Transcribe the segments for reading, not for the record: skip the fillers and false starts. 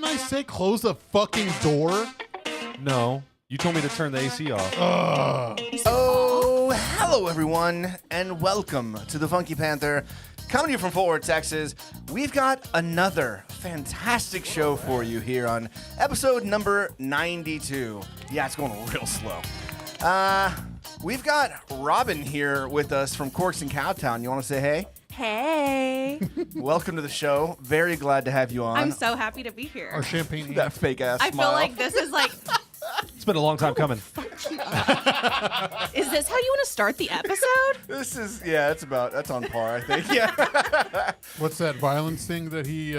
Didn't I say close the fucking door? No. You told me to turn the AC off. Oh, hello everyone, and welcome to the Funky Panther. Coming to you from Fort Worth, Texas, we've got another fantastic show for you here on episode number 92. Yeah, it's going real slow. We've got Robyn here with us from Corks and Cowtown. You want to say hey? Hey. Welcome to the show. Very glad to have you on. I'm so happy to be here. Our champagne. That fake ass I smile. feel like this is like, It's been a long time coming. is this how you want to start the episode? This is, yeah, that's on par, I think. Yeah. What's that violence thing that he's...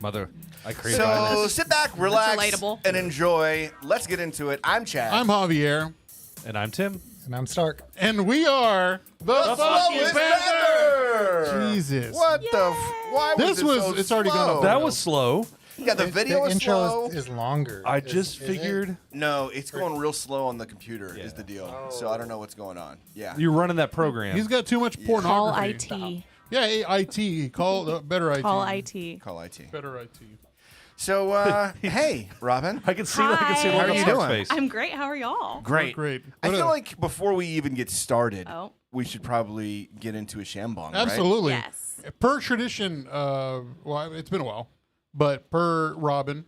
Mother, I crave So violence. sit back, relax, relatable. and enjoy. Let's get into it. I'm Chad. I'm Javier. And I'm Tim. And I'm Stark. And we are the Funky Panther. Jesus. What the? Why was This it was- so it's already gone slow? up. That was slow. Yeah, the video the is intro slow. is longer. I Is- just is figured No, it's going real slow on the computer. Is the deal? So I don't know what's going on. Yeah. you're running that program. He's got too much Call pornography. IT. Yeah, IT. Call better IT. Call IT. Call IT. Better IT. So, hey, Robyn. I can see. I can see. Hi. Look How are on you Stark's doing? face. I'm great. How are y'all? Great. Great. I What feel a- like before we even get started, Oh. we should probably get into a shambong. Absolutely. Yes. Per tradition, well, it's been a while, but per Robyn,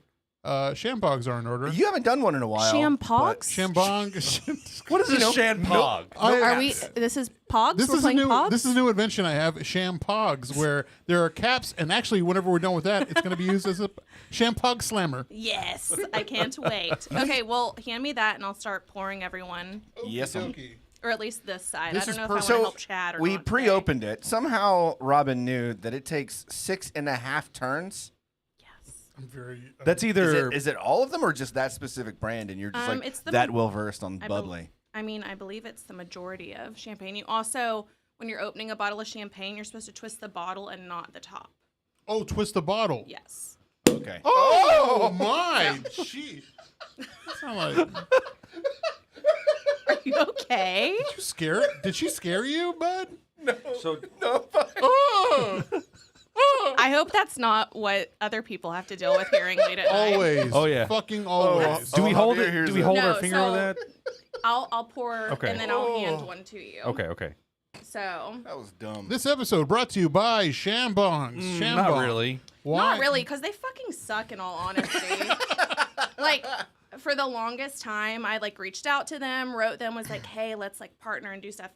shampogs are in order. Right? You haven't done one in a while. Shampogs? Shambong. What is a shanpog? Are we? This is Pogs? This We're is a playing new. Pogs? This is a new invention I have. Shampogs, where there are caps, and actually, whenever we're done with that, it's going to be used as a shampog slammer. Yes. I can't wait. Okay, well, hand me that and I'll start pouring everyone. Yes. Or at least this side. This I don't is know if I want to So help Chad or we not. pre-opened it. Somehow Robyn knew that it takes 6.5 turns. Yes. I'm very. That's either. Is it all of them or just that specific brand? And you're just It's the- that well versed on I bubbly. I mean, I believe it's the majority of champagne. You also, when you're opening a bottle of champagne, you're supposed to twist the bottle and not the top. Oh, twist the bottle. Yes. Okay. Oh my! Gee. Sound like, Are you okay? you scared? Did she scare you, bud? So No. Oh, oh. I hope that's not what other people have to deal with hearing late at night. Always. Oh, yeah. Fucking always. do we hold Javier it? hears Do we it. hold No, our finger so- on that? I'll pour Okay. and then I'll hand one to you. Okay. Okay. So, That was dumb. This episode brought to you by Shambongs. Shambong. Not really. Why? not really, because they fucking suck in all honesty. Like, for the longest time, I like reached out to them, wrote them, was like, hey, let's like partner and do stuff.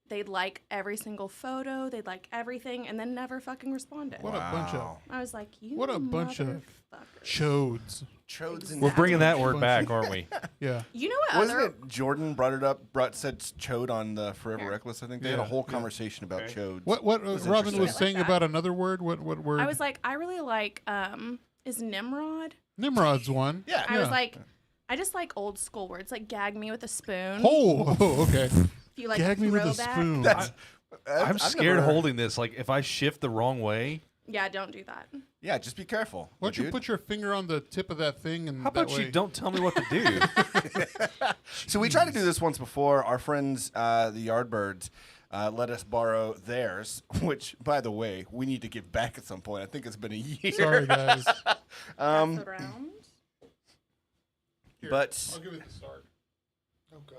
They'd like every single photo, they'd like everything, and then never fucking responded. What a bunch of Wow. I was like, you What a bunch of motherfuckers. chodes. Chodes and We're bringing that word Bunch back, of- aren't we? Yeah. You know what Wasn't other... it Jordan brought it up? Said chode on the Forever Yeah. Reckless. I think they had a Yeah, whole yeah. conversation about Okay. chodes. What was Robyn interesting. was Like saying that. about another word? What word? I was like, I really like, is Nimrod? Nimrod's one. Yeah. I was like, I just like old school words, like gag me with a spoon. Oh, okay. If you like Gag me with a throwback. spoon. That's. I'm I've scared never- holding this. Like, if I shift the wrong way, Yeah, don't do that. Yeah, just be careful. Why don't you dude. put your finger on the tip of that thing and how about that way... you don't tell me what to do? So we tried to do this once before. Our friends, the Yardbirds, let us borrow theirs, which, by the way, we need to give back at some point. I think it's been a year. Sorry, guys. Pass it around. Here, But- I'll give it to Stark. Oh god.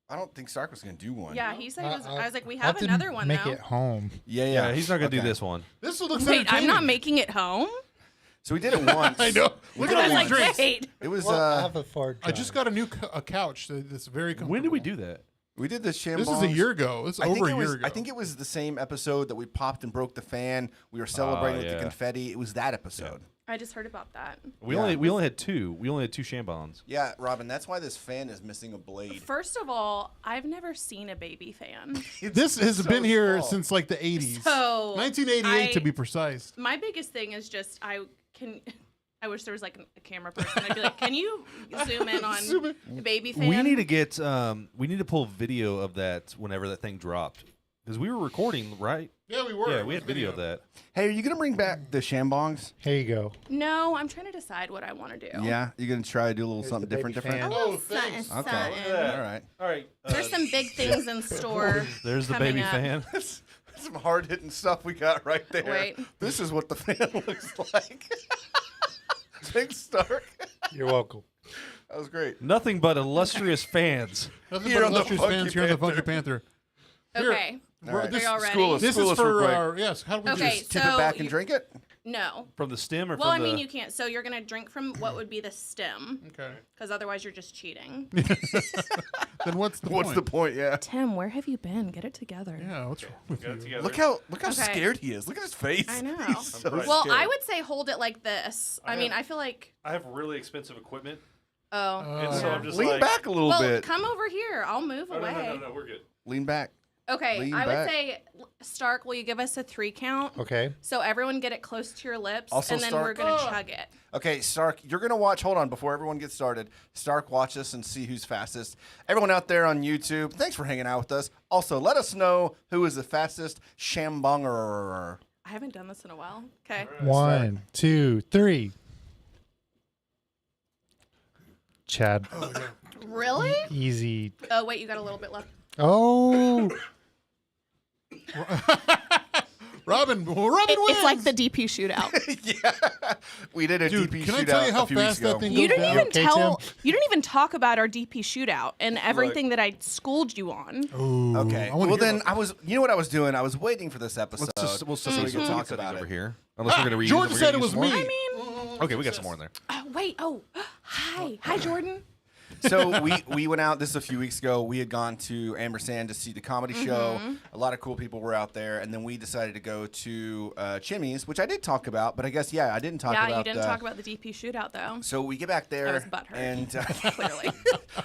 I don't think Stark was going to do one. Yeah, he said, I I was like, we I'll have have to another one Make now. it home. Yeah, Yeah, he's not gonna do Okay. this one. This looks Wait, I'm not entertaining. making it home? So we did it once. I know. Look did at it all I these was once. like, drinks. wait. It was, Well, I have a far drive. I just got a new a couch that's very comfortable. When did we do that? we did this shambong. This is a year ago. This is over a year ago. I think it was the same episode that we popped and broke the fan. We were celebrating with the yeah. confetti. It was that episode. I just heard about that. We Yeah. only had two. We only had two shambons. Yeah, Robyn, that's why this fan is missing a blade. First of all, I've never seen a baby fan. This has so been here small. since like the 80s. So 1988 to be precise. My biggest thing is just I wish there was like a camera person. I'd be like, can you zoom in on Zoom in. the baby fan? We need to get. We need to pull video of that whenever that thing dropped, because we were recording, right? Yeah, we were. Yeah, we had video of that. Hey, are you going to bring back the shambongs? Here you go. No, I'm trying to decide what I want to do. Yeah? You're going to try to do a little Here's something the different? baby different? fan. Oh, thanks. Okay. Something. All right. All right. There's some big things in store. There's the coming baby up. fan. Some hard hitting stuff we got right there. Wait. This is what the fan looks like. Thanks, Stark. You're welcome. That was great. Nothing but illustrious fans. Nothing Here but on the illustrious Funky fans here on the Funky Panther. Panther. Okay. All right. Are y'all ready? School us, This school is us real for quick. our yes. How do we Okay, just Tip it so back and you- drink it? No. From the stem or Well, from I the... mean, you can't. So you're going to drink from what would be the stem, okay? because otherwise you're just cheating. Then what's the What's point? the point? Yeah. Tim, where have you been? Get it together. Yeah, what's wrong with you? together. Look how Okay. scared he is. Look at his face. I know. He's so Well, scared. I would say hold it like this. I mean, I feel like. I have really expensive equipment, Oh. and so Yeah. I'm just lean like... back a little Well, bit. come over here. I'll move Oh, away. no, we're good. Lean back. Okay, Lean I would back. say, Stark, will you give us a 3 count? Okay. So everyone get it close to your lips, Also, and then Stark- we're going to chug it. Okay, Stark, you're going to watch. Hold on, before everyone gets started. Stark, watch us and see who's fastest. Everyone out there on YouTube, thanks for hanging out with us. Also, let us know who is the fastest shambonger. I haven't done this in a while. Okay. 1, 2, 3. Chad, Really? easy. Oh, wait, you got a little bit left. Oh, Robyn wins. It's like the DP shootout. Yeah, we did a Dude, DP can I shootout tell you how a few weeks fast that ago. thing You goes didn't down? even Okay, tell. Tim? You didn't even talk about our DP shootout and everything that I schooled you on. Ooh, Okay. I wanna Well, hear then about I was. You know what I was doing? I was waiting for this episode. We'll so we can talk about over it. here. Unless we're going to reuse Jordan we're said gonna it was use more. me. I mean, Okay, we got some more in there. wait. Oh, hi, Jordan. So we went out. This is a few weeks ago. We had gone to Ambersand to see the comedy show. A lot of cool people were out there, and then we decided to go to Chimmy's, which I did talk about, but I guess I didn't talk Yeah, about. you didn't talk about the DP shootout though. So we get back there, I was butthurt. and Clearly,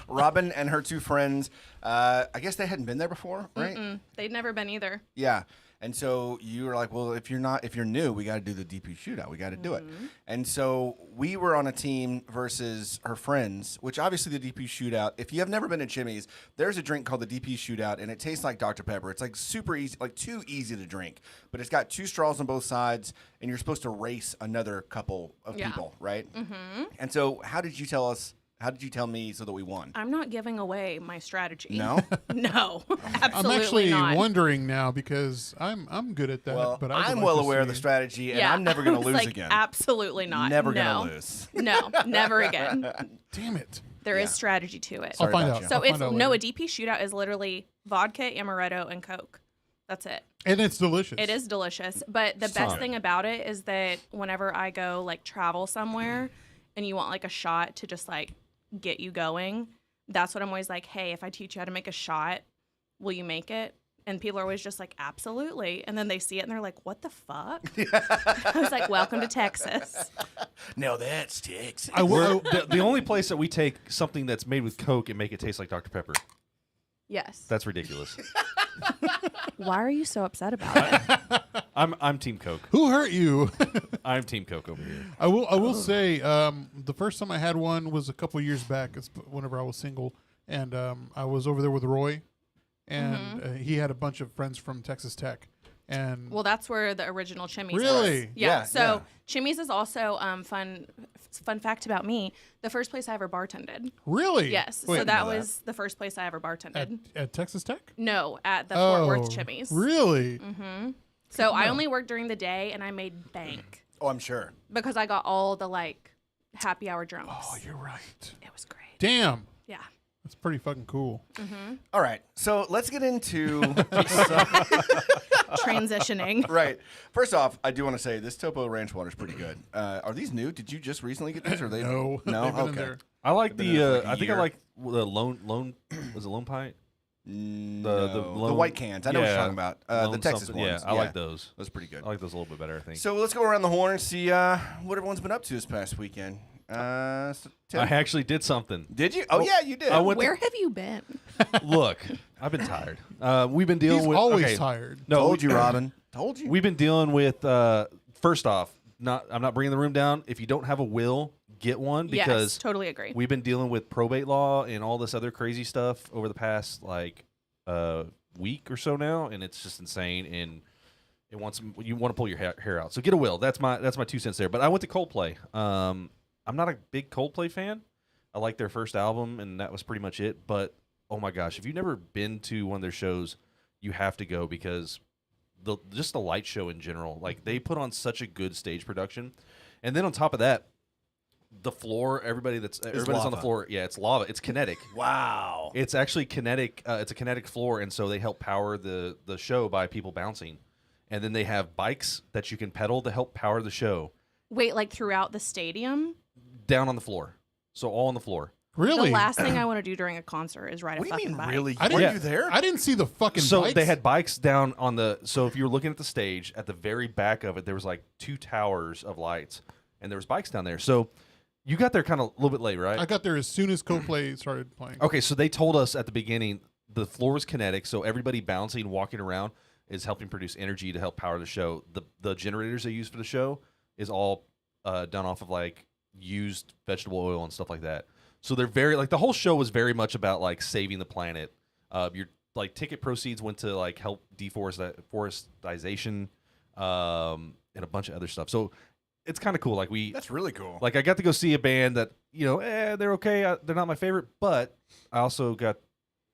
Robyn and her 2 friends. I guess they hadn't been there before, right? they'd never been either. Yeah. And so you were like, well, if you're new, we got to do the DP shootout. We got to do it. And so we were on a team versus her friends, which obviously the DP shootout, if you have never been to Chimmy's, there's a drink called the DP shootout, and it tastes like Dr. Pepper. It's like super easy, like too easy to drink. But it's got 2 straws on both sides, and you're supposed to race another couple of Yeah. people, right? And so how did you tell me so that we won? I'm not giving away my strategy. No? No, I'm absolutely actually not. wondering now because I'm good at that. Well, but I would I'm like well to aware of the see- strategy, and Yeah, I'm never going I to was lose like, again. Absolutely not. Never no. going to lose. No, never again. Damn it! There is Yeah. strategy to it. I'll Sorry find about out. you. So I'll it's find out no, a later. DP shootout is literally vodka, amaretto, and Coke. That's it. And it's delicious. It is delicious. But the best thing about it is that whenever I go like travel somewhere and you want like a shot to just like get you going, that's what I'm always like, hey, if I teach you how to make a shot, will you make it? And people are always just like, absolutely. And then they see it and they're like, what the fuck? I was like, welcome to Texas. No, that's Texas. The only place that we take something that's made with Coke and make it taste like Dr. Pepper. Yes. That's ridiculous. Why are you so upset about it? I'm Team Coke. Who hurt you? I'm Team Coke over here. I will say the first time I had one was a couple years back. It's whenever I was single, and I was over there with Roy, and he had a bunch of friends from Texas Tech, and Well, that's where the original Chimmy's Really? was. Yeah. Yeah, So yeah. Chimmy's is also fun fact about me. The first place I ever bartended. really, Yes. Wait, so that know that. was the first place I ever bartended. at Texas Tech. No, at the Oh, Fort Worth Chimmy's. Really? So I only worked during the day and I made bank Oh, I'm sure. because I got all the like happy hour drunks. Oh, you're right. It was great. Damn, Yeah. that's pretty fucking cool. All right, so let's get into Transitioning. right. First off, I do want to say this Topo Ranch water is pretty good. Are these new? Did you just recently get these? Or they No, no. they've been in Okay. there. I like Been there for like a I think I year. like the lone was it Lone Pint? No, the lone- white cans. I know what you're yeah, talking about. The Lone Texas something. ones. Yeah, I like those. Those are pretty good. I like those a little bit better, I think. So let's go around the horn and see what everyone's been up to this past weekend. So Tim, I actually did something. did you? Oh yeah, you did. I went Where have you been? Look, I've been tired. We've been dealing He's with always okay, tired. No, Told you, Robyn. Told you. We've been dealing with first off, I'm not bringing the room down. If you don't have a will, get one because Yes, totally agree. we've been dealing with probate law and all this other crazy stuff over the past like week or so now, and it's just insane. And you want to pull your hair out. So get a will. That's my 2 cents there. But I went to Coldplay. I'm not a big Coldplay fan. I like their first album, and that was pretty much it. But oh my gosh, if you've never been to one of their shows, you have to go because just the light show in general, like they put on such a good stage production. And then on top of that, the floor, everybody's on the lava. floor. Yeah, it's lava. It's kinetic. Wow. It's actually kinetic. It's a kinetic floor, and so they help power the show by people bouncing. And then they have bikes that you can pedal to help power the show Wait, like throughout the stadium? down on the floor. So all on the floor. Really? The last thing I want to do during a concert is ride a What do fucking you mean, bike. really? I Were didn't- you there? I didn't see the fucking So bikes. they had bikes down on the. So if you were looking at the stage, at the very back of it, there was like 2 towers of lights, and there was bikes down there. So you got there kind of a little bit late, right? I got there as soon as Coldplay started playing. Okay, so they told us at the beginning the floor was kinetic, so everybody bouncing, walking around is helping produce energy to help power the show. The generators they use for the show is all done off of like used vegetable oil and stuff like that. So they're very like the whole show was very much about like saving the planet. Your like ticket proceeds went to like help deforestation and a bunch of other stuff. So it's kind of cool. Like That's really cool. like I got to go see a band that they're okay. They're not my favorite, but I also got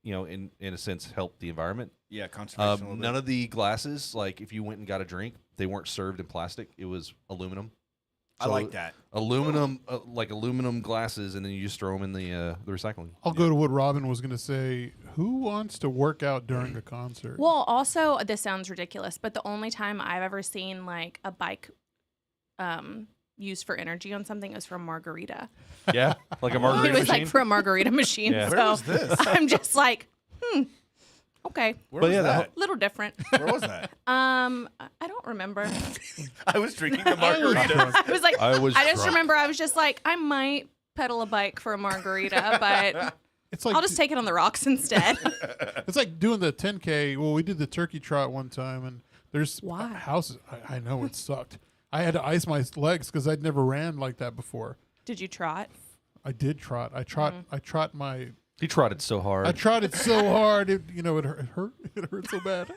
in a sense help the environment. yeah, conservation. a little None bit. of the glasses, like if you went and got a drink, they weren't served in plastic. It was aluminum. I like that. Aluminum, like aluminum glasses, and then you just throw them in the recycling. I'll go to what Robyn was going to say. Who wants to work out during a concert? Well, also, this sounds ridiculous, but the only time I've ever seen like a bike used for energy on something was from Margarita. Yeah, like a It margarita was machine. like for a margarita machine. Yeah. So Where was this? I'm just like, okay, Where But was yeah, that? little different. Where was that? I don't remember. I was drinking the margarita. I was like, I was I just drunk. remember I was just like, I might pedal a bike for a margarita, but it's like I'll just take it on the rocks instead. it's like doing the 10K. Well, we did the turkey trot one time, and there's Why? houses. I know it sucked. I had to ice my legs because I'd never ran like that before. Did you trot? I did trot. I trot my. He trotted so hard. I trotted so hard. It hurt. It hurt so bad.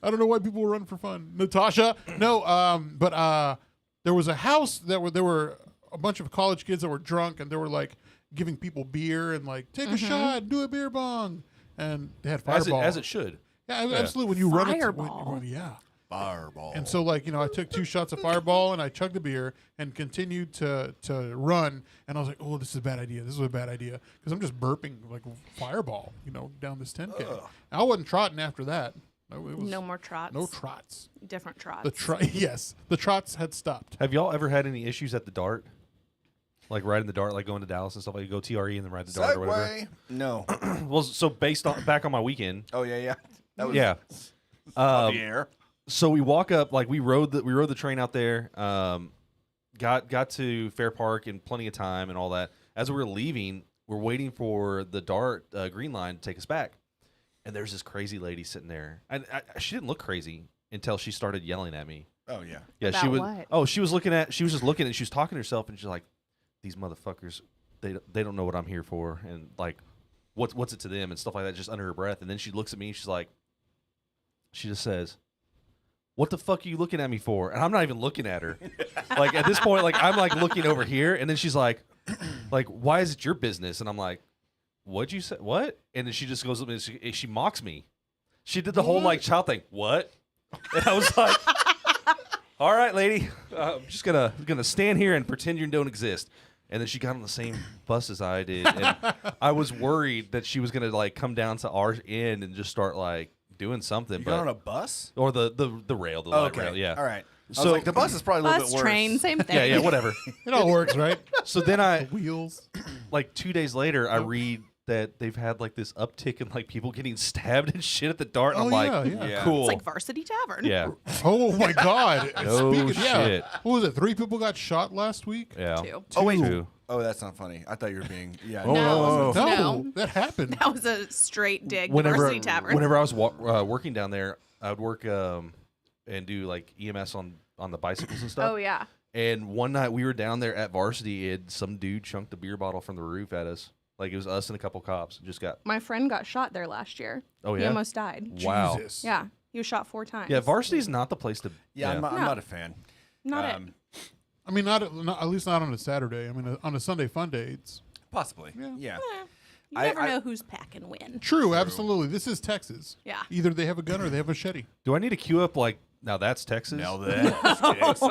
I don't know why people run for fun. Natasha, no. But there was a house there were a bunch of college kids that were drunk, and they were like giving people beer and like take a shot, do a beer bong, and they had fireball. as it should. Yeah, absolutely. When you run it, Fireball. yeah. Fireball. And so, like, I took 2 shots of Fireball and I chugged the beer and continued to run. And I was like, oh, this is a bad idea. This is a bad idea. Because I'm just burping, like, Fireball, down this 10K. I wasn't trotting after that. It was No more trots. no trots. Different trots. Yes, the trots had stopped. Have y'all ever had any issues at the Dart? Like riding the Dart, like going to Dallas and stuff like you go TRE and then ride the Dart or whatever. Segway. No. Well, so back on my weekend, Oh yeah. That was yeah. on the air. So we walk up, like we rode the train out there. Got to Fair Park in plenty of time and all that. As we were leaving, we're waiting for the Dart Green Line to take us back, and there's this crazy lady sitting there, and she didn't look crazy until she started yelling at me. Oh yeah. Yeah, About she was. what? Oh, she was just looking, and she was talking to herself, and she's like, "These motherfuckers, they don't know what I'm here for, and like, what's it to them and stuff like that." Just under her breath, and then she looks at me, and she just says, "What the fuck are you looking at me for?" And I'm not even looking at her. Like at this point, like I'm like looking over here, and then she's like, "Why is it your business?" And I'm like, "What'd you say? What?" And then she just goes up and she mocks me. She did the whole like child thing. What? And I was like, "All right, lady, I'm just gonna stand here and pretend you don't exist." And then she got on the same bus as I did, and I was worried that she was gonna like come down to our end and just start like doing something. You but got on a bus? or the rail, the light rail, yeah. All right. I So- was like, the bus is probably a little Bus, bit worse. train, same thing. Yeah, whatever. It all works, right? So then I, Wheels. like 2 days later, I read that they've had like this uptick in like people getting stabbed and shit at the Dart. And Oh, I'm like, yeah. Yeah. cool. It's like Varsity Tavern. Yeah, Oh my God! No shit. What was it? 3 people got shot last week. yeah. Too. Oh wait. Two. Oh, that's not funny. I thought you were being. Yeah. No. No, that happened. That was a straight dig. to Whenever Varsity Tavern. I was working down there, I would work and do like EMS on the bicycles and stuff. Oh yeah. And one night we were down there at Varsity, and some dude chunked a beer bottle from the roof at us. Like it was us and a couple cops. Just got. My friend got shot there last year. Oh He yeah. almost died. Wow. Jesus. Yeah. He was shot 4 times. Yeah, Varsity's not the place to. Yeah, I'm No. not a fan. Not it. I mean, not at least not on a Saturday. I mean, on a Sunday fun day, it's Possibly. Yeah. Yeah. You I- never I- know who's packing when. true. Absolutely, this is Texas. Yeah. Either they have a gun or they have a machete. Do I need to queue up like Now that's Texas. Now that's Texas.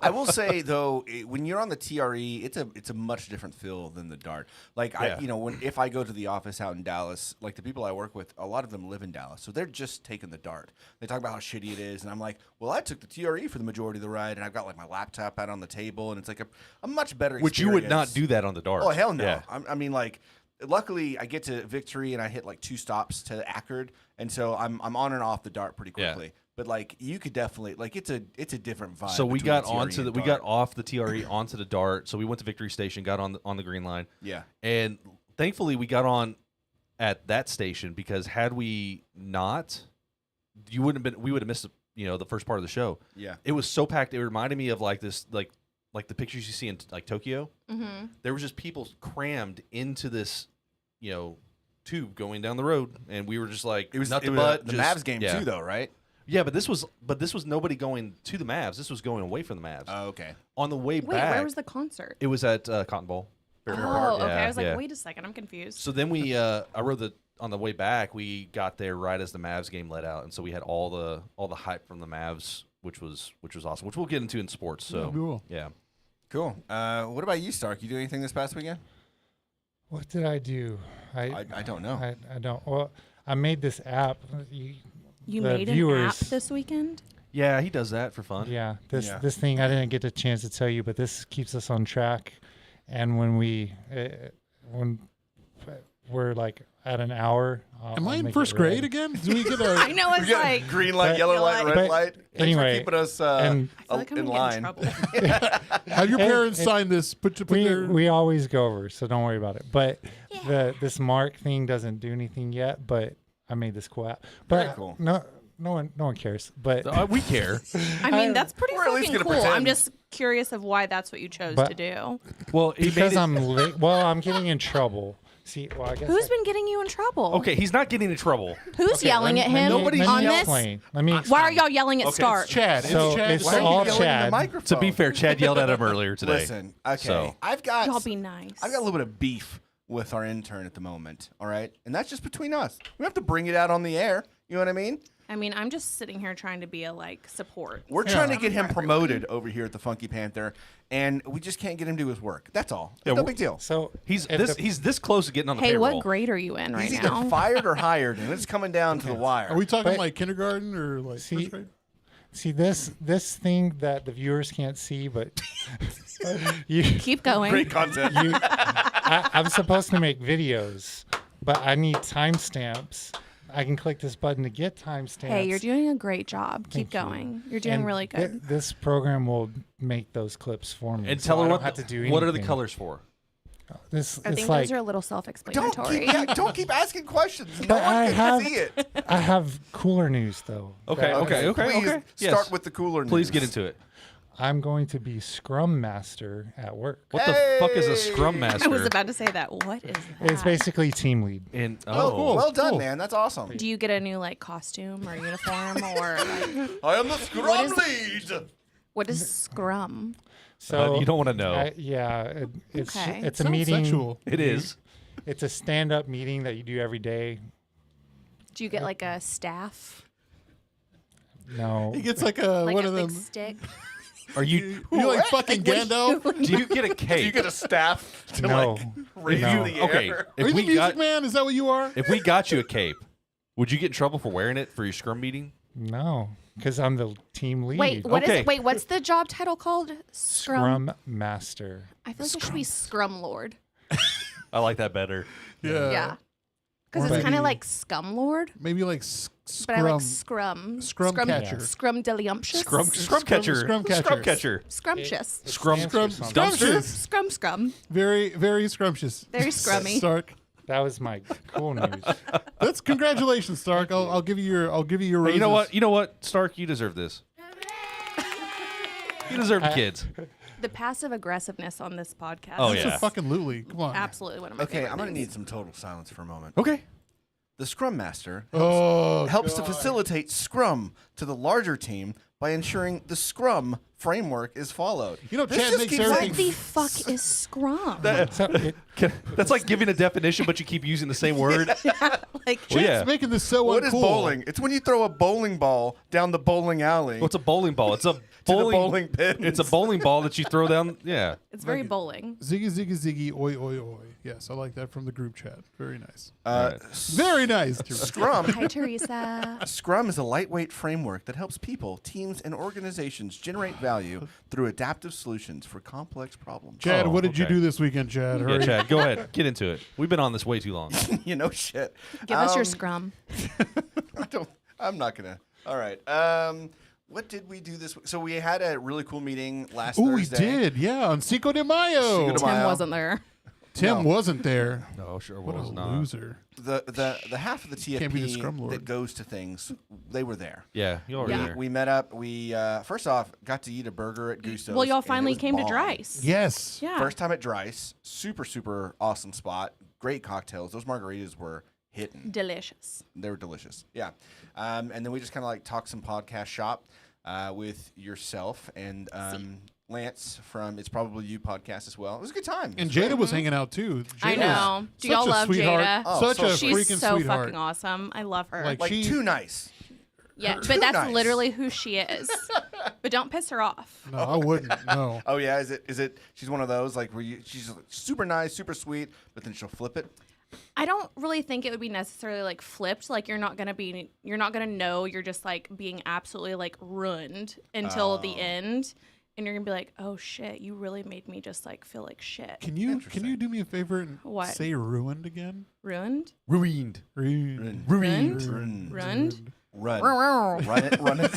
I will say though, when you're on the TRE, it's a much different feel than the dart. Like Yeah. if I go to the office out in Dallas, like the people I work with, a lot of them live in Dallas, so they're just taking the dart. They talk about how shitty it is, and I'm like, well, I took the TRE for the majority of the ride, and I've got like my laptop out on the table, and it's like a much better experience. Which you would not do that on the dart. Oh hell no! Yeah. I mean, like, luckily I get to Victory and I hit like 2 stops to Ackerd, and so I'm on and off the dart pretty quickly. Yeah. But like, you could definitely like it's a different vibe. So we between got the TRE onto and the we dart. got off the TRE onto the dart. So we went to Victory Station, got on the green line, Yeah. and thankfully we got on at that station because had we not, we would have missed the first part of the show. Yeah. It was so packed. It reminded me of like this like the pictures you see in like Tokyo. Mm-hmm. There was just people crammed into this tube going down the road, and we were just like It was nothing the but the just- Mavs game yeah. too, though, right? Yeah, but this was nobody going to the Mavs. This was going away from the Mavs. Oh, okay. On the way Wait, back, where was the concert? it was at Cotton Bowl. Oh, Fairmont Park. okay. Yeah, I was like, yeah. wait a second, I'm confused. So then we, I rode on the way back. We got there right as the Mavs game let out, and so we had all the hype from the Mavs, which was awesome. Which we'll get into in sports. So we will. yeah. Cool. What about you, Stark? You do anything this past weekend? What did I do? I don't know. I don't. Well, I made this app. You the made viewers- an app this weekend? Yeah, he does that for fun. Yeah, Yeah. this thing I didn't get a chance to tell you, but this keeps us on track. And when we're like at an hour, Am I'll I in make first it grade red. again? Do we get a? I know it's We got like green light, But- yellow light, But red light. Thanks anyway, for keeping us and I feel like I'm in gonna line. get in trouble. Have your Hey, parents hey, sign this? Put their. we always go over, so don't worry about it. But this mark thing doesn't do anything yet. But I made this cool app. But Very cool. No one cares. But We care. I mean, that's pretty We're at least fucking gonna cool. I'm pretend. just curious of why that's what you chose But- to do. Well, he because made it, I'm late. Well, I'm getting in trouble. See, well, I guess Who's been getting you in trouble? okay. He's not getting in trouble. Who's yelling at him Nobody's on Let me this? explain. Let me Why are explain. y'all yelling at Okay, Stark? It's Chad. So it's Chad. it's Why are you all yelling in the Chad. microphone? To be fair, Chad yelled at him earlier today. Listen, okay, So- I've got Y'all be nice. I've got a little bit of beef with our intern at the moment. All right, and that's just between us. We have to bring it out on the air. You know what I mean? I mean, I'm just sitting here trying to be a support. We're trying to Yeah. get him promoted over here at the Funky Panther, and we just can't get him to do his work. That's all. Yeah, no we're- big deal. So He's if this the- he's this close to getting on the Hey, payroll. what grade are you in right He's now? either fired or hired, and it's coming down to the wire. Are we talking But- like kindergarten or like See- first grade? See this thing that the viewers can't see, but you, Keep going. Great content. I'm supposed to make videos, but I need timestamps. I can click this button to get timestamps. Hey, you're doing a great job. Keep Thank you. going. You're doing And really good. this program will make those clips for me. And so tell I her don't what have to do what are the anything. colors for? This I it's think like those are a little self-explanatory. Don't keep asking questions. No But one I can have- see it. I have cooler news though. Okay, That- okay. Please Yes. start with the cooler news. Please get into it. I'm going to be Scrum Master at work. What the fuck is a Scrum Master? I was about to say that. What is that? It's basically team lead. And Oh, cool. well done, Cool. man. That's awesome. Do you get a new costume or uniform or like, I am the Scrum lead. what is Scrum? So you don't want to know. it's Okay. it's a Sounds meeting. sexual. It is. It's a stand-up meeting that you do every day. Do you get like a staff, No, He gets like like one a of big them. stick? Are you? You like fucking Gandalf? Do you get a cape? Do you get a staff to no. like raise No. you the air? Okay. Are If you the we music got man? Is that what you are? if we got you a cape, would you get in trouble for wearing it for your Scrum meeting? No, because I'm the team lead. Wait, what is Okay. Wait, what's the job title called? Scrum Master. I feel like it should be Scrum Lord. I like that better. Yeah. Because Or it's kind maybe- of like Scum Lord, Maybe like but I like Scrum. Scrum. Scrum catcher. Scrum Deliumptious. Scrum catcher. Scrum catcher. Scrum catcher. Scrumptious. It Scrum- stands Scrum. for something. Dumpster. Scrum. Very, very scrumptious. Very scrummy. Stark. That was my cool news. That's congratulations, Stark. I'll give you your Hey, roses. you know what? You know what, Stark? You deserve this. You deserve the kids. The passive aggressiveness on this podcast. Oh, That's yeah. a fucking Lutely. Come on. Absolutely one of my Okay, favorite I'm gonna things. need some total silence for a moment. Okay. The Scrum Master Oh, helps to God. facilitate Scrum to the larger team by ensuring the Scrum framework is followed. You know, This Chad just makes keeps everything- What the fuck is Scrum? So it, That's like giving a definition, but you keep using the same word. Like, Well, yeah. It's making this so What is uncool. bowling? It's when you throw a bowling ball down the bowling alley. What's a bowling ball? It's a to the bowling. bowling pin. It's a bowling ball that you throw down. Yeah. it's very bowling. Ziggy, ziggy, ziggy, oi, oi, oi. Yes, I like that from the group chat. Very nice. Very Very nice. Scrum. Hi, Teresa. Scrum is a lightweight framework that helps people, teams, and organizations generate value through adaptive solutions for complex problems. Chad, Oh, what did you okay. do this weekend, Chad? Yeah, Hurry. Chad, go ahead. Get into it. We've been on this way too long. You know shit. Give us your Scrum. I'm not gonna. All right. What did we do this week? So we had a really cool meeting last Oh, we Thursday. did. Yeah, on Cinco de Mayo. Cinco de Tim Mayo. wasn't there. Tim No. wasn't there. No, sure What a was not. loser. The half of the Can't be the Scrum TFP Lord. that goes to things, they were there. Yeah, you already Yeah. there. We met up. We first off got to eat a burger at Gusto's. Well, y'all and it finally was came to bomb. Dryce. Yes. Yeah. First time at Dryce. Super awesome spot. Great cocktails. Those margaritas were hitting. Delicious. They were delicious. Yeah. And then we just kind of like talked some podcast shop with yourself and Lance from It's Probably You podcast as well. It was a good time. And Jada was hanging out too. I Jada's know. Do such y'all a love sweetheart. Jada? Oh, Such so a She's freaking so sweetheart. fucking awesome. I love her. Like, like she- too nice. yeah, too but that's nice. literally who she is. But don't piss her off. No, I wouldn't. No. Oh yeah, is it? She's one of those like where she's like, super nice, super sweet, but then she'll flip it. I don't really think it would be necessarily like flipped. Like you're not gonna know. You're just like being absolutely like ruined until the end, and you're gonna be like, oh shit, you really made me just like feel like shit. Can you Interesting. do me a favor and What? say ruined again? Ruined? Ruined. Ruined. Ruined? Run. Ruined? Run. Run. Run it. Run it.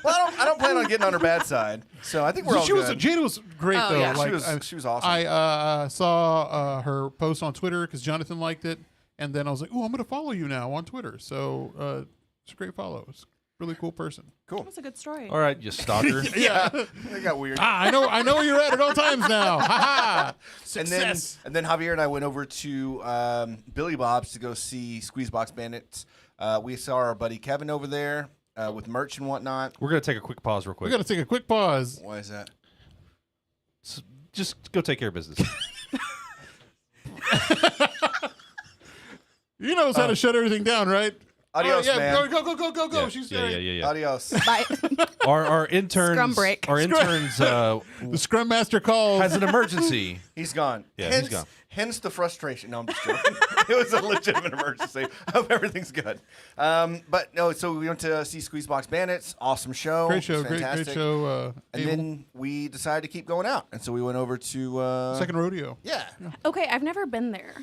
Well, I don't plan on getting on her bad side, so I think we're all She was good. Jada was great Oh, though. yeah. Like, she was awesome. I saw her post on Twitter because Jonathan liked it, and then I was like, "Oh, I'm going to follow you now on Twitter." So it's a great follow. It's a really cool person. cool. That's a good story. All right, you stalker. Yeah, they got weird. I know where you're at all times now. Ha ha. And then Javier and I went over to Billy Bob's to go see Squeezebox Bandits. We saw our buddy Kevin over there with merch and whatnot. We're gonna take a quick pause, real We quick. got to take a quick pause. Why is that? Just go take care of business. You knows how to shut everything down, right? Adios, yeah, man. Go. yeah, She's yeah. Adios. Bye. Our interns. Scrum break. Our interns The Scrum Master calls. has an emergency. He's gone. Yeah, hence, he's gone. Hence the frustration. No, I'm just joking. It was a legitimate emergency. I hope everything's good. But no, so we went to see Squeezebox Bandits. Awesome show. Great show, It was great fantastic. show. And Abel. then we decided to keep going out, and so we went over to Second rodeo. Yeah. Okay, I've never been there.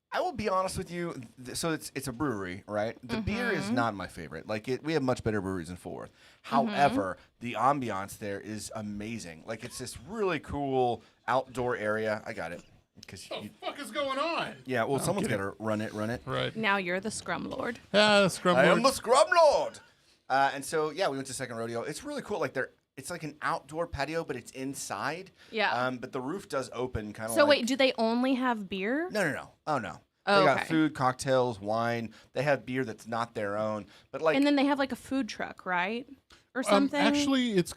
I will be honest with you. So it's a brewery, right? The beer is not my favorite. Like we have much better breweries in Fort Worth. However, the ambiance there is amazing. Like it's this really cool outdoor area. I got it. Because What the fuck is going on? yeah, well, someone's got kidding. to run it. Right. Now you're the Scrum Lord. Scrum I Lord. am the Scrum Lord. And so yeah, we went to Second Rodeo. It's really cool. Like it's like an outdoor patio, but it's inside. Yeah. But the roof does open, kind of. So like, wait, do they only have beer? No. Oh no. Oh, They got okay. food, cocktails, wine. They have beer that's not their own. But like And then they have like a food truck, right? Or something? Actually, it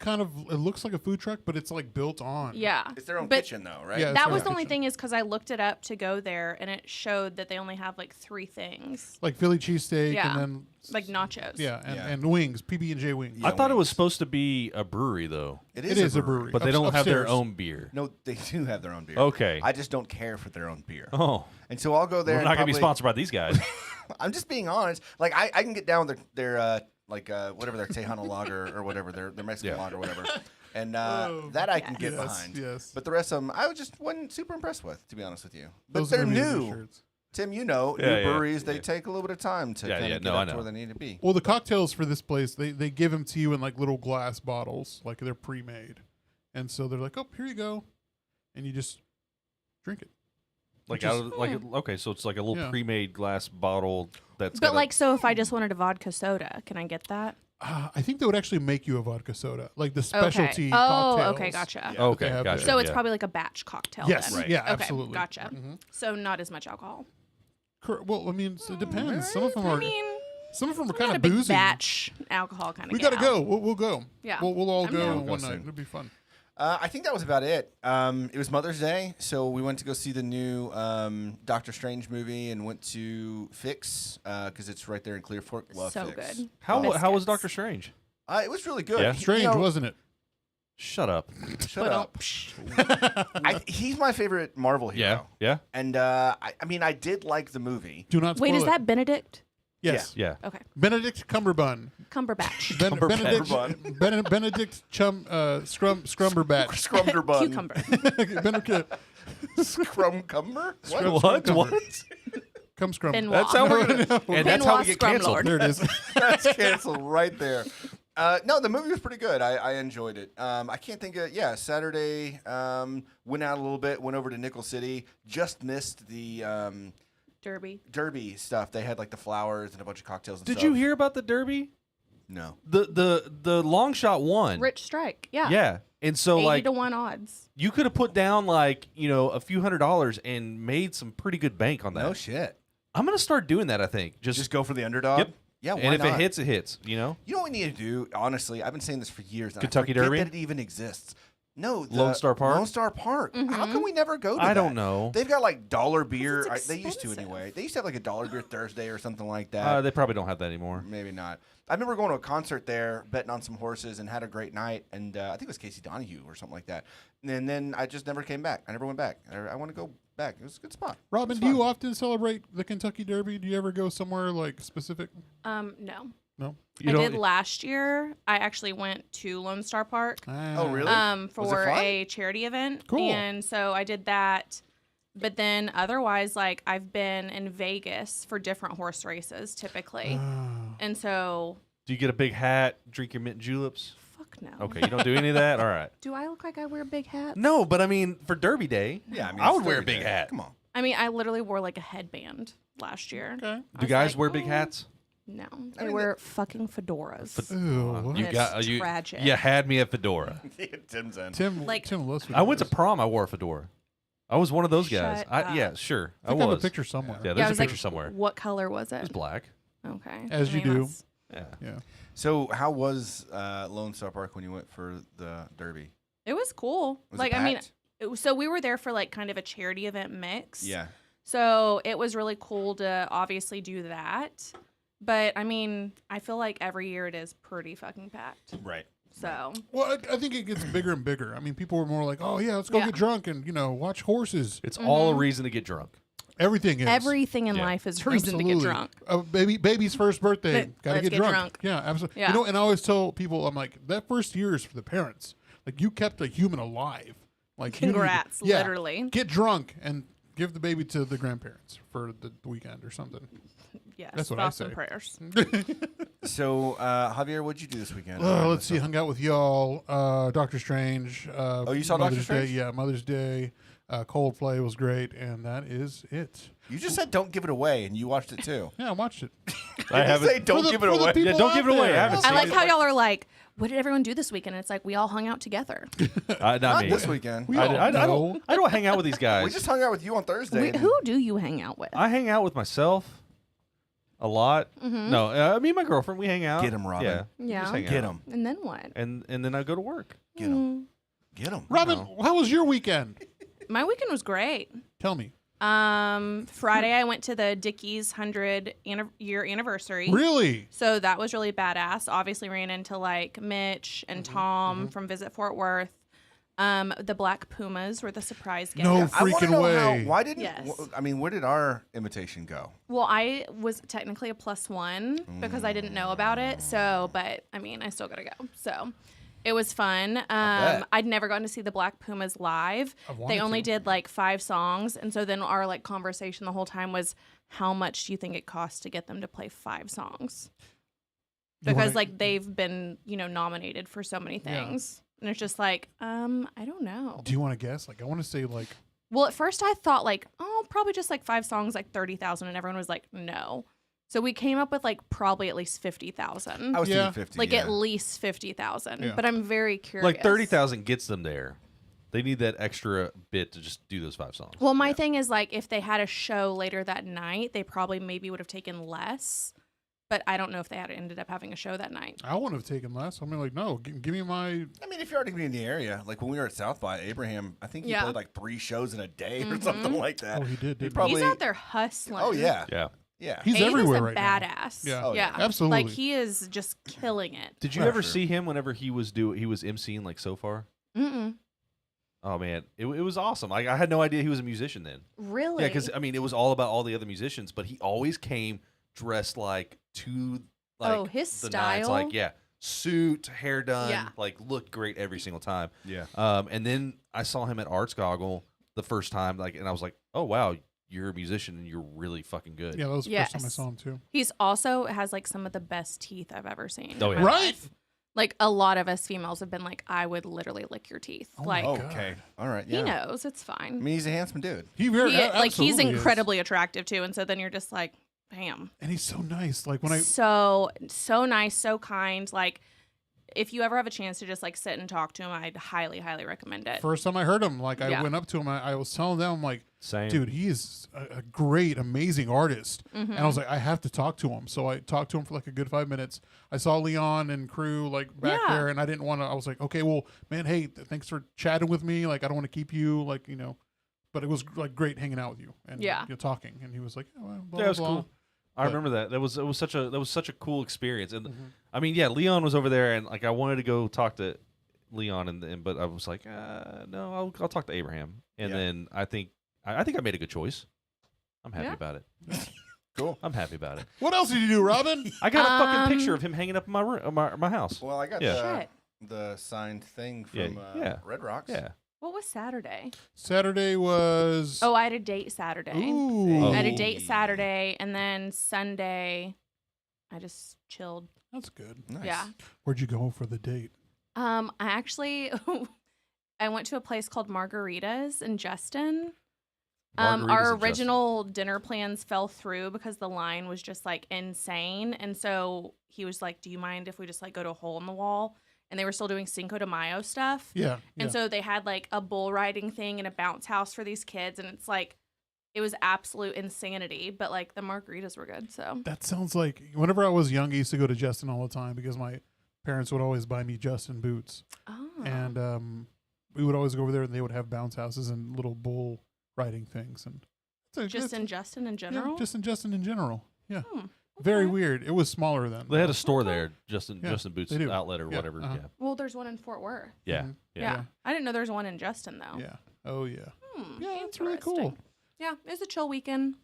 looks like a food truck, but it's like built on. Yeah. it's their own But kitchen though, right? Yeah, it's that their was own the only kitchen. thing is because I looked it up to go there and it showed that they only have like 3 things. Like Philly cheesesteak Yeah. and then Like nachos. yeah, Yeah. and wings, PB&J wings. Yeah. I thought it was wings. supposed to be a brewery, though. It is a brewery. But they don't have their Upstairs. own beer. No, they do have their own beer. Okay. I just don't care for their own beer. Oh. And so I'll go there. We're and not going to be probably- sponsored by these guys. I'm just being honest. Like I can get down with their whatever their Tejano lager or whatever their Mexican lager or whatever. And that I can get Yes, behind. yes. But the rest of them, I wasn't super impressed with, to be honest with you. But Those they're are gonna be new. t-shirts. Tim, you know, Yeah, new yeah, breweries, they yeah. take a little bit of time to Yeah, kind yeah, of no, get I up to know. where they need to be. Well, the cocktails for this place, they give them to you in like little glass bottles, like they're pre-made, and so they're like, "Oh, here you go," and you just drink it. Like Which out is- of like okay, so it's like a little Yeah. pre-made glass bottle that's But got like, so if I just wanted a vodka soda, can I get that? I think they would actually make you a vodka soda, like the specialty Okay. Oh, cocktails. okay, gotcha. a, okay, they have gotcha. So it's yeah. probably like a batch cocktail. Yes, then. Right. yeah, Okay, absolutely. Gotcha. So not as much alcohol. Well, I mean, it depends. Some of them are. I mean, Some of them are Not kind a of big boozy. batch alcohol kind of. We gotta go. We'll go. Yeah. We'll all I'm go down. one Go night. soon. It'll be fun. I think that was about it. It was Mother's Day, so we went to go see the new Doctor Strange movie and went to Fix because it's right there in Clear Fork. Love So Fix. good. How was Biscuits. Doctor Strange? It was really good. Yeah. Strange, You know, wasn't it? Shut up. Shut But, up. He's my favorite Marvel hero. Yeah. And I mean, I did like the movie. Do not spoil Wait, is it. that Benedict? Yes. Yeah. Okay. Benedict Cumberbun. Cumberbatch. Benedict Benedict Scrumberbatch. Scrumderbun. Cucumber. Benedict Scrumcumber? What? Cumber. What? Come scrum. Benoit. That's how we're gonna, and that's how we Benoit get canceled. Scrumlord. There it is. That's canceled right there. No, the movie was pretty good. I enjoyed it. I can't think of Saturday. Went out a little bit. Went over to Nickel City. Just missed the Derby stuff. They had like the flowers and a bunch of cocktails. And Did stuff. you hear about the Derby? No. The long shot won. Rich Strike. Yeah. Yeah. And so 80 to 1 odds. you could have put down like, a few $100s and made some pretty good bank on that. No shit. I'm going to start doing that, I think. Just go for the underdog. Yep. Yeah. Why And if not? it hits, it hits, You know what we need to do? Honestly, I've been saying this for years. And Kentucky I forget Derby? that it even exists. No, Lone Star Park? Lone Star Park. How can we never go to I that? don't know. They've got like dollar beer. it's They used to expensive. anyway. They used to have like a dollar beer Thursday or something like that. They probably don't have that anymore. Maybe not. I remember going to a concert there, betting on some horses, and had a great night. And I think it was Casey Donahue or something like that. And then I just never came back. I never went back. I want to go back. It was a good spot. Robyn, do you often celebrate the Kentucky Derby? Do you ever go somewhere like specific? No. No. I did last year. I actually went to Lone Star Park Oh, really? for fun? a charity event. Cool. And so I did that. But then otherwise, like, I've been in Vegas for different horse races typically. And so, Do you get a big hat, drink your mint juleps? fuck no. Okay, you don't do any of that? All right. Do I look like I wear big hats? No, but I mean, for Derby Day, Yeah, I mean, I it's would wear a Derby big Day. hat. Come on. I mean, I literally wore like a headband last year. Okay. I Do was guys like, wear big "Oh." hats? No. I They mean, wear fucking fedoras. Ooh, what? You It's got tragic. You had me at fedora. Tim's in. Tim Like- loves I went to fedoras. prom. I wore a fedora. I was one of those guys. Shut Yeah, up. sure. I I think I have was. a picture somewhere. Yeah, Yeah, there's I a was picture like, somewhere. What color was It it? was black. Okay. As I you mean, do. that's- Yeah. Yeah. So, how was Lone Star Park when you went for the Derby? It was cool. Was like, it I mean, packed? so we were there for like kind of a charity event mix. Yeah. So it was really cool to obviously do that. But I mean, I feel like every year it is pretty fucking packed. Right. So Well, I think it gets bigger and bigger. I mean, people were more like, "Oh yeah, let's go Yeah. get drunk and watch horses." It's all a reason to get drunk. Everything is everything in Yeah. life is a reason to get Absolutely. drunk. Baby's first birthday, gotta Let's get get drunk. drunk. Yeah, absolutely. Yeah. And I always tell people, I'm like, that first year is for the parents. Like, you kept a human alive. Like, you need to- Congrats, yeah, literally. Get drunk and give the baby to the grandparents for the weekend or something. Yes, That's what I thoughts and say. prayers. So, Javier, what'd you do this weekend? Let's see. Hung out with y'all. Doctor Strange. You saw Doctor Mother's Strange? Day, yeah, Mother's Day. Coldplay was great, and that is it. You just said don't give it away, and you watched it too. Yeah, I watched it. I haven't. Say don't For the- give it for the away. people Yeah, don't out give it away. there. I haven't I seen like it. how y'all are like, what did everyone do this weekend? It's like we all hung out together. Not Not me. this weekend. We I, all I know. don't hang out with these guys. We just hung out with you on Thursday. Who do you hang out with? I hang out with myself a lot. No, me and my girlfriend, we hang out. Get 'em, Robyn. Yeah. we Yeah. just hang Get out. him. And then what? And then I go to work. Get him. Get him. Robyn, how was your weekend? My weekend was great. Tell me. Friday I went to the Dickies 100-year anniversary. Really? So that was really badass. Obviously ran into like Mitch and Tom from Visit Fort Worth. The Black Pumas were the surprise guest. No I wanna freaking know way. why didn't? Yes. Where did our invitation go? Well, I was technically a +1 because I didn't know about it. So, but I mean, I still gotta go. So, it was fun. bet. I'd never gotten to see the Black Pumas live. I've wanted They only to. did like 5 songs, and so then our like conversation the whole time was, how much do you think it costs to get them to play 5 songs? You Because wanna- like they've been nominated for so many things, and it's just like I don't know. Do you want to guess? Like, I want to say like Well, at first I thought like, oh, probably just like 5 songs, like 30,000, and everyone was like, no. So we came up with like probably at least 50,000. I was Yeah. thinking 50. Like yeah. at least 50,000. Yeah. But I'm very curious. Like 30,000 gets them there. They need that extra bit to just do those 5 songs. Well, my thing is like if they had a show later that night, they probably maybe would have taken less. but I don't know if they had ended up having a show that night. I wouldn't have taken less. I mean, like, no, give me my. I mean, if you're already going to be in the area, like when we were at South by, Abraham, I think he Yeah. played like 3 shows in a day or something like that. Oh, he did. Didn't probably- He's out there hustling. Oh, yeah. Yeah. Yeah. He's Abe everywhere is a right now. badass. Yeah. Oh, yeah. Absolutely. Like he is just killing it. Did you Oh, ever sure. see him whenever he was emceeing like So Far? Mm-mm. Oh man, it was awesome. Like I had no idea he was a musician then. Really? Yeah, because I mean, it was all about all the other musicians, but he always came dressed like to like Oh, his the nines, style? like suit, hair done, Yeah. like looked great every single time. Yeah. And then I saw him at Arts Goggle the first time, like, and I was like, oh wow, you're a musician and you're really fucking good. Yeah, that was the first time I Yes. saw him too. He's also has like some of the best teeth I've ever seen. Oh, in yeah. my Right? life. Like a lot of us females have been like, I would literally lick your teeth. Like my Okay. All right. he Yeah. knows it's I fine. mean, he's a handsome dude. He very Like he's absolutely is. incredibly attractive too, and so then you're just like, bam. and he's so nice. Like when I So nice, so kind. Like if you ever have a chance to just like sit and talk to him, I'd highly recommend it. first time I heard him, like I Yeah. went up to him, I was telling them, I'm like, Same. dude, he is a great, amazing artist. Mm-hmm. And I was like, I have to talk to him. So I talked to him for like a good 5 minutes. I saw Leon and crew like back Yeah. there, and I didn't want to. I was like, okay, well, man, hey, thanks for chatting with me. Like I don't want to keep you, like but it was like great hanging out with you and Yeah. talking. And he was like, oh, well, blah, Yeah, it was blah, cool. blah. I But- remember that. That was such a cool experience. And Mm-hmm. I mean, yeah, Leon was over there, and like I wanted to go talk to Leon, and but I was like, no, I'll talk to Abraham. And Yeah. then I think I made a good choice. I'm happy Yeah. about it. Cool. I'm happy about it. What else did you do, Robin? I got a fucking picture Um, of him hanging up in my room, my house. Well, I got Yeah. Shit. the signed thing Yeah, from yeah. Red Rocks. Yeah. What was Saturday? Saturday was. Oh, I had a date Saturday. Ooh. I had a Oh. date Saturday, and then Sunday, I just chilled. That's good. Nice. Yeah. Where'd you go for the date? I actually, I went to a place called Margaritas in Justin. Margaritas Our in Justin. original dinner plans fell through because the line was just like insane, and so he was like, "Do you mind if we just like go to a hole in the wall?" And they were still doing Cinco de Mayo stuff. Yeah. And so they had like a bull riding thing and a bounce house for these kids. And it's like, it was absolute insanity. But like the margaritas were good. So That sounds like whenever I was young, I used to go to Justin all the time because my parents would always buy me Justin boots. oh. And we would always go over there and they would have bounce houses and little bull riding things. And Just in Justin in general? Yeah, just in Justin in general. Yeah. Hmm, Very okay. weird. It was smaller then. They had a store there, Justin Yeah, Boots they do. outlet or Yeah, whatever. uh-huh. Well, there's one in Fort Worth. Yeah. Mhm. Yeah. Yeah. I didn't know there was one in Justin though. Yeah. Oh, yeah. Hmm, Yeah, it's really cool. interesting. Yeah, it was a chill weekend.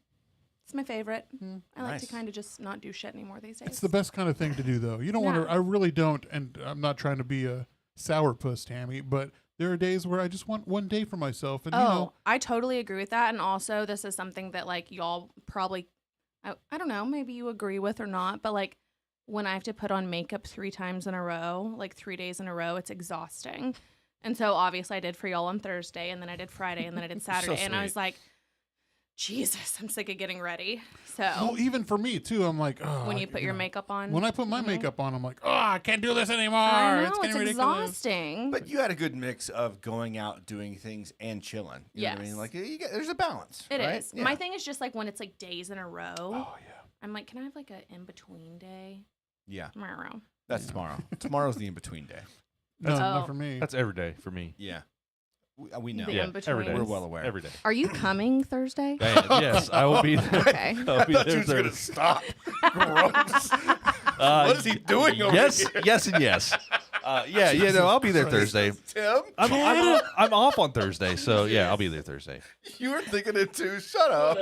It's my favorite. Mm. I like to Nice. kind of just not do shit anymore these days. It's the best kind of thing to do, though. You don't want to, Yeah. I really don't, and I'm not trying to be a sourpuss, Tammy, but there are days where I just want one day for myself. And, I totally agree with that. And also, this is something that like y'all probably, I don't know, maybe you agree with or not, but like when I have to put on makeup 3 times in a row, like 3 days in a row, it's exhausting. And so obviously I did for y'all on Thursday, and then I did Friday, and then I did Saturday, and I was sweet. like, Jesus, I'm sick of getting ready. So well, even for me, too, I'm like, oh. when you put your makeup on, When I put my makeup on, I'm like, oh, I can't do this anymore. I know, it's it's getting ridiculous. exhausting. But you had a good mix of going out, doing things, and chilling. You know what I mean? Yes. Like there's a balance. It right? is. Yeah. My thing is just like when it's like days in a row, Oh, yeah. I'm like, can I have like a in between day? Yeah, Tomorrow. that's tomorrow. Tomorrow's the in between day. No, Oh. not for me. That's every day for me. Yeah, we know. The Yeah, in-between. every day. We're well aware. Every day. Are you coming Thursday? Yes, I will be there. Okay. I'll be I thought there you was gonna Thursday. stop. Gross. Uh, What is he doing over yes, here? yes, and yes. I'll be there Thursday. Tim, I'm off on Thursday, so yeah, I'll be there Thursday. you were thinking it too. Shut up.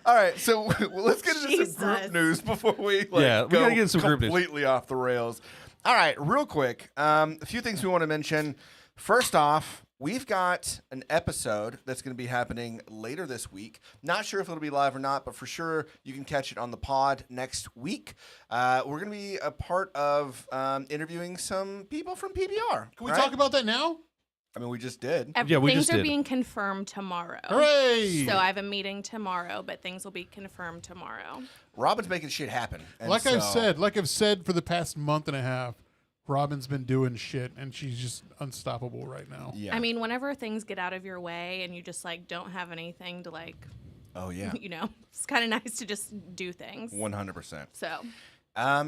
All right, so let's get into some group Jesus. news before we Yeah, we go gotta get into some group news. completely off the rails. All right, real quick, a few things we want to mention. First off, we've got an episode that's going to be happening later this week. Not sure if it'll be live or not, but for sure you can catch it on the pod next week. We're going to be a part of interviewing some people from PBR. Can we talk about that now? I mean, we just did. Yeah, we things just are did. being confirmed tomorrow. Hooray! So I have a meeting tomorrow, but things will be confirmed tomorrow. Robyn's making shit happen. And like I've so- said for the past month and a half, Robyn's been doing shit, and she's just unstoppable right now. Yeah. I mean, whenever things get out of your way and you just like don't have anything to like Oh yeah, You know, it's kind of nice to just do things. 100%. So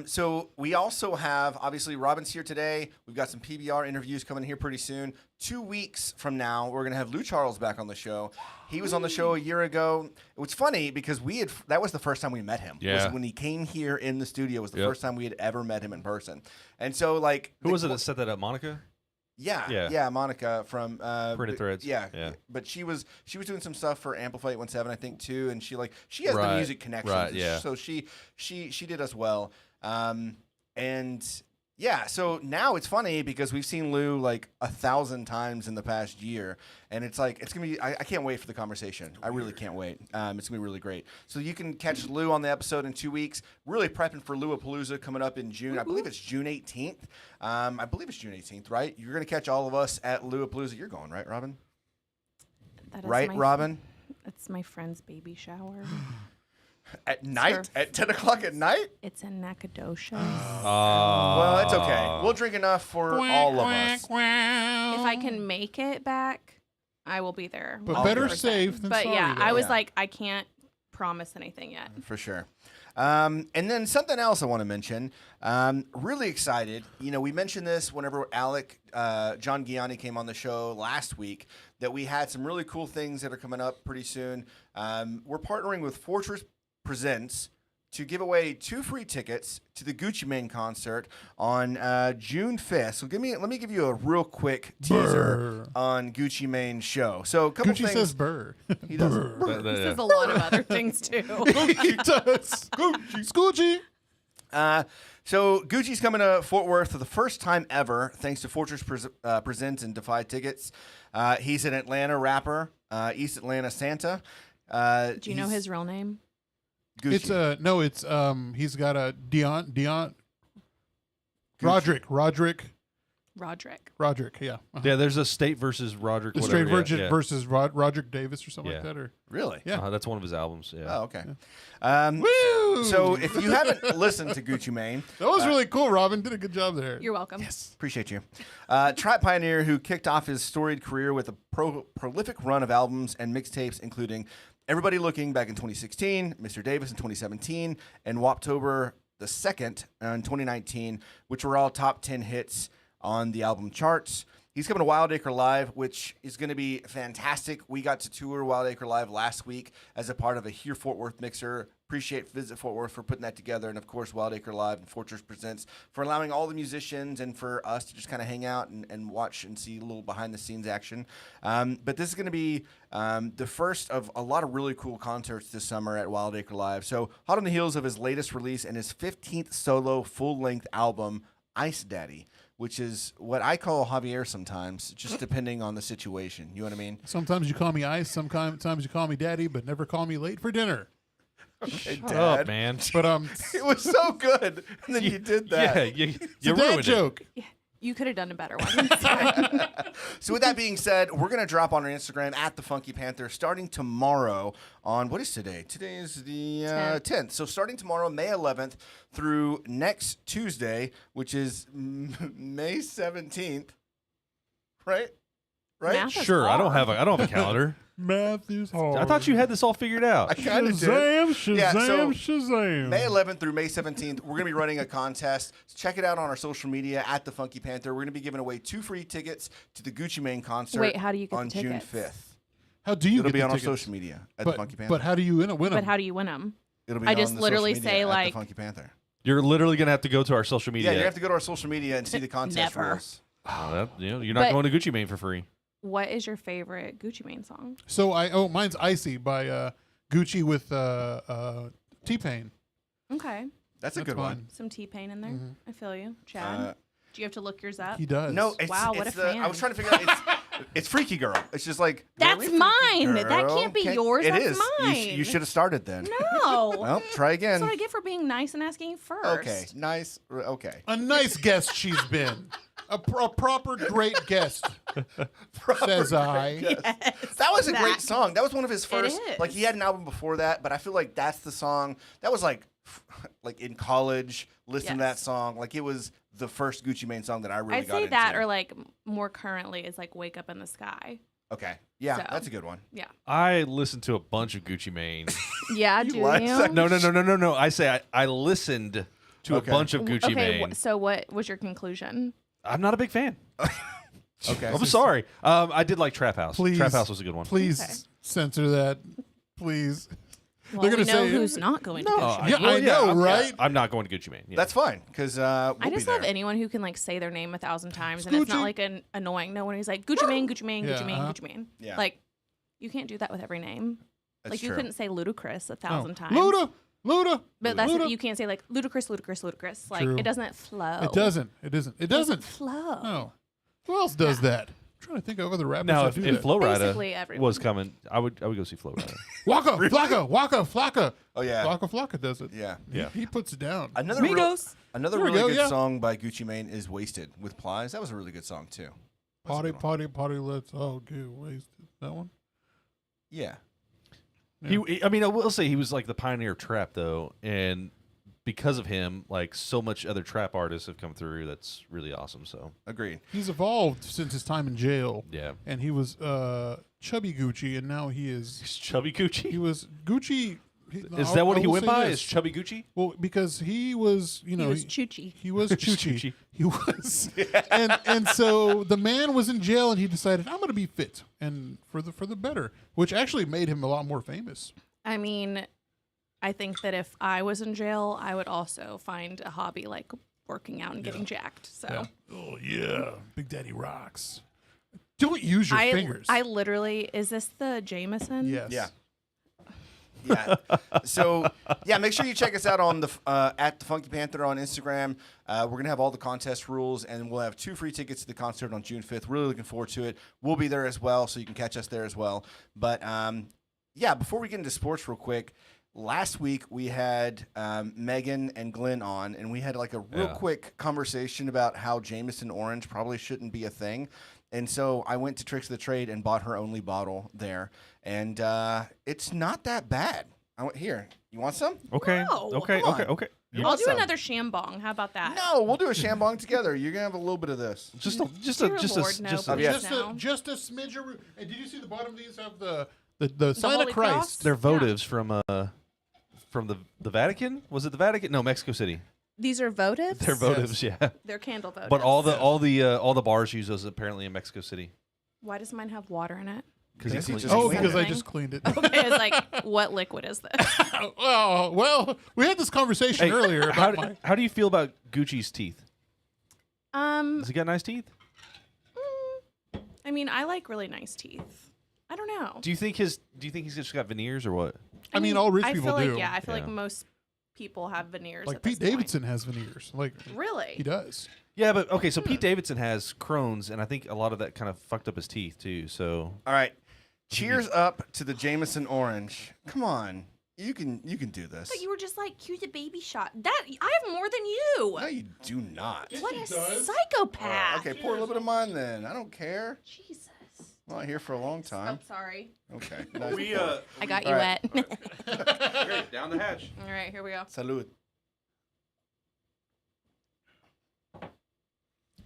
So we also have, obviously, Robyn's here today. We've got some PBR interviews coming here pretty soon. 2 weeks from now, we're going to have Lou Charles back on the show. He was on the show a year ago. It was funny because that was the first time we met him. Yeah. Was when he came here in the studio was the first time we had ever met him in person. And so, like... Who was it that set that up? Monica? Yeah, Monica from Printed Threads. Yeah, but she was doing some stuff for Amplify 817, I think, too, and she has the music connections, right? Yeah. So she did us well, and yeah. So now it's funny because we've seen Lou like 1,000 times in the past year, and it's like it's gonna be. I can't wait for the conversation. I really can't wait. It's gonna be really great. So you can catch Lou on the episode in 2 weeks. Really prepping for Lou-a-Palooza coming up in June. I believe it's June 18th. I believe it's June 18th, right? You're going to catch all of us at Lou-a-Palooza. You're going, right, Robyn? that is Right, Robyn? It's my friend's baby shower. At night? At 10 o'clock at night? It's in Nacogdoches. Well, it's okay. We'll drink enough for all of us. If I can make it back, I will be there. But 100%. better safe than But sorry. yeah, though. I was Yeah. like, I can't promise anything yet. For sure. And then something else I want to mention. Really excited. You know, we mentioned this whenever John Gianni came on the show last week, that we had some really cool things that are coming up pretty soon. We're partnering with Fortress Presents to give away 2 free tickets to the Gucci Mane concert on June 5th. So let me give you a real quick teaser on Gucci Mane's show. So a couple Gucci things. says burr. He does. This is a lot of other things too. He does. Gucci. So Gucci's coming to Fort Worth for the first time ever, thanks to Fortress Presents and Defy Tickets. He's an Atlanta rapper, East Atlanta Santa. Do you know his real name? Gucci. It's he's got a Dion Roderick, yeah. Yeah, there's a State versus Roderick. The whatever, Straight Virgin yeah. versus Roderick Davis or something like Yeah. that, or Really? Yeah. That's one of his albums. Yeah. Oh, okay. Woo! So if you haven't listened to Gucci Mane, that was really cool. Robyn did a good job there. You're welcome. appreciate you. Trap pioneer who kicked off his storied career with a prolific run of albums and mixtapes, including Everybody Looking back in 2016, Mr. Davis in 2017, and Woptober the 2nd in 2019, which were all top 10 hits on the album charts. He's coming to Wild Acre Live, which is going to be fantastic. We got to tour Wild Acre Live last week as a part of a Here Fort Worth mixer. Appreciate Visit Fort Worth for putting that together. And, of course, Wild Acre Live and Fortress Presents for allowing all the musicians and for us to just kind of hang out and watch and see a little behind-the-scenes action. But this is going to be the first of a lot of really cool concerts this summer at Wild Acre Live. So hot on the heels of his latest release and his 15th solo full-length album, Ice Daddy, which is what I call Javier sometimes, just depending on the situation. You know what I mean? Sometimes you call me Ice, sometimes you call me Daddy, but never call me late for dinner. Okay, Shut Dad. up, man. But It was so good, and then you did that. Yeah, you it's a dad ruined it. joke. You could have done a better one. It's fine. So with that being said, we're going to drop on our Instagram at The Funky Panther starting tomorrow on, what is today? Today is the 10th. So starting tomorrow, May 11th, through next Tuesday, which is May 17th. Right? Math is Sure, I don't hard. have a calendar. Math is hard. I thought you had this all figured out. I kind of did. Shazam, Yeah, so Shazam. May 11th through May 17th, we're going to be running a contest. Check it out on our social media at The Funky Panther. We're going to be giving away 2 free tickets to the Gucci Mane concert Wait, how do you get the on June tickets? 5th. How do you It'll get be the on our tickets? social media at The Funky Panther. But how do you win But them? how do you win them? It'll be I on just the literally social media say, at like- The Funky Panther. You're literally gonna have to go to our social media. Yeah, you have to go to our social media and see the contest Never. rules. You're not But- going to Gucci Mane for free. What is your favorite Gucci Mane song? So mine's Icy by Gucci with T-Pain. Okay. That's a That's good one. mine. Some T-Pain in there. I feel you. Chad, Uh, do you have to look yours up? He does. No, it's, Wow, what it's a the, fan. I was trying to figure out. It's Freaky Girl. It's just like That's really, Freaky mine. That Girl? can't be yours. It That's is. mine. You should have started then. No. Well, try again. That's what I get for being nice and asking first. Okay, nice. Okay. A nice guest she's been. A proper great guest, says I. Yes, That was a great that. song. That was one of his first. is. Like he had an album before that, but I feel like that's the song. That was like in college, listening to that Yes. song. Like it was the first Gucci Mane song that I really I'd got say into. that, or like more currently is like "Wake Up in the Sky." Okay. Yeah, So. that's a good one. Yeah. I listened to a bunch of Gucci Mane. Yeah, do like you? that? No. I say I listened to Okay. a bunch of Gucci Okay, Mane. so what was your conclusion? I'm not a big fan. Okay. I'm sorry. I did like Trap House. Please. Trap House was a good one. Please Okay. censor that. Please. Well, They're we gonna know say- who's not going to No, Gucci. Yeah, I know, I'm, right? I'm not going to Gucci Mane. Yeah. That's fine because I just love anyone who can like say their name 1,000 times and it's Gucci. not like an annoying. No one who's like Gucci Mane, Gucci Mane, Yeah, Gucci Mane, uh-huh. Gucci Mane. Yeah. Like you can't do that with every name. That's Like you true. couldn't say ludicrous 1,000 times. Luda. But that's Luda. you can't say like ludicrous. Like True. it doesn't flow. It doesn't. It doesn't. flow. No. Who else does that? I'm trying to think of other rappers Now, that if, do if that. Flo Basically Rida everyone. was coming, I would go see Flo Rida. Waka Flocka. Oh yeah. Flocka does it. Yeah. Yeah. He puts it down. Another Migos. another There we really go, good yeah. song by Gucci Mane is "Wasted" with Plies. That was a really good song too. That's a Party, good one. party, let's all get wasted. That one? Yeah. I mean, I will say he was like the pioneer of trap, though, and because of him, like so much other trap artists have come through. That's really awesome. So Agreed. He's evolved since his time in jail. yeah, And he was Chubby Gucci, and now he is. is Chubby Gucci. He was Gucci. Is that what he went by? This. Is Chubby Gucci? Well, because he was, He was Choochie. he was Chuchi. Chuchi. He was, and so the man was in jail, and he decided I'm going to be fit, and for the better, which actually made him a lot more famous. I mean, I think that if I was in jail, I would also find a hobby like working out and getting jacked. So Oh yeah, Big Daddy rocks. Don't use your fingers. I literally is this the Jameson? yes. Yeah. Yeah. So yeah, make sure you check us out on the at the Funky Panther on Instagram. We're gonna have all the contest rules, and we'll have 2 free tickets to the concert on June 5th. Really looking forward to it. We'll be there as well, so you can catch us there as well. But yeah, before we get into sports, real quick. Last week we had Megan and Glenn on, and we had like a real quick conversation about how Jameson Orange probably shouldn't be a thing. And so I went to Tricks of the Trade and bought her only bottle there, and it's not that bad. I went here. You want some? Okay. No, okay. come Okay. on. Okay. You I'll want do some? another shambong. How about that? No, we'll do a shambong together. You're gonna have a little bit of this. Just a Dear Lord, no, just a, please yeah. no. Just a smidge of. And did you see the bottom of these have the sign Holy of Christ? Cross? they're votives from the Vatican. Was it the Vatican? No, Mexico City. These are votives. They're votives, yeah. They're candle votives. But all the bars use those apparently in Mexico City. Why does mine have water in it? Because he just cleans- Oh, cleaned because it. I just cleaned it. Okay, it's like, what liquid is this? Oh well, we had this conversation Hey, earlier how, about my. how do you feel about Gucci's teeth? Um, Does he got nice teeth? I mean, I like really nice teeth. I don't know. Do you think he's just got veneers or what? I mean, all rich I people feel do. like, yeah, I feel Yeah. like most people have veneers. Like at this Pete point. Davidson has veneers. Like Really? he does. Yeah, but okay, so Pete Davidson has Crohn's, and I think a lot of that kind of fucked up his teeth too. So All right. Cheers up to the Jameson Orange. Come on. You can do this. But you were just like, here's a baby shot. That I have more than you. No, you do not. What he a does. psychopath. Okay, pour a little bit of mine then. I don't care. Jesus. I'm not here for a long Oh, time. sorry. Okay. I got you All right. wet. down the hatch. All right, here we go. Salud.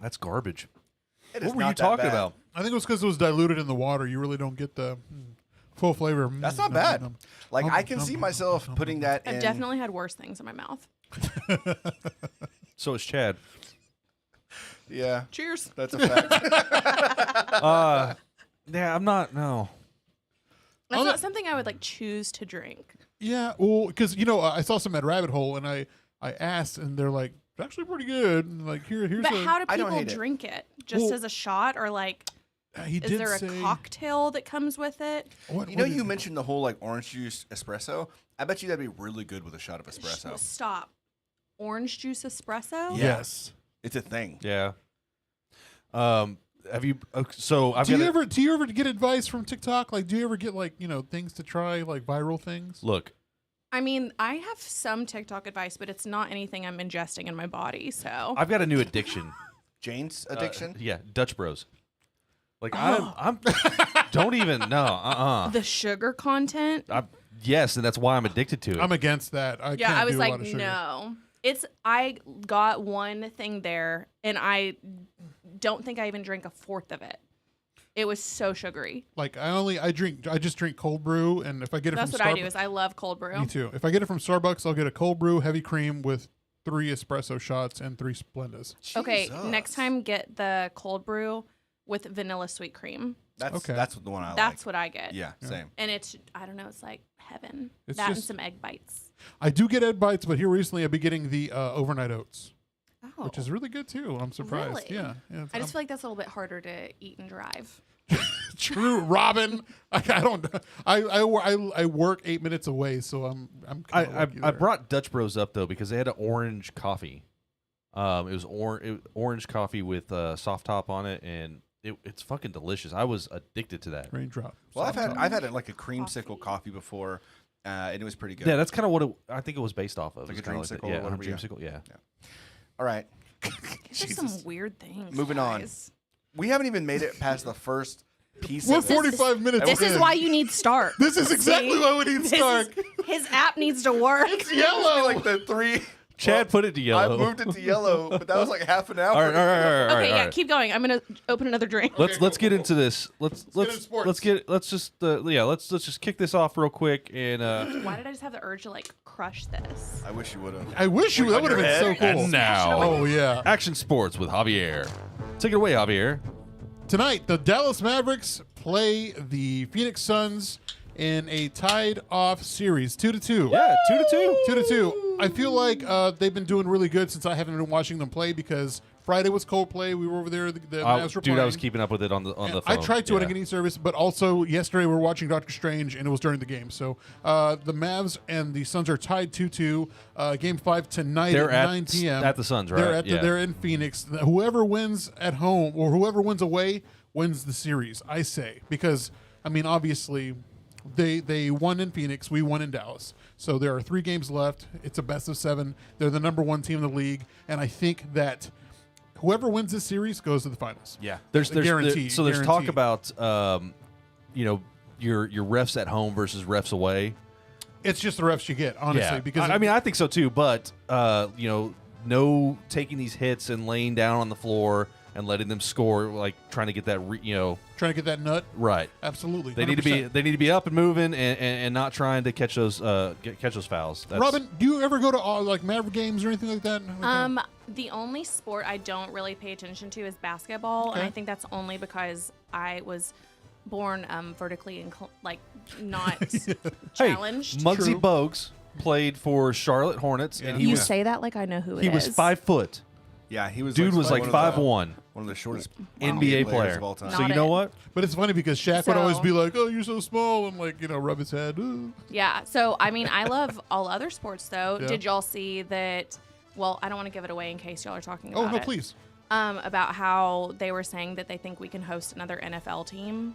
That's garbage. It is What were you not that talking bad. about? I think it was because it was diluted in the water. You really don't get the full flavor. That's not bad. Like I can see myself putting that in. I've definitely had worse things in my mouth. So is Chad. Yeah, Cheers. that's a fact. Yeah, I'm not. No. That's Oh, not that- something I would like choose to drink. Yeah, well, because I saw some at Rabbit Hole, and I asked, and they're like, "It's actually pretty good." And like here's But a. how do I don't people hate it. drink it? Just Well, as a shot, or like, he is did there a say, cocktail that comes with it? What, You know, what did you he- mentioned the whole like orange juice espresso. I bet you that'd be really good with a shot of espresso. Stop. Orange juice espresso? Yeah. Yes. It's a thing. Yeah. Have you? So I've Do got you ever get advice from TikTok? Like, do you ever get like things to try, like viral things? look. I mean, I have some TikTok advice, but it's not anything I'm ingesting in my body. So I've got a new addiction. Jane's addiction. Yeah, Dutch Bros. Like I'm don't even no. the sugar content. Yes, and that's why I'm addicted to it. I'm against that. I Yeah, can't I was do a like, lot of sugar. no. I got one thing there, and I don't think I even drank a fourth of it. It was so sugary. Like I just drink cold brew, and if I get it That's from what I Starbucks, do. Is I love cold brew. me too. If I get it from Starbucks, I'll get a cold brew, heavy cream with 3 espresso shots and 3 Splendas. Okay, Jesus. next time get the cold brew with vanilla sweet cream. That's the one I like. That's what I get. Yeah, same. And it's, I don't know, it's like heaven. It's that and just- some egg bites. I do get egg bites, but here recently I've been getting the overnight oats, Oh. which is really good too. I'm surprised. Really? Yeah. I just feel like that's a little bit harder to eat and drive. True, Robyn. I work 8 minutes away, so I'm kind of I brought Dutch Bros up though because they had an orange coffee. It was orange coffee with soft top on it, and it's fucking delicious. I was addicted to that. raindrop. Well, I've Soft had like a creamsicle coffee before, and it was pretty good. Yeah, that's kind of what I think it was based off of. Like It's a kinda dreamsicle that. or Yeah, whatever, yeah. dreamsicle. Yeah. All right. These are some weird things. Moving on. guys. We haven't even made it past the first piece We're of it. 45 minutes This is in. why you need Stark. This is exactly See? why we need This is- Stark. His app needs to work. Yellow. like the 3. Chad put it to yellow. I moved it to yellow, but that was like half an hour. All right. Okay, yeah, keep going. I'm gonna open another drink. Let's get into this. Let's into sports. just kick this off real quick and Why did I just have the urge to like crush this? I wish you would have. I wish you. Like That on would have your been so head? cool. And now Oh yeah. action sports with Javier. Take it away, Javier. Tonight, the Dallas Mavericks play the Phoenix Suns in a tied-off series, 2-2. Yeah, 2-2. 2-2. I feel like they've been doing really good since I haven't been watching them play because Friday was Coldplay. We were over there. The Mavs were Dude, I playing. was keeping up with it on the phone. I tried to on yeah. any service, but also yesterday we were watching Doctor Strange, and it was during the game. So the Mavs and the Suns are tied 2-2. Game 5 tonight They're at at 9 p.m. at the Suns, right? They're Yeah. they're in Phoenix. Whoever wins at home or whoever wins away wins the series, I say, because I mean obviously they won in Phoenix, we won in Dallas. So there are 3 games left. It's a best of 7. They're the number 1 team in the league, and I think that whoever wins this series goes to the finals. Yeah. There's Guarantee, so there's talk guarantee. about your refs at home versus refs away. It's just the refs you get, honestly, because I mean I think so too, but no taking these hits and laying down on the floor and letting them score, like trying to get that trying to get that nut. right. Absolutely, They need to 100%. be up and moving and not trying to catch those fouls. That's, Robyn, do you ever go to like Maverick games or anything like that? The only sport I don't really pay attention to is basketball, and Okay. I think that's only because I was born vertically not hey, challenged. Muggsy True. Bogues played for Charlotte Hornets, and he You was say that like I know who it he is. was 5 foot. Yeah, he was. Dude was like one of 5'1". one of the shortest NBA players player. of all time. So Not you know it. what? But it's funny because Shaq would always So- be like, "Oh, you're so small," and like rub his head. Ooh. Yeah. So I mean, I love all other sports though. Yeah. Did y'all see that? Well, I don't want to give it away in case y'all are talking Oh about no, it. please. About how they were saying that they think we can host another NFL team.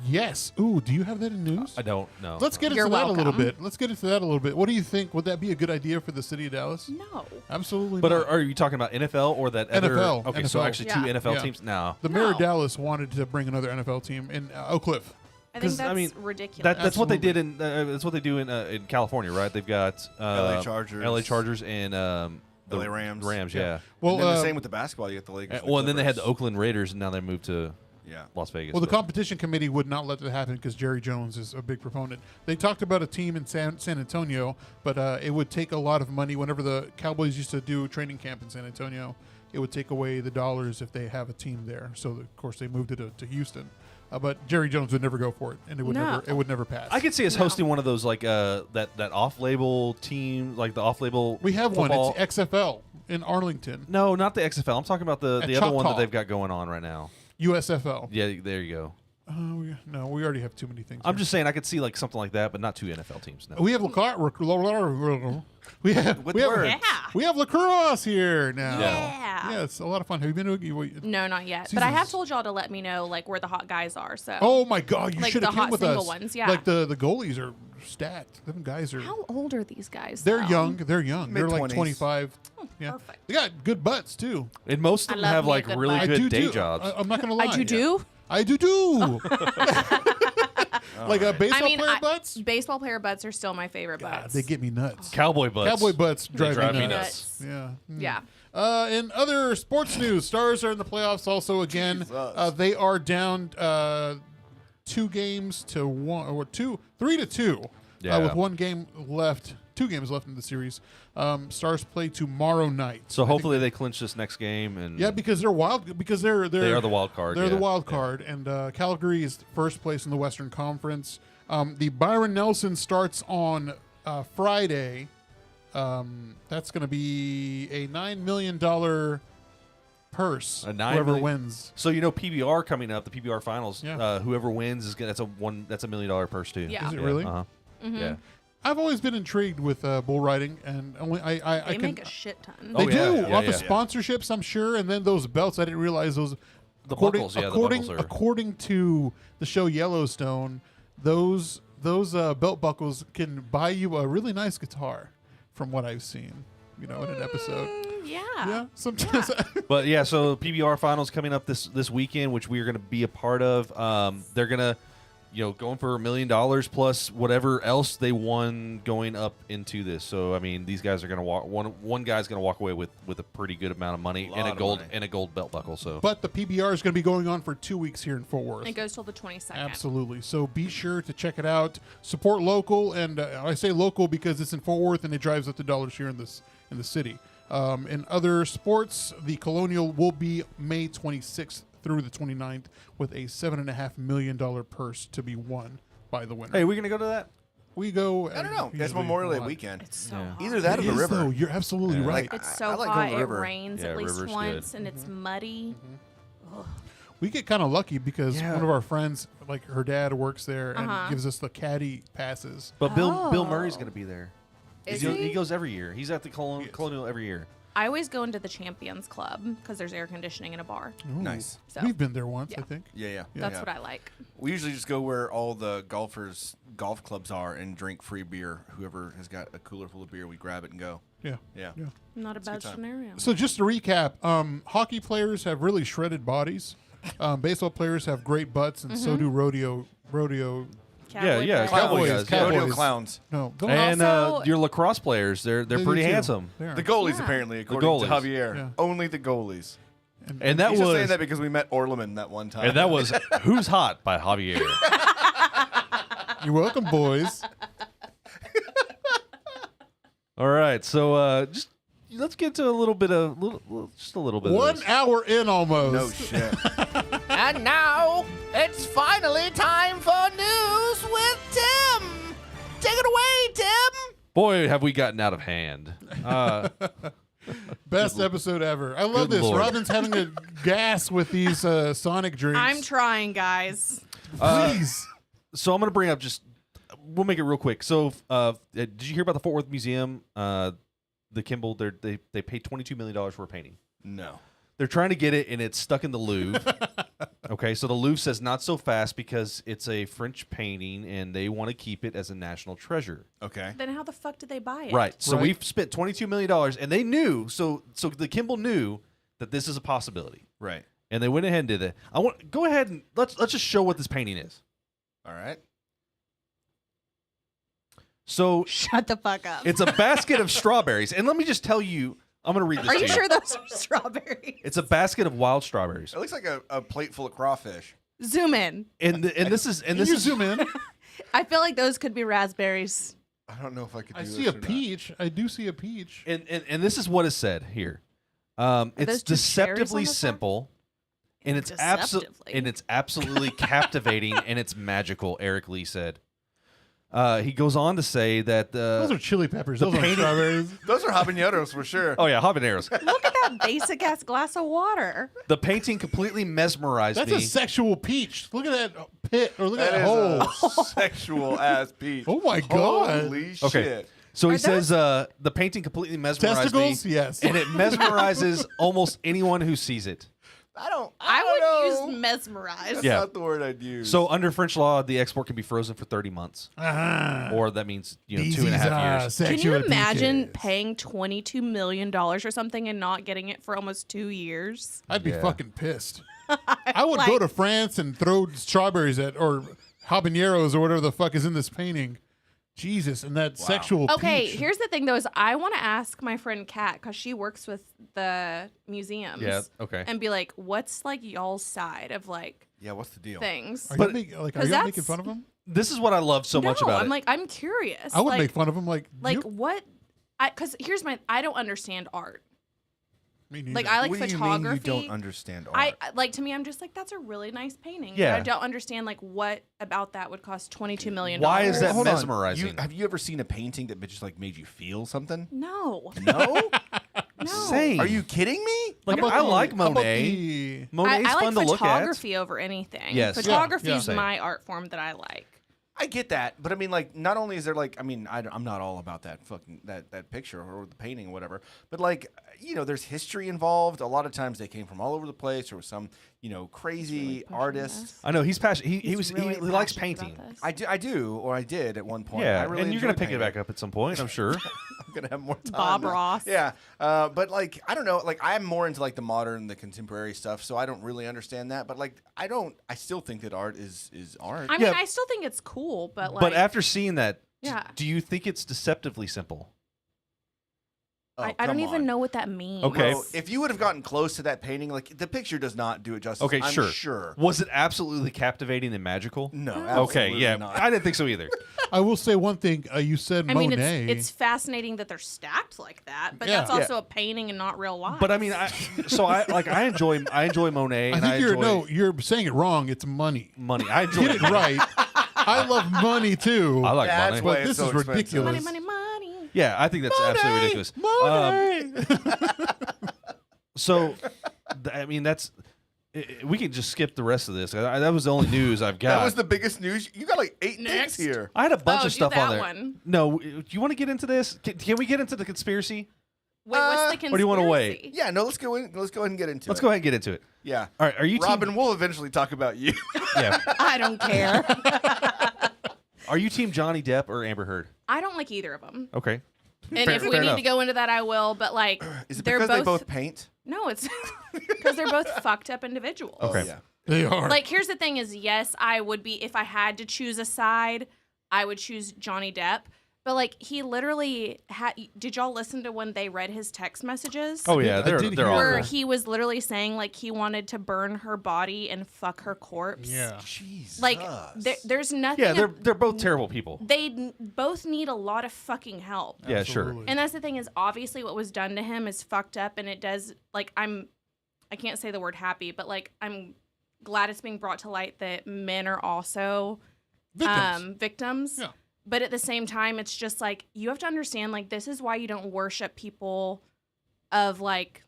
Yes. Ooh, do you have that in news? I don't know. Let's get into You're that a little welcome. bit. Let's get into that a little bit. What do you think? Would that be a good idea for the city of Dallas? No. Absolutely. But not. are you talking about NFL or that other? NFL. Okay, so NFL. actually two Yeah. NFL Yeah. teams. No, the mayor of No. Dallas wanted to bring another NFL team in Oak Cliff. I 'Cause, think that's I mean, ridiculous. that's what they did in. That's what they do in California, right? They've got LA Chargers. LA Chargers, and the LA Rams. Rams, yeah. Well, and then the same with the basketball. You get the Lakers. Well, and then they had the Clippers. Oakland Raiders, and now they moved to Yeah. Las Vegas. well, the but- competition committee would not let that happen because Jerry Jones is a big proponent. They talked about a team in San Antonio, but it would take a lot of money. Whenever the Cowboys used to do training camp in San Antonio, it would take away the dollars if they have a team there. So, of course, they moved it to Houston. But Jerry Jones would never go for it, and it would No. never pass. I could see us No. hosting one of those like that off-label team, like the off-label. We have football. one. It's XFL in Arlington, No, not the XFL. I'm talking about the At other one that Choctaw. they've got going on right now. USFL. Yeah, there you go. No, we already have too many things. I'm here. just saying I could see like something like that, but not two NFL teams. No. We have we have With we have, words. Yeah. we have lacrosse here now. Yeah. Yeah, it's a lot of fun. Have you been to? No, not yet. But I have Seasons. told y'all to let me know like where the hot guys are. So. Oh my God! You Like should the have came hot with single us. ones, yeah. Like the goalies are stacked. Them guys are. How old are these guys? They're though? young. They're young. They're like Mid-20s. 25. Yeah. perfect. They got good butts too. And most I of them love have me a like good really butt. good day do. jobs. I'm not gonna lie. I do. I do. Like baseball I mean, player butts. Baseball player butts are still my favorite God, butts. they get me nuts. Cowboy butts. Cowboy butts drive me nuts. nuts. Yeah. Yeah. In other sports news, Stars are in the playoffs also again. Jesus. They are down 2 games to 1 or 3-2 Yeah. with 1 game left. 2 games left in the series. Stars play tomorrow night. So hopefully they clinch this next game, and Yeah, because they're wild. Because they are the wild card. They're yeah. the wild card, and Calgary is first place in the Western Conference. The Byron Nelson starts on Friday. That's going to be a $9 million purse. A $9 whoever million? wins. So PBR coming up, the PBR finals. Yeah. Whoever wins is that's $1 million purse too. Yeah. Is it really? Uh-huh. Yeah. I've always been intrigued with bull riding, and only I They can. make a shit ton. Oh, They do yeah, off of yeah. sponsorships, I'm sure, and then those belts. I didn't realize those. The according, buckles, yeah, the according, buckles are- according to the show Yellowstone, those belt buckles can buy you a really nice guitar, from what I've seen. In an episode. Yeah. Yeah, sometimes. But yeah, so PBR finals coming up this weekend, which we are going to be a part of. They're going to, going for $1 million plus whatever else they won going up into this. So I mean, these guys are going to walk. One guy's going to walk away with a pretty good amount of money Lot and a of gold money. and a gold belt buckle. So But the PBR is going to be going on for 2 weeks here in Fort Worth. It goes till the 22nd. Absolutely. So be sure to check it out. Support local, and I say local because it's in Fort Worth and it drives up the dollars here in the city. In other sports, the Colonial will be May 26th through the 29th with a $7.5 million purse to be won by the winner. hey, we're going to go to that. We go. I don't know. It's usually Memorial a Day lot. weekend. It's so Yeah. hot. Either that or It the is, river. though. You're absolutely Yeah. right. It's I so like hot. going to the It river. rains Yeah, at least river's once, good. and it's muddy. We get kind of lucky because Yeah. one of our friends, like her dad, works there and Uh-huh. gives us the caddy passes. But Bill Oh. Murray's going to be there. Is He he? goes every year. He's at the Yes. Colonial every year. I always go into the Champions Club because there's air conditioning in a bar. Ooh. Nice. So We've been there once, Yeah. I think. Yeah. that's what I like. We usually just go where all the golf clubs are and drink free beer. Whoever has got a cooler full of beer, we grab it and go. Yeah. Yeah. Yeah. Not a a bad good time. scenario. So just to recap, hockey players have really shredded bodies. Baseball players have great butts, and so do rodeo. Cowboy yeah, butts. Cowboy Cowboys, guys, yeah. Rodeo Cowboys. clowns. No, don't And Also- your lacrosse players, they're they do pretty too. handsome. They are. The goalies, Yeah. apparently, according goalies. to Javier. Yeah. Only the goalies. And that He's just saying was that because we met Orleman that one time. and that was Who's Hot by Javier. You're welcome, boys. All right, so just let's get to a little bit of just a little bit. 1 of this. hour in almost. No shit. And now it's finally time for news with Tim. Take it away, Tim. Boy, have we gotten out of hand. Best episode ever. I love Good this. Lord. Robyn's having a gas with these Sonic drinks. I'm trying, guys. Please. So I'm going to bring up we'll make it real quick. So did you hear about the Fort Worth Museum? The Kimball, they paid $22 million for a painting. No. They're trying to get it, and it's stuck in the Louvre. Okay, so the Louvre says not so fast because it's a French painting, and they want to keep it as a national treasure. Okay. Then how the fuck did they buy it? Right. So Right. we've spent $22 million, and they knew. So the Kimball knew that this is a possibility, Right. and they went ahead and did it. Go ahead and let's just show what this painting is. All right. So Shut the fuck up. it's a basket of strawberries, and let me just tell you, I'm going to read this. Are to you sure those are strawberries? It's a basket of wild strawberries, It looks like a plate full of crawfish. Zoom in. and this is Can you zoom in? I feel like those could be raspberries. I don't know if I could do I this see a or not. peach. I do see a peach. and this is what is said here. It's those just cherries on deceptively the side? simple, and it's Deceptively. absolutely captivating, and it's magical. Eric Lee said. He goes on to say that Those are chili peppers. Those aren't painting- strawberries. Those are habaneros for sure. oh yeah, habaneros. Look at that basic ass glass of water. The painting completely mesmerized That's me. a sexual peach. Look at that pit, or look at That that is hole. a sexual ass peach. Oh my God. Holy Okay. shit. So he Are says the painting completely mesmerized Testicles? me, Yes. and it mesmerizes almost anyone who sees it. I don't I would know. use mesmerized. That's Yeah. not the word I'd use. So under French law, the export can be frozen for 30 months, Ah. or that means These 2.5 are years. Can you sexual imagine peaches. paying $22 million or something and not getting it for almost 2 years? I'd be Yeah. fucking pissed. I would go Like- to France and throw strawberries at, or habaneros or whatever the fuck is in this painting. Jesus, and that sexual Okay, peach. here's the thing though, is I want to ask my friend Kat, because she works with the museums. Yeah. Okay. And be like, what's like y'all's side of like Yeah, what's the deal? things? Are But- you are 'cause you making that's- fun of him? This is what I love so much about I'm it. like, I'm curious. I would like, make fun of him. Like what? Because here's I don't understand art. me neither. Like I like What do you photography. mean you don't understand art? like to me, I'm just like, that's a really nice painting. Yeah. But I don't understand like what about that would cost $22 million. Why is that Hold on. mesmerizing? Have you ever seen a painting that just like made you feel something? No, No. no. Same. Are you kidding me? Like How about I the- like how about Monet. the- Monet's I fun like to look at. photography over anything. Yes. Photography Yeah, is yeah. my art form that I like. I get that, but I mean, like, not only is there like, I mean, I'm not all about that fucking that picture or the painting or whatever, but like, you know, there's history involved. A lot of times they came from all over the place, or some, you know, crazy pushing artist. this. I know he's passionate. He He's really likes passionate painting. about this. I do, or I did at one point. Yeah, I really and you're gonna enjoy pick it painting. back up at some point, I'm sure. I'm gonna have more time. Bob now. Ross. Yeah, but like, I don't know. Like, I'm more into like the modern, the contemporary stuff, so I don't really understand that. But like, I still think that art is art. I mean, Yeah. I still think it's cool, but like, But after seeing that, Yeah. do you think it's deceptively simple? Oh, I don't come even on. know what that means. Okay. Well, if you would have gotten close to that painting, like the picture does not do it justice. Okay, I'm sure. sure. Was it absolutely captivating and magical? No. Okay, absolutely yeah, not. I didn't think so either. I will say one thing. You said I mean, Monet. it's fascinating that they're stacked like that, but Yeah. that's also a painting and not real life. But I mean, I enjoy Monet, I and think I enjoy you're saying it wrong. It's money. money. I enjoy Get it right. I love money too. I like That's money. why But it's this so is expensive. ridiculous. money, money, money. Yeah, I think that's absolutely ridiculous. So, I mean, we can just skip the rest of this. That was the only news I've got. That was the biggest news. You got like 8 Next. things here. I had a bunch Oh, of do stuff on that there. one. No, do you want to get into this? Can we get into the conspiracy? Wait, what's the conspiracy? Or do you wanna wait? Yeah, no, let's go in. Let's go ahead and get into Let's it. go ahead and get into it. Yeah. All right, are you Robyn, team? we'll eventually talk about you. Yeah, I don't care. are you team Johnny Depp or Amber Heard? I don't like either of them. Okay. And Fair- if we fair need enough. to go into that, I will. But like, Is it they're because they both paint? No, it's because they're both fucked up individuals. Okay. Yeah. They are. Like, here's the thing: is yes, I would be if I had to choose a side, I would choose Johnny Depp. But like, he literally had. Did y'all listen to when they read his text messages? Oh yeah, I they're did they're hear Where awful. he was literally saying like he wanted to burn her body and fuck her corpse. yeah. Jesus. Like, there's nothing. Yeah, they're both terrible people. They both need a lot of fucking help. Yeah, sure. Absolutely. And that's the thing is obviously what was done to him is fucked up, and it does like I can't say the word happy, but like I'm glad it's being brought to light that men are also victims. Yeah. But at the same time, it's just like you have to understand like this is why you don't worship people of like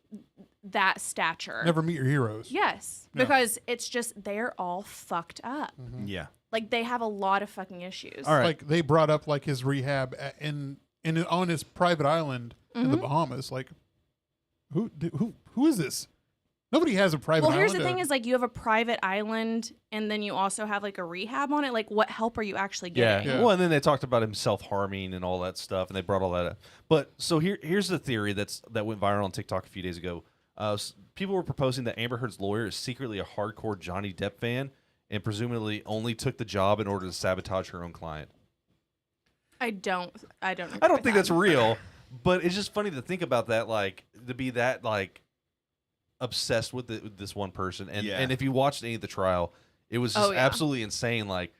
that stature. Never meet your heroes. Yes, Yeah. because it's just they're all fucked up. Yeah. Like they have a lot of fucking issues. All right. Like they brought up like his rehab in on his private island in the Bahamas. Like, who is this? Nobody has a private Well, island. here's the thing: is like you have a private island, and then you also have like a rehab on it. Like, what help are you actually Yeah. getting? Yeah. Well, and then they talked about him self-harming and all that stuff, and they brought all that up. But so here's the theory that went viral on TikTok a few days ago. People were proposing that Amber Heard's lawyer is secretly a hardcore Johnny Depp fan and presumably only took the job in order to sabotage her own client. I don't. I don't think that's real, but it's just funny to think about that, like to be that like obsessed with this one person. And Yeah. and if you watched any of the trial, it was just absolutely insane. Like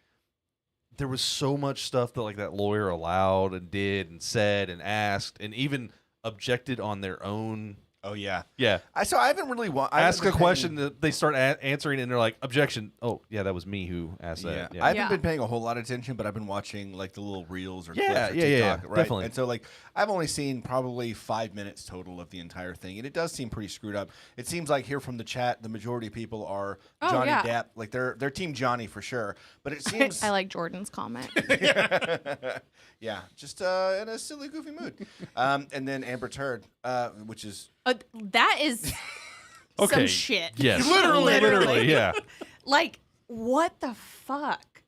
there was so much stuff that like that lawyer allowed and did and said and asked and even objected on their own. Oh yeah. Yeah. So I haven't really Ask a question that they start answering and they're like, objection. Oh, yeah, that was me who asked that. I haven't Yeah. been paying a whole lot of attention, but I've been watching like the little reels or Yeah, clips or yeah, yeah, TikTok, right? definitely. And so like I've only seen probably 5 minutes total of the entire thing, and it does seem pretty screwed up. It seems like here from the chat, the majority of people are Oh, Johnny yeah. Depp, like they're team Johnny for sure. But it seems I like Jordan's comment. yeah, just in a silly, goofy mood. And then Amber Heard, which is That is Okay. some shit. Yes. Literally. Yeah. Like, what the fuck?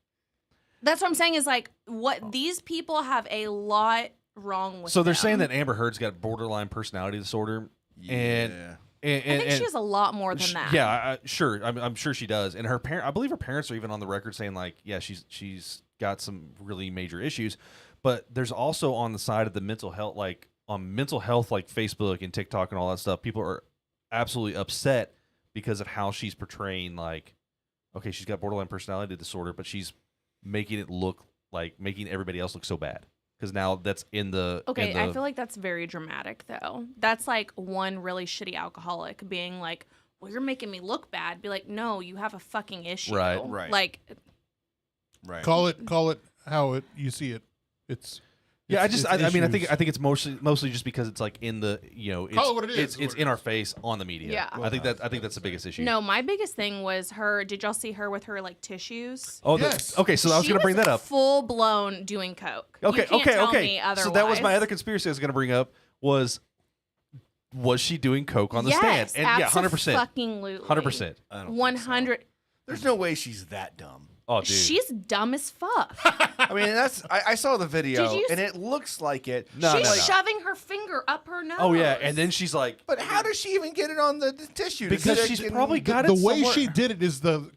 That's what I'm saying is like, what these people have a lot wrong with So they're them. saying that Amber Heard's got borderline personality disorder. And yeah. And, I think she has a lot more than that. Yeah, sure. I'm sure she does. And I believe her parents are even on the record saying like, yeah, she's got some really major issues. But there's also on the side of the mental health, like on mental health, like Facebook and TikTok and all that stuff, people are absolutely upset because of how she's portraying. Like, okay, she's got borderline personality disorder, but she's making it look like making everybody else look so bad. Because now that's in the... Okay, I feel like that's very dramatic, though. That's like one really shitty alcoholic being like, well, you're making me look bad. Be like, no, you have a fucking issue. Right. Like... Right. Call it how you see it. It's... Yeah, I mean, I issues. think it's mostly just because it's like in the it's, Call it what it is. it's in our face on the media. Yeah. I think that's the biggest issue. No, my biggest thing was her... Did y'all see her with her, like, tissues? Oh, Yes. okay. So I was She going to bring that up. full blown doing coke. Okay, You can't okay, tell okay. me otherwise. So that was my other conspiracy I was going to bring up was she doing coke on the stand? And yeah, 100%. Fucking 100%. I don't think 100. There's no way she's that dumb. Oh, dude. She's dumb as fuck. I mean, I saw the video, Did you and it looks like it. No, She's no, no. shoving her finger up her nose. Oh yeah, and then she's like, But how does she even get it on the tissue? to because stick she's in- probably got the it way somewhere. she did it is the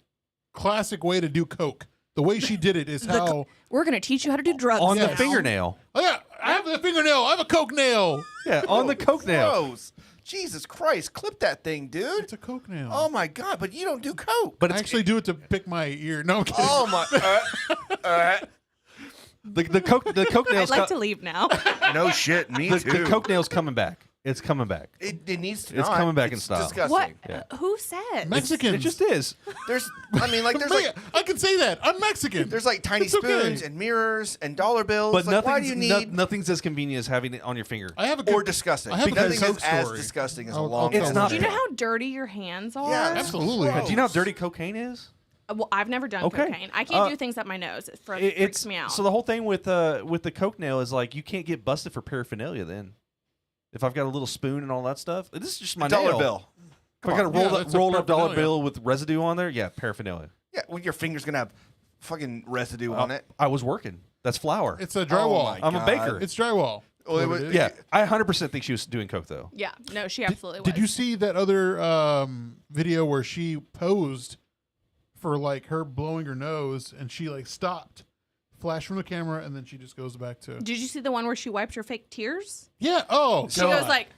classic way to do coke. The way she did it is how... We're gonna teach you how to do drugs on the now. fingernail. Oh, yeah, I have the fingernail. I have a coke nail. Yeah, on the coke nail. Gross. Jesus Christ, clip that thing, dude. It's a coke nail. Oh my God, but you don't do coke. But I it's actually do it to pick my ear. No, I'm kidding. Oh my. the coke I'd nail's like to leave now. No shit, me the coke nail's coming back. It's coming back. It needs to. It's not. coming back in It's style. Disgusting. What? Yeah. Who said? Mexicans. It just is. There's I can say that. I'm Mexican. there's like tiny It's okay. spoons and mirrors and dollar bills. But like, why do you nothing's need nothing's as convenient as having it on your finger. I have a good, or disgusting? I have a Nothing good is coke as story. disgusting as a I'll long. tell It's you not- Do that. you know how dirty your hands are? Yeah, Absolutely. gross. Do you know how dirty cocaine is? Well, I've never done Okay. cocaine. I can't do things up my nose. It freaks It's me out. so the whole thing with the coke nail is like you can't get busted for paraphernalia then. If I've got a little spoon and all that stuff, this is just my dollar nail. bill? If I got a Yeah, rolled that's a up dollar paraphernalia. bill with residue on there, yeah, paraphernalia. Yeah, well, your finger's gonna have fucking residue on it. I was working. That's flour. It's a Oh drywall. my I'm a God. baker. It's drywall. Oh, it What was- it is. Yeah, I 100% think she was doing coke though. yeah, no, she absolutely was. Did you see that other video where she posed for like her blowing her nose and she like stopped, flashed from the camera, and then she just goes back to Did you see the one where she wiped her fake tears? yeah. Oh, She God. goes like,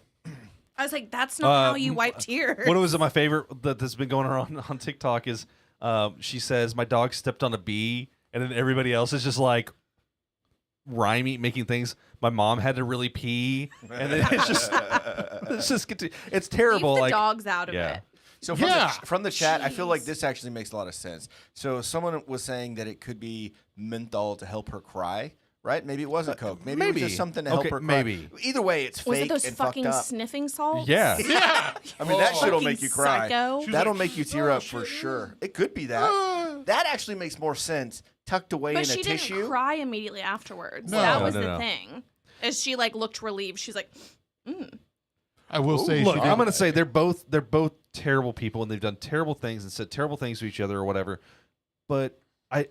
I was like, that's not how you wipe tears. One of my favorite that's been going around on TikTok is she says my dog stepped on a bee, and then everybody else is just like rhyming, making things. My mom had to really pee, and then it's terrible. Leave the like dogs out of yeah. it. So Yeah. from the chat, I feel like Jeez. this actually makes a lot of sense. So someone was saying that it could be menthol to help her cry, right? Maybe it wasn't coke. Maybe it was maybe. just something to help Okay, her cry. maybe. Either way, it's Was fake it those and fucking fucked up. sniffing salts? Yeah. yeah. I mean, that shit'll Fucking make you cry. psycho. She's That'll like, make you tear "Oh, up for shit, sure. It could be that. That actually makes more sense tucked away But in a she didn't tissue. cry immediately afterwards. No. That No, was no, the no. thing. As she like looked relieved, she's like, I will say Look, she I'm did. gonna say they're both terrible people, and they've done terrible things and said terrible things to each other or whatever. But I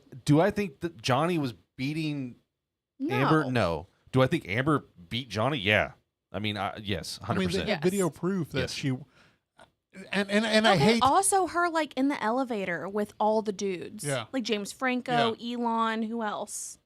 think that Johnny was beating no. Amber. No. Do I think Amber beat Johnny? Yeah. I mean, yes, 100%. I mean, they have Yes. video proof that Yes. she. And I Okay, hate. also her like in the elevator with all the dudes. Yeah. Like James Franco, Elon, who else?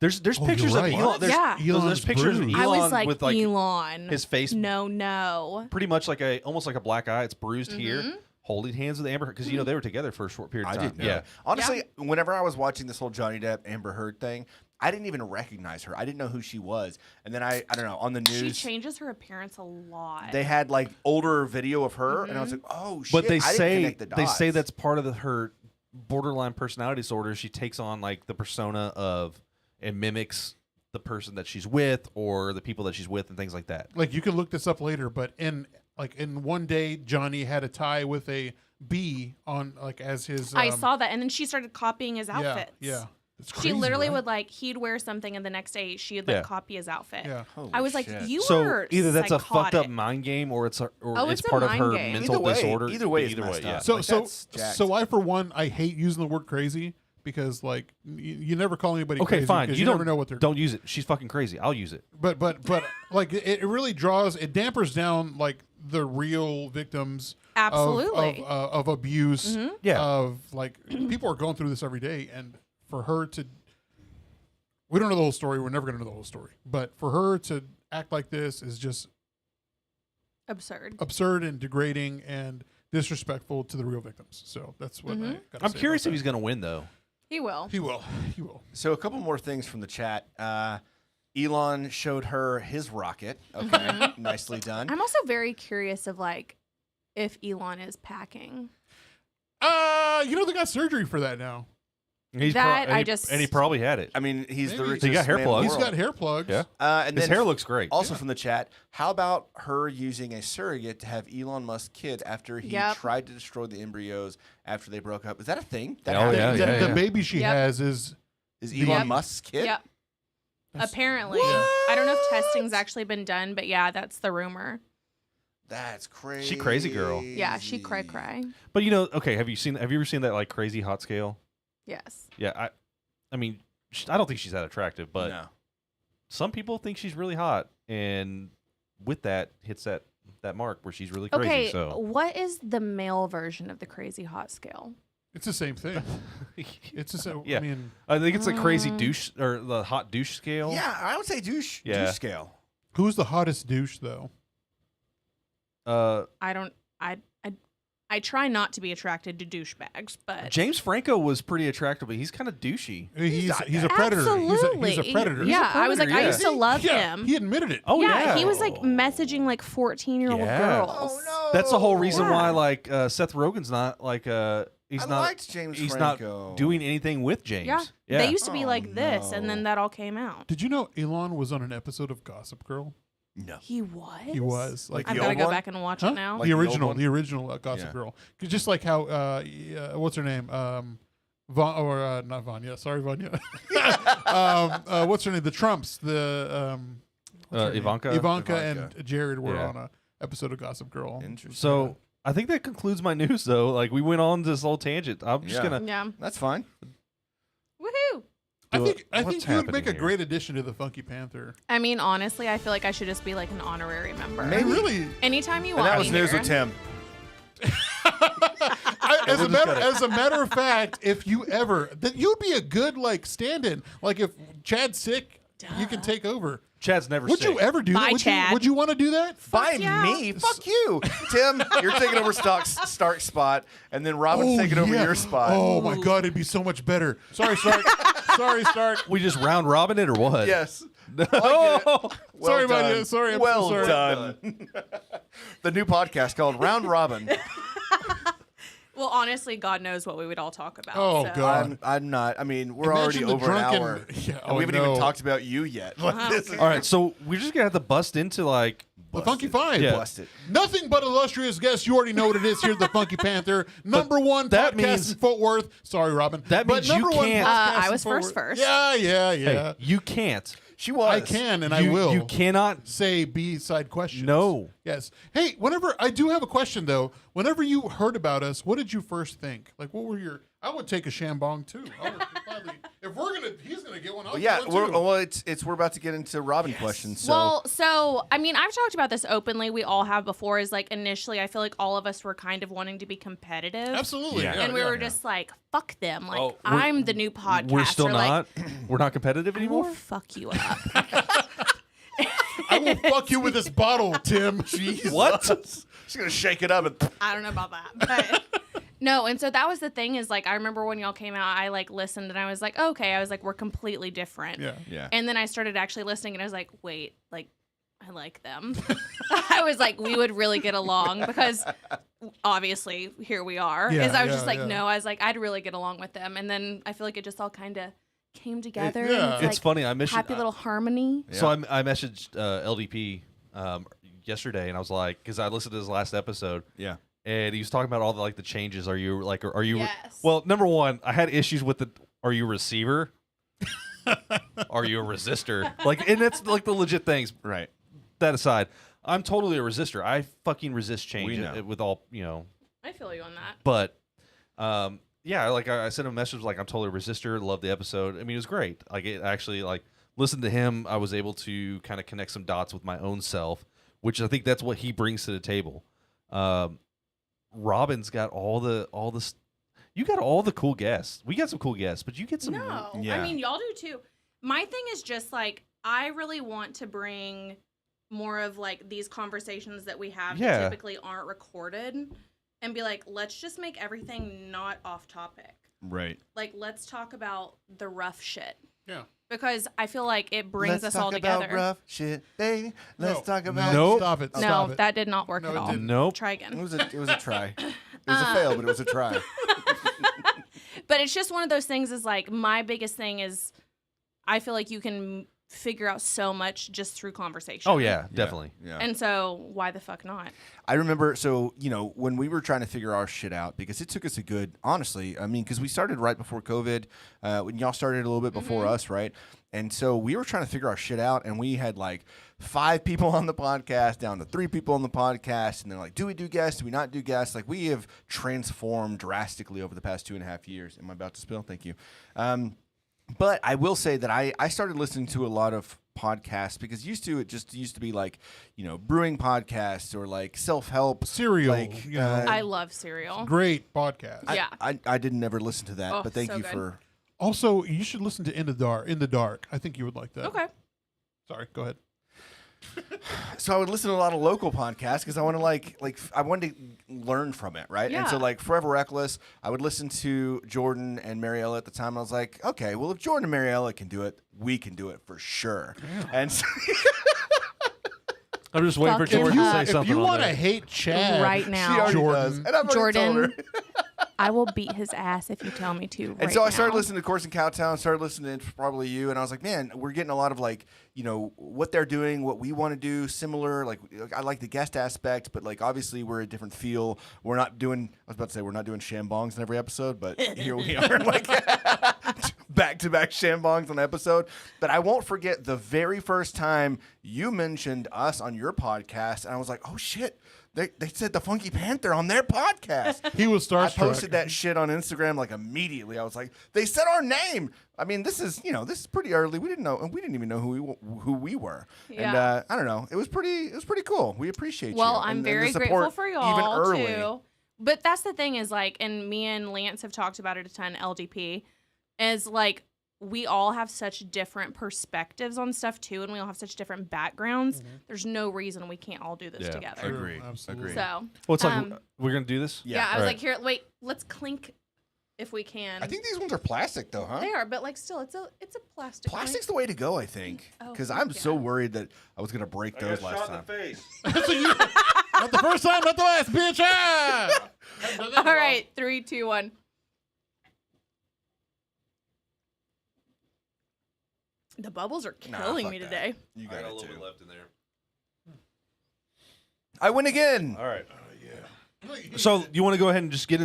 There's Oh, pictures you're of right. Elon. There's, Yeah. there's Elon's pictures of bruised. Elon I was like, with like Elon. his face No. pretty much like almost like a black eye. It's bruised Mm-hmm. here, holding hands with Amber because they were together for a short period of I time. didn't know. Yeah. Honestly, whenever I was watching this whole Johnny Depp Amber Heard thing, I didn't even recognize her. I didn't know who she was. And then I don't know, on the She news, changes her appearance a lot. they had like older video of her, and I was like, oh shit! But they I didn't say connect the dots. that's part of her borderline personality disorder. She takes on like the persona of and mimics the person that she's with or the people that she's with and things like that. Like you can look this up later, but in one day, Johnny had a tie with a bee on like as his. I saw that, and then she started copying his Yeah, outfits. yeah. It's She crazy, literally right? would like he'd wear something, and the next day she'd Yeah. like copy his outfit. Yeah. Holy I was like, shit. you So are either that's a fucked up psychotic. mind game or it's Oh, it's it's a part of mind her game. mental Either way- disorder. either way it's messed yeah. up. So Like, so that's jacked. so I for one I hate using the word crazy because like you never call anybody Okay, crazy fine. 'cause You never don't know what they're don't use it. She's fucking crazy. I'll use it. but like it really dampers down like the real victims Absolutely. of abuse. Yeah. Of like people are going through this every day, and for her to, we don't know the whole story. We're never going to know the whole story. But for her to act like this is just absurd and degrading and disrespectful to the real victims. So that's what I got. I'm curious if he's going to win, though. He will. He will. He will. So a couple more things from the chat. Elon showed her his rocket. Okay, nicely done. I'm also very curious of like if Elon is packing. They got surgery for that now. He's That I and just- he probably had it. I mean, he's the Maybe. richest He got hair man in the plugs. He's world. got hair plugs. Yeah. And His then hair looks great. Also from the chat, how about her using a surrogate to have Elon Musk kid after he Yep. tried to destroy the embryos after they broke up? Is that a thing? Oh, happened? yeah, The baby she Yep. has is Is Yep. Elon Musk's kid? Yep. That's- Apparently. I don't know if testing's actually been done, but yeah, that's the rumor. That's crazy. She crazy girl. Yeah, she cry. But okay, have you ever seen that like crazy hot scale? Yes. Yeah, I mean, I don't think she's that attractive, but No. some people think she's really hot, and with that hits that mark where she's really crazy. Okay, So what is the male version of the crazy hot scale? it's the same thing. It's just Yeah. I mean, I think it's a crazy douche or the hot douche scale. Yeah, I would say douche scale. who's the hottest douche though? I don't. I try not to be attracted to douchebags, but James Franco was pretty attractive, but he's kind of douchey. He's not a predator. absolutely, He's a predator. Yeah, I was like, predator, I used to love Yeah, him. he admitted it. Oh yeah, yeah, he was like messaging like 14-year-old Yeah. girls. Oh no. That's the whole reason Yeah. why like Seth Rogen's not like he's I not liked James he's Franco. not doing anything with James. Yeah. They used to be Oh, like this, and no. then that all came out. Did you know Elon was on an episode of Gossip Girl? No. He was. He was Like I've the got to old go one? back and watch Huh? it now. Like the old the one? original Gossip Yeah. Girl. Just like how what's her name? Not Vanya. Sorry, Vanya. What's her name? The Trumps. What's her name? Ivanka. Ivanka Ivanka. and Jared were Yeah. on a episode of Gossip Girl. Interesting. So I think that concludes my news, though. Like we went on this whole tangent. I'm just Yeah. gonna. Yeah. That's fine. Woohoo! I Do think it. I What's think you would happening make a here? great addition to the Funky Panther. I mean, honestly, I feel like I should just be like an honorary member. I really. Anytime you And want that was me news here. with Tim. As a matter of fact, if you ever, then you'd be a good like stand-in. Like if Chad's sick, you can take over. Chad's never. Would sick. you ever do Bye, that? Chad. Would you want to do that? By yeah. me? Fuck you. Tim, you're taking over Stark's spot, and then Robyn's taking over yeah. your spot. Oh my God, it'd be so much better. Sorry, Stark. Sorry, Stark. We just round robin it or what? Yes. No. Well Sorry about done. you. Sorry, I'm well so sorry. done. The new podcast called Round Robin. Well, honestly, God knows what we would all talk about. Oh, so. God. I'm not. I mean, we're Imagine already the over an drunken- hour. Yeah, and oh, we haven't no. even talked about you yet. Like, this is All right, so we're just gonna have to bust into like. The Funky Five. Yeah. busted. Nothing but illustrious guests. You already know what it is here at the Funky Panther. Number one that podcast means- in Fort Worth. Sorry, Robin. That But means you number one can't- podcast I in was Fort first. Worth. Yeah. Hey, you can't. She was. I can and I You- will. You cannot. say B-side questions. No. Yes. Hey, whenever I do have a question though. Whenever you heard about us, what did you first think? Like, what were your? I would take a shambong too. I would gladly, if he's gonna get one. I'll Well, yeah, get one too. we're about to get into Robin questions. So Well, so I mean, I've talked about this openly. We all have before. Is like initially, I feel like all of us were kind of wanting to be competitive, Absolutely. Yeah. Yeah, and we yeah. were just like, "Fuck them!" Like, Oh, we're- I'm the new podcaster. We're still like, not. We're not competitive I will anymore. fuck you up. I will fuck you with this bottle, Tim. What? she's gonna shake it up and I don't know about that, but no. And so that was the thing. Is like, I remember when y'all came out, I like listened and I was like, okay. I was like, we're completely different. Yeah. yeah. And then I started actually listening, and I was like, wait, like, I like them. I was like, we would really get along because obviously here we are. Yeah, Is I was yeah, just like, yeah. no, I was like, I'd really get along with them. And then I feel like it just all kind of came together. yeah. And It's like funny. I messaged. happy little harmony. So I messaged LDP yesterday, and I was like, because I listened to his last episode, Yeah. and he was talking about all the like the changes. Are you like? Are you? Yes. Well, number one, I had issues with the. Are you a receiver? Are you a resistor? Like, and that's like the legit things. Right. That aside, I'm totally a resistor. I fucking resist change We know. with all, you know. I feel you on that. But yeah, like I sent a message like I'm totally a resistor. Love the episode. I mean, it was great. Like it actually like listen to him. I was able to kind of connect some dots with my own self, which I think that's what he brings to the table. Robyn's got all the you got all the cool guests. We got some cool guests, but you get some. No, Yeah. I mean y'all do too. My thing is just like I really want to bring more of like these conversations that we have that typically aren't recorded, and be like, let's just make everything not off topic. Right. Like, let's talk about the rough shit. Yeah. Because I feel like it brings Let's us all talk together. about rough shit, baby. Let's talk about. Nope. Stop it. No, Stop it. that did not work No, at it all. didn't. Nope. Try It again. was a try. It was a fail, but it was a try. But it's just one of those things is like, my biggest thing is I feel like you can figure out so much just through conversation. Oh yeah, definitely. Yeah. And so why the fuck not? I remember, so, when we were trying to figure our shit out, because it took us a good, honestly, I mean, because we started right before COVID, when y'all started a little bit before us, right? And so we were trying to figure our shit out, and we had like 5 people on the podcast, down to 3 people on the podcast, and they're like, do we do guests? Do we not do guests? Like, we have transformed drastically over the past 2.5 years. Am I about to spill? Thank you. But I will say that I started listening to a lot of podcasts because it just used to be like, brewing podcasts or like self-help. Serial, Like, I love cereal. Great podcast. Yeah. I didn't ever listen to that, Oh, but thank so you good. for. Also, you should listen to In the Dark. I think you would like that. Okay. Sorry, go ahead. So I would listen to a lot of local podcasts because I want to I wanted to learn from it, right? And so Yeah. like Forever Reckless, I would listen to Jordan and Mariella at the time. And I was like, okay, well if Jordan and Mariella can do it, we can do it for sure. And so, I'm just waiting for Fucking Jordan to up. say If something. you on want to that. hate Chad Right she now. already Jordan. does. And I've already told Jordan, her. I will beat his ass if you tell me to. And right so I started now. listening to Corks and Cowtown, started listening to probably you, and I was like, man, we're getting a lot of like, what they're doing, what we want to do, similar. Like, I like the guest aspect, but like, obviously, we're a different feel. We're not doing, I was about to say, we're not doing shambongs in every episode, but here we are, like, back-to-back shambongs on an episode. But I won't forget the very first time you mentioned us on your podcast, and I was like, oh shit. They said the Funky Panther on their podcast. He was I starstruck. posted that shit on Instagram like immediately. I was like, they said our name. I mean, this is pretty early. We didn't know, and we didn't even know who we were. And Yeah. I don't know. It was pretty cool. We appreciate you. Well, And- I'm and the very support grateful for y'all even early. too. But that's the thing is like, and me and Lance have talked about it a ton. LDP is like, we all have such different perspectives on stuff too, and we all have such different backgrounds. There's no reason we can't all do this Yeah. together. True, Agree. absolutely. Agree. So, Well, it's like we're gonna do this. yeah, I was All like, right. here, wait, let's clink if we can. I think these ones are plastic though, huh? they are, but like still, it's a plastic. clink. Plastic's the way to go, I think. Oh, Because fuck I'm so yeah. worried that I was gonna break those last time. face. Not the first time, not the last, bitch. Ah! All right, 3, 2, 1. The bubbles are killing fuck me that. today. You I got got a it little too. bit left in there. I win again. All right. So you want to go ahead and just get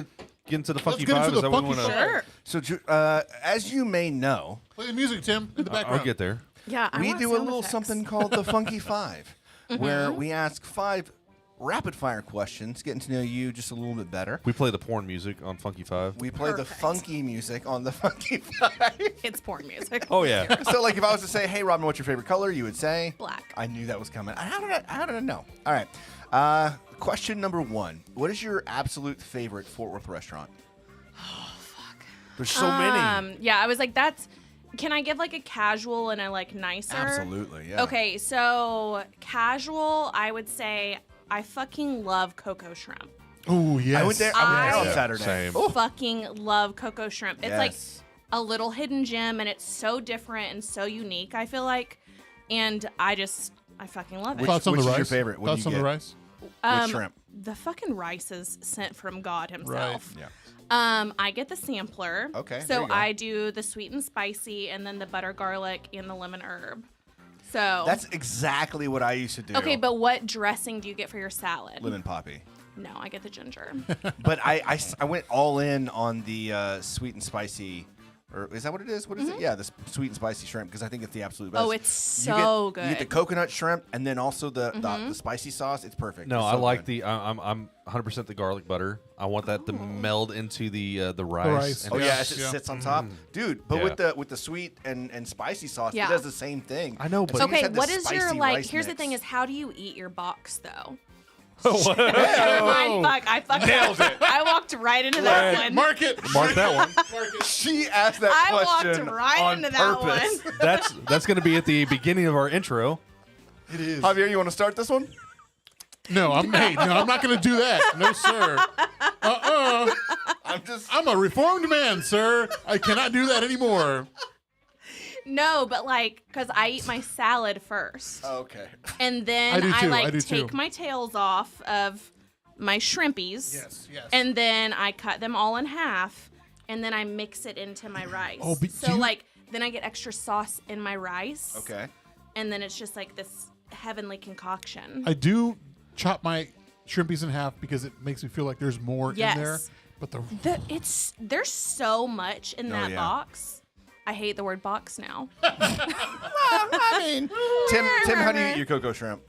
into the funky get into five? the Is that what we funky want five. to? Sure. So, as you may know, Play the music, Tim, in the background. I'll get there. Yeah, I we want do a sound little effects. something called the Funky Five, where we ask 5 rapid fire questions, getting to know you just a little bit better. We play the porn music on Funky Five. We play the Perfect. funky music on the Funky Five. It's porn music. Oh yeah. So, like, if I was to say, "Hey, Robyn, what's your favorite color?" You would say Black. I knew that was coming. How did I know? All right. Question number 1: what is your absolute favorite Fort Worth restaurant? Oh, fuck. There's so many. Yeah, I was like, can I give like a casual and a like nicer? Absolutely. Yeah. Okay, so casual, I would say I fucking love Coco Shrimp. Oh, yes. I went there on Yeah, Saturday. same. Oh, Fucking love Coco Shrimp. It's like yes. a little hidden gem, and it's so different and so unique, I feel like. And I fucking love it. Thoughts on Which the is rice? your favorite? What do Thoughts you on the get? rice? With shrimp. The fucking rice is sent from God himself. Yeah. I get the sampler. Okay, there So you go. I do the sweet and spicy, and then the butter garlic and the lemon herb. So That's exactly what I used to do. okay. But what dressing do you get for your salad? lemon poppy. No, I get the ginger. But I went all in on the sweet and spicy Or is that what it is? What is it? Yeah, the sweet and spicy shrimp, because I think it's the absolute best. Oh, it's so good. You get the coconut shrimp and then also the spicy sauce. It's perfect. No, It's I so like good. I'm 100% the garlic butter. I want that to meld into the rice. rice. and Oh it's- yeah, as it sits on top, dude. But Yeah. with the sweet and spicy sauce, Yeah. it does the same thing. I know, but So you just Okay, have this what is your spicy like? rice Here's the mix. thing: is how do you eat your box though? I fucked Nailed up. it. I walked right into that one. Mark it. Mark that one. She asked that I question walked right on into that purpose. one. That's going to be at the beginning of our intro. It is. Javier, you want to start this one? No, I'm not going to do that. No, sir. I'm a reformed man, sir. I cannot do that anymore. No, but like, cause I eat my salad first, Okay. and then I do too, like I do take too. my tails off of my shrimpies. Yes. And then I cut them all in half, and then I mix it into my rice. Oh, but so do you- like then I get extra sauce in my rice. Okay. And then it's just like this heavenly concoction. I do chop my shrimpies in half because it makes me feel like there's more in there. Yes. But There's so much in that yeah. box. I hate the word box now. I mean, Tim, how do you eat your cocoa shrimp?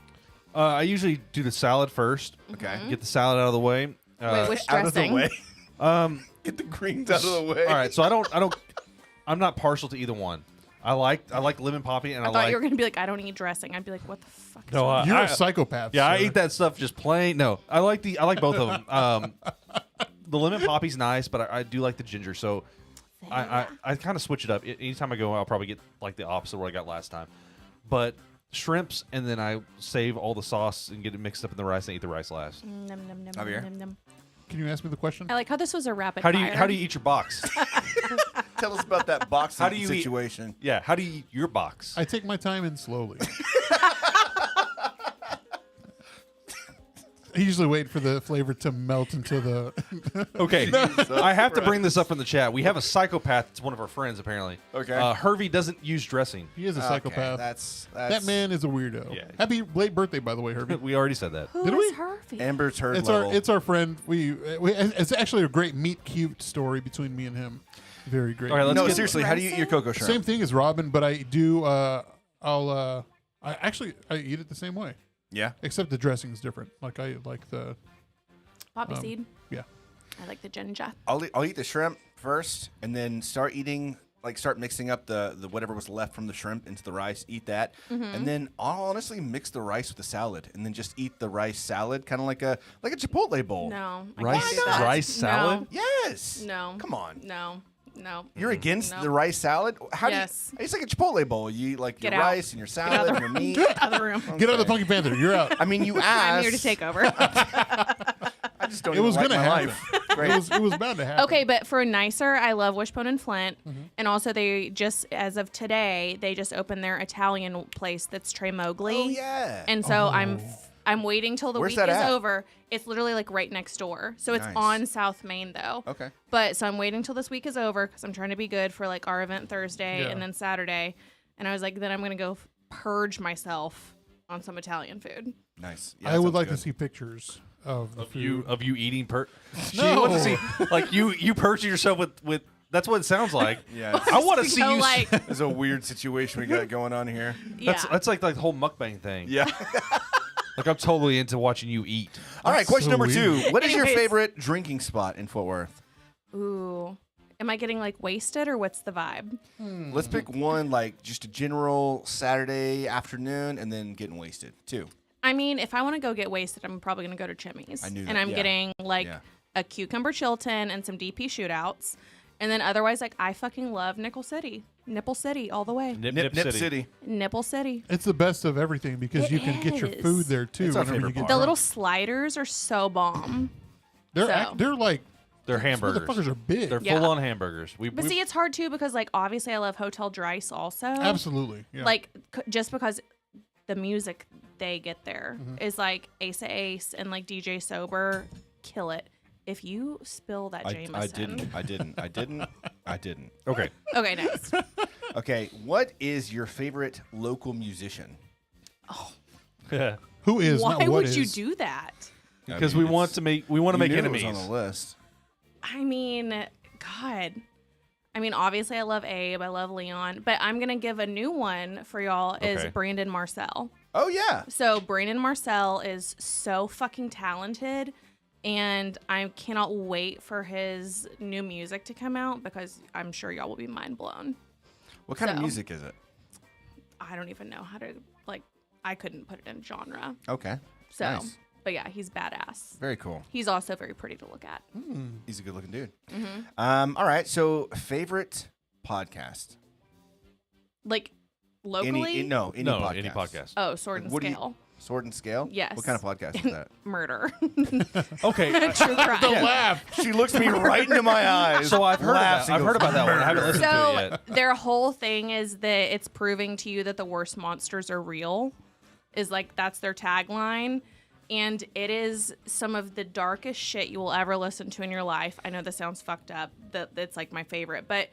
I usually do the salad first. Okay. Get the salad out of the way. Wait, which Out of the dressing? way. Get the greens out of the way. All right, so I'm not partial to either one. I like lemon poppy, and I I thought like. you were gonna be like, I don't eat dressing. I'd be like, what the fuck? Is No, wrong? you're a psychopath. Yeah, I sir. eat that stuff just plain. No, I like both of them. The lemon poppy's nice, but I do like the ginger. So I kind of switch it up. Anytime I go, I'll probably get like the opposite of what I got last time. But shrimps, and then I save all the sauce and get it mixed up in the rice and eat the rice last. Nom, nom, nom, Javier? nom, nom. Can you ask me the question? I like how this was a rapid How do fire. you eat your box? Tell us about that boxing How do you eat- situation. Yeah, how do you eat your box? I take my time and slowly. I usually wait for the flavor to melt into the. Okay, I have to bring this up from the chat. We have a psychopath. It's one of our friends, apparently. Okay. Hervey doesn't use dressing. He is a Okay, psychopath. that's That man is a weirdo. Yeah. Happy late birthday, by the way, Herbie. We already said that. Who Did is we? Hervey? Amber's herd It's level. our friend. It's actually a great meet cute story between me and him. Very great. All right, let's no, get- seriously, how do you eat your cocoa shrimp? Same thing as Robyn, but I do. I eat it the same way, Yeah. except the dressing is different. Like I like the Poppy seed. yeah. I like the ginger. I'll eat the shrimp first, and then start mixing up the whatever was left from the shrimp into the rice. Eat that, and then I'll honestly mix the rice with the salad, and then just eat the rice salad, kind of like a Chipotle bowl. No. I Rice- can't do that. rice salad? Yes. No. Come on. No. No. You're against No. the rice salad? How Yes. do you? It's like a Chipotle bowl. You eat like Get your out. rice and your out salad of and your meat. Get out of the room. Get out of the Funky Panther. You're out. I mean, you asked. I'm here to take over. I just don't. It was even gonna like my happen. life. Great. It was bound to happen. Okay, but for nicer, I love Wishbone and Flint, and also they just as of today they just opened their Italian place that's Trey Mowgli. Oh yeah. And so I'm waiting till the Where's week that is at? over. It's literally like right next door. So it's Nice. on South Main though. Okay. But so I'm waiting till this week is over because I'm trying to be good for like our event Thursday Yeah. and then Saturday. And I was like, then I'm gonna go purge myself on some Italian food. Nice. Yeah, I that would sounds like good. to see pictures of the Of food. you eating She No. wants to see like you purging yourself with. That's what it sounds like. Yeah. I want to see So you. like, There's a weird situation we got going on here. yeah. That's like the whole mukbang thing. Yeah. Like I'm totally into watching you eat. All right. Question so number weird. 2. What is your Anyways. favorite drinking spot in Fort Worth? Ooh. Am I getting like wasted or what's the vibe? Let's pick one, like just a general Saturday afternoon, and then getting wasted. 2. I mean, if I want to go get wasted, I'm probably going to go to Chimmy's. I knew And that, I'm yeah. getting like Yeah. a cucumber Chilton and some DP shootouts. And then otherwise, like, I fucking love Nickel City. Nipple City all the way. Nip City. Nipple City. It's the best of everything because It you can get your is. food there too. It's our whenever you favorite get part. The drunk. little sliders are so bomb. They're like They're these hamburgers. motherfuckers are big. They're Yeah. full on hamburgers. But see, it's hard too because, like, obviously I love Hotel Dryce also. Absolutely. Yeah. Like, just because the music they get there Mm-hmm. is like Ace of Ace and like DJ Sober kill it. If you spill that Jameson. I didn't. okay. Okay, next. Okay. What is your favorite local musician? Yeah. Who is? Why not what would is. you do that? Because I mean, we want to make You make knew it enemies. was on the list. I mean, God. I mean, obviously I love Abe, I love Leon, but I'm gonna give a new one for y'all is Okay. Brandon Marcel. Oh yeah. So Brandon Marcel is so fucking talented, and I cannot wait for his new music to come out because I'm sure y'all will be mind blown. What kind of So- music is it? I don't even know how to I couldn't put it in genre. Okay. So, Nice. but yeah, he's badass. Very cool. He's also very pretty to look at. He's a good looking dude. Mm-hmm. All right. So favorite podcast? Like locally, Any No, podcast. any podcast. oh, Sword and What do you- Scale, Sword and Scale? Yes. What kind of podcast is that? murder, Okay. true crime. Laugh. She looks me right into my eyes. So I've heard laughs about, and I've heard goes, about that one. I haven't listened to it So yet. their whole thing is that it's proving to you that the worst monsters are real. Is like that's their tagline, and it is some of the darkest shit you will ever listen to in your life. I know this sounds fucked up. That's like my favorite, but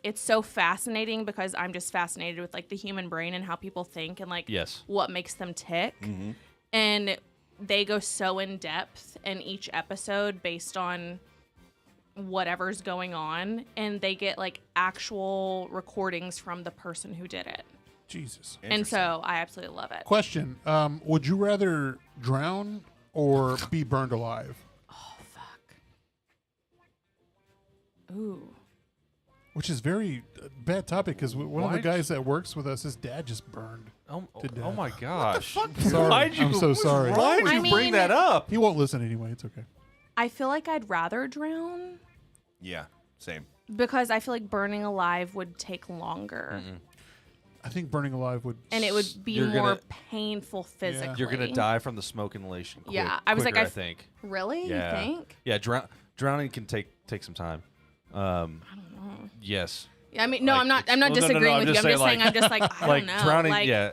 it's so fascinating because I'm just fascinated with like the human brain and how people think and like Yes. what makes them tick. And they go so in depth in each episode based on whatever's going on, and they get like actual recordings from the person who did it. Jesus. And so I absolutely love it. Question: would you rather drown or be burned alive? Oh fuck. Ooh. Which is very bad topic because one of the Why? guys that works with us, his dad just burned. Oh, to death. oh my gosh. Sorry. Why'd you, I'm so sorry. Why'd you I bring mean- that up? He won't listen anyway. It's okay. I feel like I'd rather drown Yeah. Same. because I feel like burning alive would take longer I think burning alive would. and it would be You're more gonna- painful physically. You're going to die from the smoke inhalation quick, Yeah, I was like, quicker, I I think. Really? Yeah. You think? Yeah, drowning can take some time. I don't know. Yes. Yeah, I mean, no, Like, I'm not well, no, no, disagreeing I'm with you. just I'm just saying, saying, I'm just like, I Like don't know. drowning, like, yeah.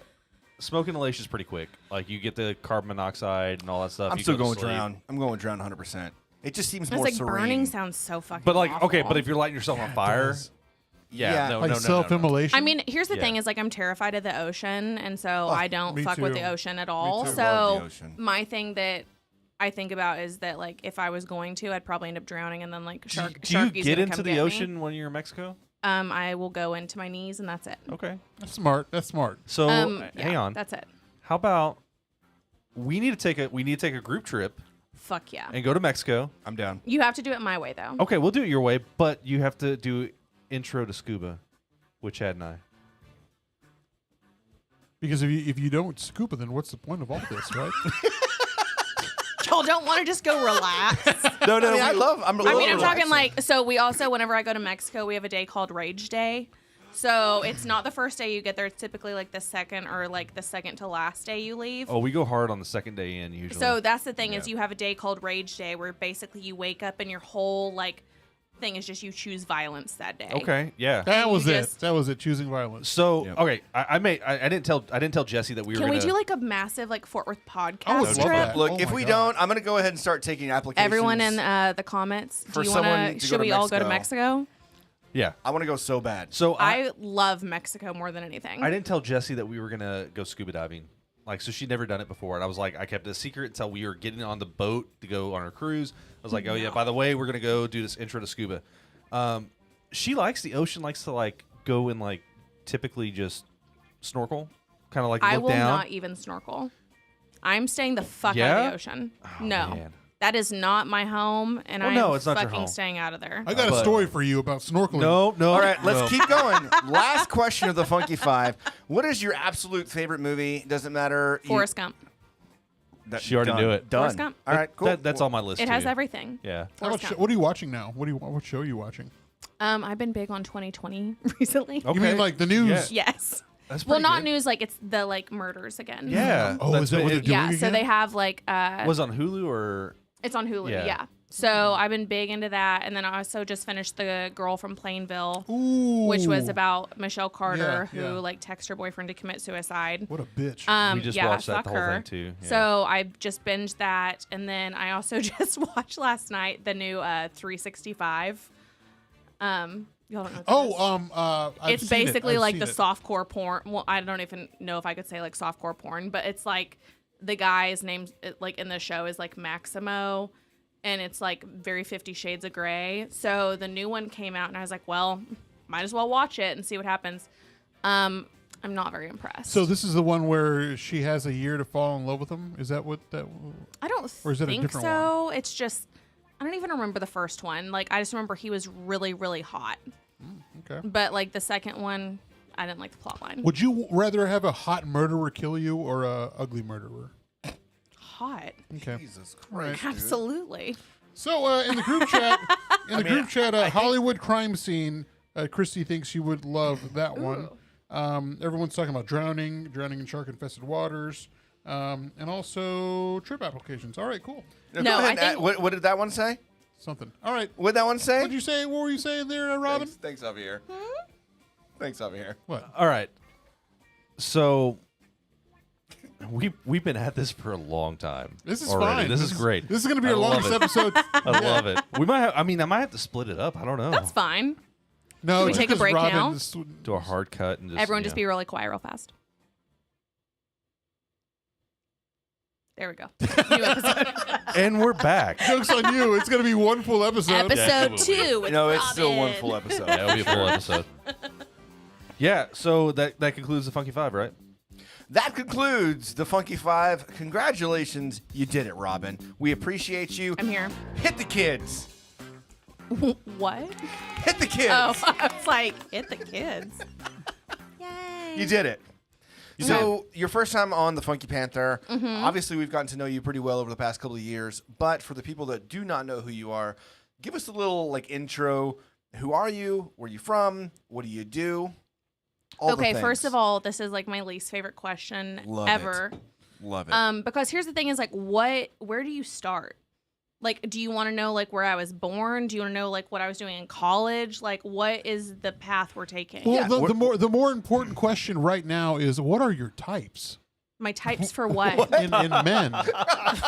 Smoke inhalation is pretty quick. Like you get the carbon monoxide and all that stuff. I'm you still go to going with sleep. drown. I'm going with drown 100%. It just seems I was more like, serene. burning sounds so fucking But like, awful. okay, but if you're lighting yourself on fire, does. yeah, Yeah. no, like no, no, no, no. self-immolation. I mean, here's the Yeah. thing is like I'm terrified of the ocean, and so I don't me fuck with too. the ocean at all. too. Love So the ocean. my thing that I think about is that like if I was going to, I'd probably end up drowning, and then like Do you Sharky's get gonna into come the get me. ocean when you're in Mexico? I will go into my knees, and that's it. Okay. That's smart. That's smart. So hang Yeah, on. that's it. How about we need to take a group trip Fuck yeah. and go to Mexico. I'm down. You have to do it my way though. Okay, we'll do it your way, but you have to do intro to scuba with Chad and I. Because if you don't scuba, then what's the point of all this, right? Y'all don't want to just go relax. No, no, I'm I mean, I'm talking like, so we also, whenever I go to Mexico, we have a day called Rage Day. So it's not the first day you get there. It's typically like the second or like the second to last day you leave. Oh, we go hard on the second day in usually. So that's the thing is Yeah. you have a day called Rage Day where basically you wake up and your whole like thing is just you choose violence that day. Okay, yeah. That You was it. just- That was it. Choosing violence. So Yep. okay, I didn't tell Jesse that we were Can we gonna do like a massive like Fort Worth I would podcast love trip? that. Look, Oh if my we God. don't, I'm going to go ahead and start taking applications. Everyone in the comments, For do you someone want to to? go Should to we all go to Mexico. Mexico? Yeah. I want to go so bad. So I love Mexico more than anything. I didn't tell Jessie that we were gonna go scuba diving. Like, so she'd never done it before, and I was like, I kept it a secret until we were getting on the boat to go on our cruise. I was like, oh yeah, by the way, we're gonna go do this intro to scuba. She likes the ocean, likes to like go and like typically just snorkel, kind of like I look will down. not even snorkel. I'm staying the fuck out Yeah? of the ocean. Oh, no. man. That is not my home, and Well, I'm no, it's not your fucking home. staying out of there. I got a But- story for you about snorkeling. No. All right, let's no. keep going. Last question of the Funky Five. What is your absolute favorite movie? Doesn't matter. Forrest Gump. She already done. knew it. Done. Forrest Gump. All right, cool. That's on my list. It has too. everything. Yeah. How Forrest about Gump. what are you watching now? What show are you watching? I've been big on 2020 recently. Okay. You mean like the news? Yeah. Yes. That's Well, pretty not good. news. Like it's the like murders again. Yeah. Oh, is that what they're doing Yeah. So again? they have like Was it on Hulu or? it's on Hulu. Yeah. Yeah. So I've been big into that, and then I also just finished The Girl from Plainville, Ooh. which was about Michelle Carter Yeah, who yeah. like texted her boyfriend to commit suicide. What a bitch. We just yeah, watched that fuck the whole her. thing, too. Yeah. So I just binged that, and then I also just watched last night the new 365. Y'all don't know. What that is. I've It's seen it. basically I've like seen the it. softcore porn. Well, I don't even know if I could say like softcore porn, but it's like the guy's name, like in the show, is like Maximo, and it's like very 50 Shades of Grey. So the new one came out, and I was like, well, might as well watch it and see what happens. I'm not very impressed. So this is the one where she has a year to fall in love with him. Is that what that? I don't Or is it a think different so. It's just I don't even remember the first one. Like I just remember he was really, really hot. Okay. But like the second one, I didn't like the plot line. Would you rather have a hot murderer kill you or a ugly murderer? Hot. Okay. Jesus Christ. Dude. Absolutely. So in the group chat, Hollywood crime scene, Christy thinks you would love that one. Everyone's talking about drowning in shark-infested waters, and also trip applications. All right, cool. Now, No, go ahead I and think- what did that one say? Something. All right. What did that one say? What'd you say? What were you saying there, Robyn? Thanks, Javier. Thanks, Javier. What? All right. So we've been at this for a long time. This is already. fine. This is great. This is going to be I our love longest it. episode. I love it. We might. I might have to split it up. I don't know. That's fine. No, Can we just take a 'cause break Robyn now? is- Do a hard cut and just Everyone just be really quiet real fast. There we go. New episode. And we're back. Joke's on you. It's going to be one full episode. Episode 2 with No, it's still one Robyn. full episode. Yeah, it'll be a full episode. Yeah. So that concludes the Funky Five, right? That concludes the Funky Five. Congratulations, you did it, Robyn. We appreciate you. I'm here. Hit the kids. What? Hit the kids. Oh, I was like, hit the kids. Yay. You did it. So your first time on the Funky Panther, Mm-hmm. obviously we've gotten to know you pretty well over the past couple of years, but for the people that do not know who you are, give us a little like intro. Who are you? Where are you from? What do you do? All the Okay, things. first of all, this is like my least favorite question Love ever. Love it. Because here's the thing is like where do you start? Like, do you want to know like where I was born? Do you want to know like what I was doing in college? Like, what is the path we're taking? Well, Yeah. the more important question right now is, what are your types My types for what? in men?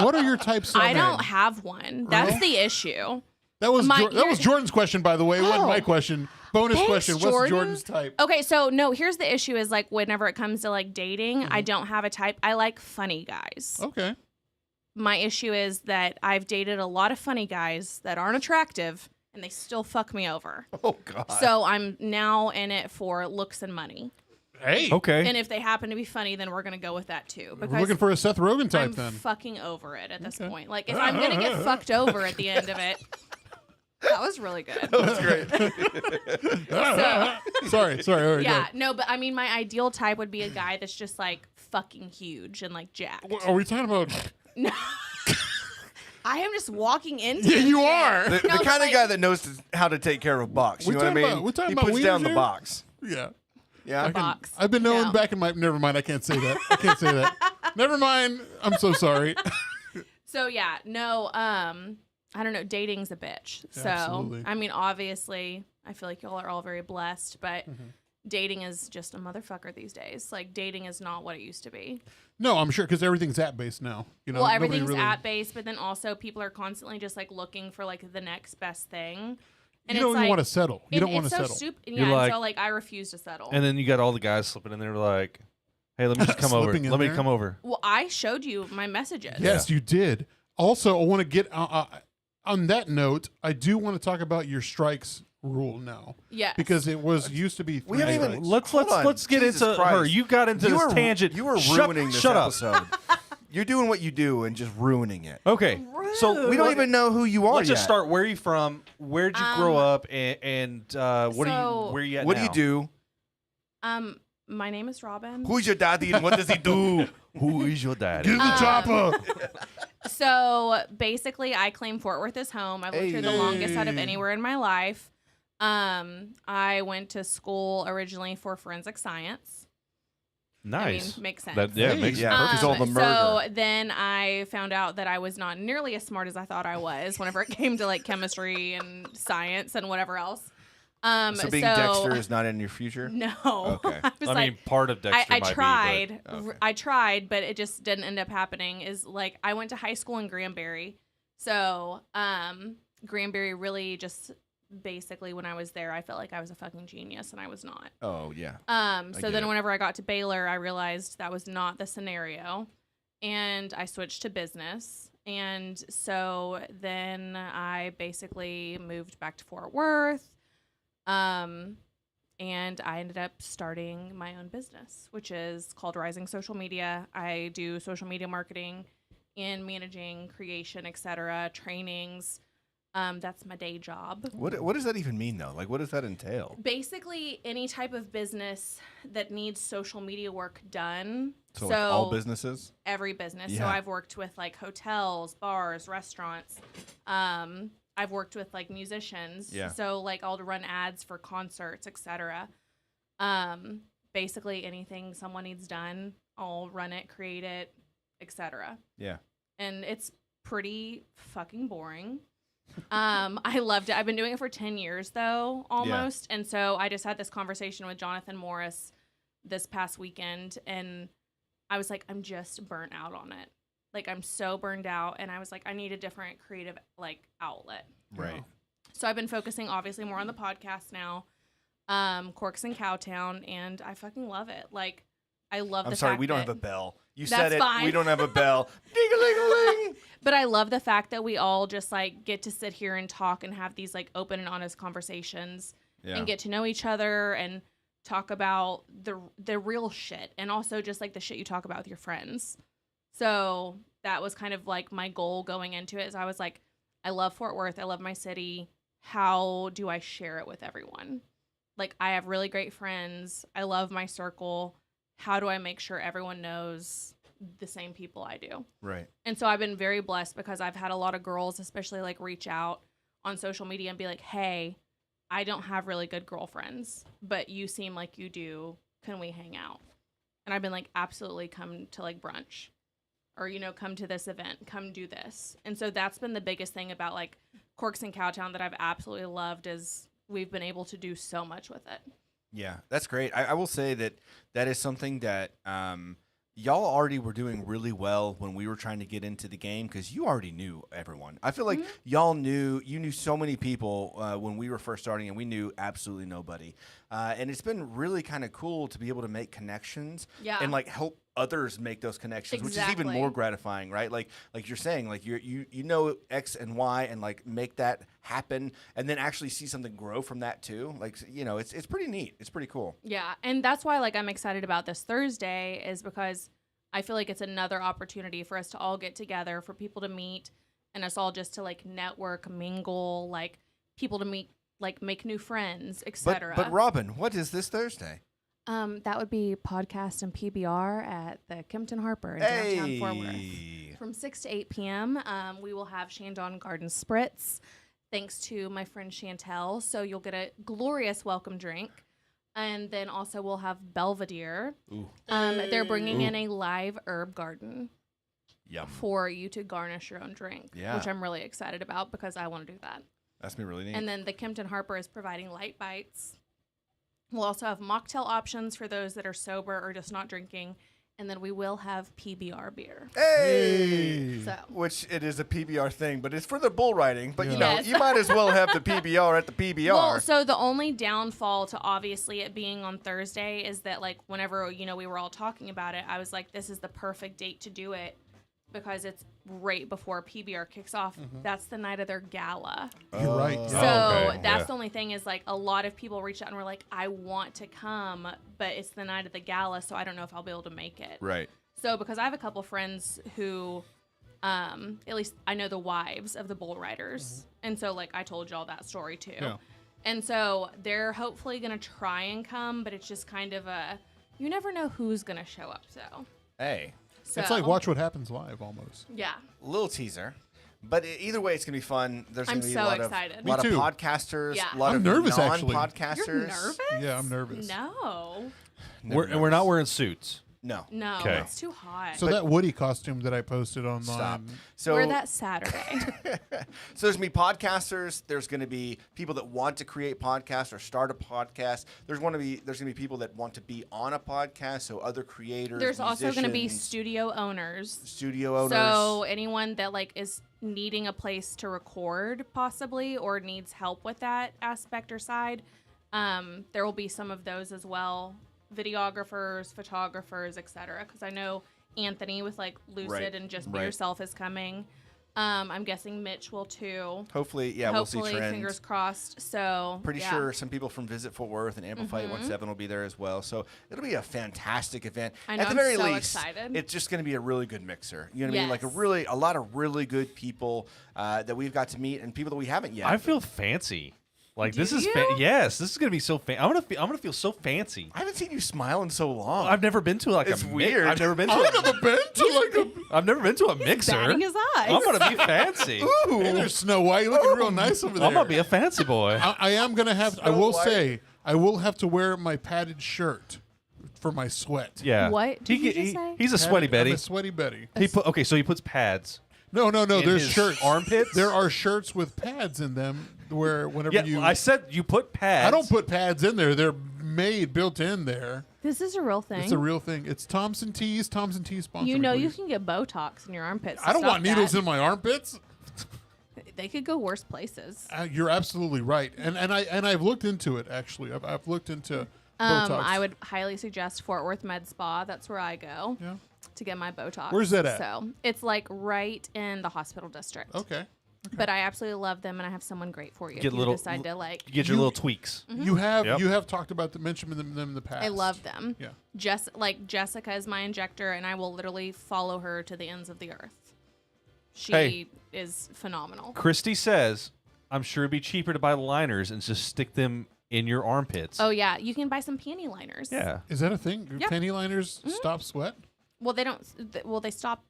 What are your types? Of I men? don't have one. That's the issue. That was My- that was Jordan's question, by the way. It wasn't my Oh. question. Bonus Thanks, question. What's Jordan. Jordan's type? Okay, so no, here's the issue is like whenever it comes to like dating, Mm-hmm. I don't have a type. I like funny guys. Okay. My issue is that I've dated a lot of funny guys that aren't attractive and they still fuck me over. Oh God. So I'm now in it for looks and money. Hey. Okay. And if they happen to be funny, then we're gonna go with that too. We're Because looking for a Seth Rogen type I'm then. fucking over it at this Okay. point. Like if I'm gonna get fucked over at the end of it, that was really good. That's great. Sorry. All right, Yeah, no, but I mean, my ideal type would be a guy that's just like fucking huge and like jacked. go. Are we talking about? No. I am just walking into Yeah, you it. are. The, No, the it's kind like- of guy that knows how to take care of a box. You We're know what I talking mean? about- we're talking he about puts down wieners the here? box. Yeah. Yeah. I can- box. I've been known No. back in my. Never mind. I can't say that. I can't say that. Never mind. I'm so sorry. So yeah, no, I don't know. Dating's a bitch. So Absolutely. I mean, obviously, I feel like y'all are all very blessed, but dating is just a motherfucker these days. Like dating is not what it used to be. No, I'm sure because everything's app based now. You know, Well, nobody everything's really, app based, but then also people are constantly just like looking for like the next best thing. And You don't it's even like, want to settle. You and don't want to it's so settle. Stupid. You're Yeah, and like- so like I refuse to settle. And then you got all the guys slipping in there like, hey, let me just come over. Slipping in Let me there? come over. Well, I showed you my messages. Yes, you did. Also, I want to get on that note. I do want to talk about your strikes rule now Yes. because it was used to be. We haven't three even- strikes. Let's get Jesus into Christ. her. You got into this tangent. You were Shut- ruining this shut up. episode. You're doing what you do and just ruining it. Okay. So We don't even know who you are Let's yet. just start. Where are you from? Where'd you grow up? And what do you? Where are you at What do now? you do? My name is Robyn. Who's your daddy and what does he do? Who is your daddy? Give the chopper. So basically, I claim Fort Worth as home. I've lived here the longest out of Hey. anywhere in my life. I went to school originally for forensic science. Nice. I mean, makes sense. That, yeah, Hey. makes Yeah, perfect because all the sense. murder. So then I found out that I was not nearly as smart as I thought I was whenever it came to like chemistry and science and whatever else. So being Dexter is not in your future? No. Okay. I was I like, mean, part of Dexter I might tried. be. But, okay. I tried, but it just didn't end up happening. Is like I went to high school in Granbury. So Granbury really just basically when I was there, I felt like I was a fucking genius and I was not. Oh, yeah. So get then it. whenever I got to Baylor, I realized that was not the scenario. And I switched to business. And so then I basically moved back to Fort Worth. and I ended up starting my own business, which is called Rising Social Media. I do social media marketing and managing, creation, etc., trainings. That's my day job. What does that even mean, though? Like, what does that entail? Basically, any type of business that needs social media work done. So like all businesses? Every business. Yeah. So I've worked with like hotels, bars, restaurants. I've worked with like musicians. Yeah. So like I'll run ads for concerts, etc. Basically anything someone needs done, I'll run it, create it, etc. Yeah. And it's pretty fucking boring. I loved it. I've been doing it for 10 years though, almost. And so I just had this conversation with Jonathan Morris this past weekend, and I was like, I'm just burnt out on it. Like, I'm so burned out, and I was like, I need a different creative like outlet. Right. So I've been focusing obviously more on the podcast now, Corks and Cowtown, and I fucking love it. Like, I love I'm the sorry, fact we don't that- have a bell. You That's said it. fine. We don't have a bell. Ding-a-ling-a-ling. But I love the fact that we all just like get to sit here and talk and have these like open and honest conversations and get to know each other and talk about the real shit, and also just like the shit you talk about with your friends. So that was kind of like my goal going into it, is I was like, I love Fort Worth. I love my city. How do I share it with everyone? Like, I have really great friends. I love my circle. How do I make sure everyone knows the same people I do? Right. And so I've been very blessed because I've had a lot of girls, especially like, reach out on social media and be like, hey, I don't have really good girlfriends, but you seem like you do. Can we hang out? And I've been like, absolutely, come to like brunch, or, you know, come to this event, come do this. And so that's been the biggest thing about like Corks and Cowtown that I've absolutely loved, is we've been able to do so much with it. Yeah, that's great. I will say that is something that y'all already were doing really well when we were trying to get into the game, because you already knew everyone. I feel like you knew so many people when we were first starting, and we knew absolutely nobody. And it's been really kind of cool to be able to make connections and like help others make those connections, which is even more gratifying, right? Like you're saying, like you know X and Y, and like make that happen, and then actually see something grow from that too. Like, you know, it's pretty neat. It's pretty cool. Yeah, and that's why like I'm excited about this Thursday, is because I feel like it's another opportunity for us to all get together, for people to meet, and us all just to like network, mingle, like people to meet, like make new friends, etc. But Robyn, what is this Thursday? That would be podcast and PBR at the Kempton Harper in downtown Fort Worth. From 6 to 8 p.m., we will have Shandon Garden Spritz, thanks to my friend Chantel. So you'll get a glorious welcome drink. And then also we'll have Belvedere. Ooh. They're bringing in a live herb garden Yum. for you to garnish your own drink, Yeah. which I'm really excited about because I want to do that. That's me really neat. And then the Kempton Harper is providing light bites. We'll also have mocktail options for those that are sober or just not drinking. And then we will have PBR beer. Hey! So Which it is a PBR thing, but it's for the bull riding. But, you know, Yes. you might as well have the PBR at the PBR. Well, so the only downfall to obviously it being on Thursday is that, like, whenever, you know, we were all talking about it, I was like, this is the perfect date to do it because it's right before PBR kicks off. That's the night of their gala. You're right. So okay. that's Yeah. the only thing, is like a lot of people reached out and were like, I want to come, but it's the night of the gala, so I don't know if I'll be able to make it. Right. So because I have a couple friends who, at least I know the wives of the bull riders. And so like I told y'all that story too. Yeah. And so they're hopefully going to try and come, but it's just kind of you never know who's going to show up. So Hey, So, It's like Watch What Happens Live almost. Yeah. little teaser. But either way, it's going to be fun. There's going I'm to be so a lot excited. of, Me lot of too. podcasters, Yeah. a lot I'm of nervous, actually. non-podcasters. You're nervous? Yeah, I'm nervous. No. And we're not wearing suits. No. No, Okay. it's too hot. So that Woody costume that I posted online. Stop. So Wear that Saturday. So there's going to be podcasters. There's going to be people that want to create podcasts or start a podcast. There's going to be people that want to be on a podcast. So other creators. There's also going to be musicians, studio owners. studio owners. So anyone that like is needing a place to record possibly, or needs help with that aspect or side, there will be some of those as well. Videographers, photographers, etc. Because I know Anthony with like Lucid Right, and Just Be right. Yourself is coming. I'm guessing Mitch will too. Hopefully, yeah, we'll see Hopefully, trends. fingers crossed. So Pretty yeah. sure some people from Visit Fort Worth and Amplify 817 will be there as well. So it'll be a fantastic event. I know, At the I'm very so least, excited. it's just going to be a really good mixer. You know what I mean? Like Yes. a lot of really good people that we've got to meet and people that we haven't yet. I feel fancy. Like Do this is you? yes, this is gonna be so. I'm gonna feel so fancy. I haven't seen you smile in so long. I've never been to like It's a weird. I've never been to. I've never been to like a. I've never been to a mixer. batting his eyes. I'm gonna be fancy. Hey, there's Snow White. You're looking real nice over there. I'm gonna be a fancy boy. I am gonna have. I Snow will White. say, I will have to wear my padded shirt for my sweat. Yeah. What did you just say? He's a sweaty Betty. I'm a sweaty Betty. So he puts pads. No. in There's his shirts. armpits? There are shirts with pads in them where whenever Yeah, you. I said you put pads. I don't put pads in there. They're made, built in there. This is a real thing. It's a real thing. It's Thompson Tees. Thompson Tees sponsor. You me, know you please. can get Botox in your armpits. I don't want needles in. in my armpits. They could go worse places. You're absolutely right, and I've looked into it actually. I've looked into Botox. I would highly suggest Fort Worth Med Spa. That's where I go Yeah. to get my Botox. Where's that at? So it's like right in the hospital district. Okay. But I absolutely love them, and I have someone great for you. Get if you little- decide to like. You get your little tweaks. You have Yep. you have talked about mentioned them in the past. I love them. Yeah. Jessica is my injector, and I will literally follow her to the ends of the earth. She Hey. is phenomenal. Christy says, "I'm sure it'd be cheaper to buy liners and just stick them in your armpits." Oh yeah, you can buy some panty liners. yeah. Is that a thing? Yeah. Panty liners stop sweat? Well, they don't. Well, they stop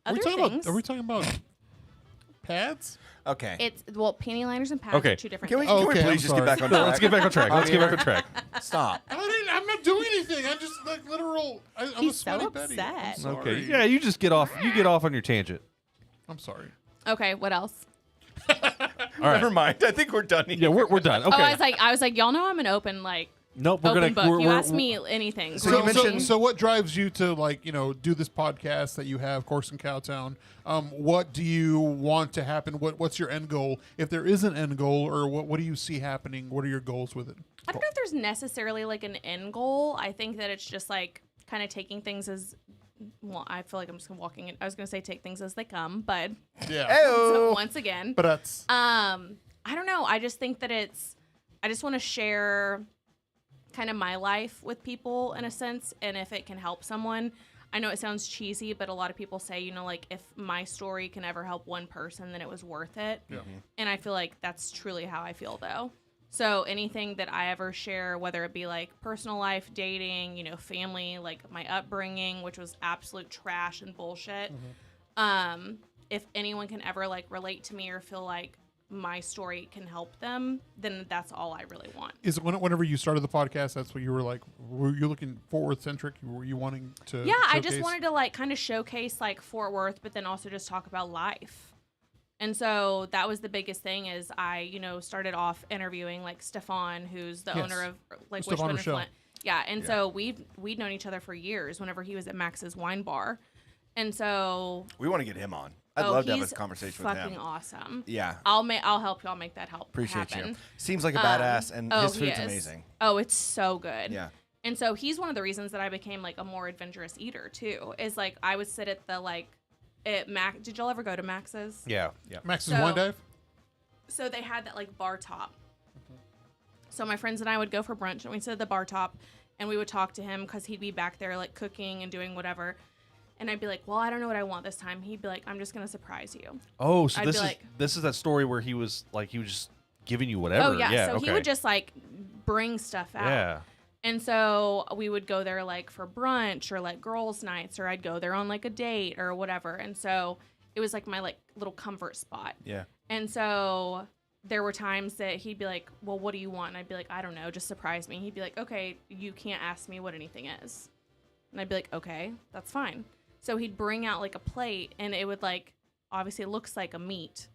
Are we other talking things. about? Are we talking about pads? Okay. It's panty liners and pads Okay. are two different Can we, things. can we Okay, please I'm just sorry. get back on No, track? let's get back on track. Let's get back on track. Stop. I'm not doing anything. I'm just like literal. I'm a He's so sweaty Betty. I'm upset. sorry. Okay. Yeah, you just get off. You get off on your tangent. I'm sorry. Okay, what else? All right. Never mind. I think we're done here. Yeah, we're done. Okay. Oh, I was like, y'all know I'm an open Nope. We're open gonna. book. We're, You we're, ask me anything. So you mentioned- So what drives you to do this podcast that you have, Corks and Cowtown? What do you want to happen? What's your end goal? If there is an end goal, or what do you see happening? What are your goals with it? I don't know if there's necessarily like an end goal. I think that it's just like kind of taking things as well. I feel like I'm just walking in. I was gonna say take things as they come, but Yeah. so Heyo. once again, But that's I don't know. I just think that I just want to share kind of my life with people in a sense, and if it can help someone. I know it sounds cheesy, but a lot of people say, like if my story can ever help one person, then it was worth it. Yeah. And I feel like that's truly how I feel though. So anything that I ever share, whether it be like personal life, dating, family, like my upbringing, which was absolute trash and bullshit. If anyone can ever like relate to me or feel like my story can help them, then that's all I really want. is it whenever you started the podcast. That's what you were like. Were you looking forward centric? Were you wanting to? Yeah, I just showcase- wanted to like kind of showcase like Fort Worth, but then also just talk about life. And so that was the biggest thing is I, started off interviewing like Stefan, who's the Yes. owner of like Stefan Wishbone and Rochelle. Flint. Yeah, and so we'd known each other for years whenever he was at Max's Wine Bar. And so We want to get him on. I'd love to have he's a conversation with fucking him. awesome. Yeah. I'll help y'all make that Appreciate happen. you. Seems like a badass, and his he food's is. amazing. Oh, it's so good. Yeah. And so he's one of the reasons that I became like a more adventurous eater too. Is like I would sit at the at Mac. Did y'all ever go to Max's? Yeah. Yeah. Max's So- Wine Dive. So they had that like bar top. So my friends and I would go for brunch and we'd sit at the bar top and we would talk to him because he'd be back there like cooking and doing whatever. And I'd be like, well, I don't know what I want this time. He'd be like, I'm just going to surprise you. Oh, so I'd this be is like- this is that story where he was just giving you whatever. Oh, yeah. So okay. he would just like bring stuff out. Yeah. And so we would go there like for brunch or like girls' nights, or I'd go there on like a date or whatever. And so it was like my like little comfort spot. Yeah. And so there were times that he'd be like, well, what do you want? And I'd be like, I don't know, just surprise me. He'd be like, okay, you can't ask me what anything is. And I'd be like, okay, that's fine. So he'd bring out like a plate and it would like, obviously it looks like a meat.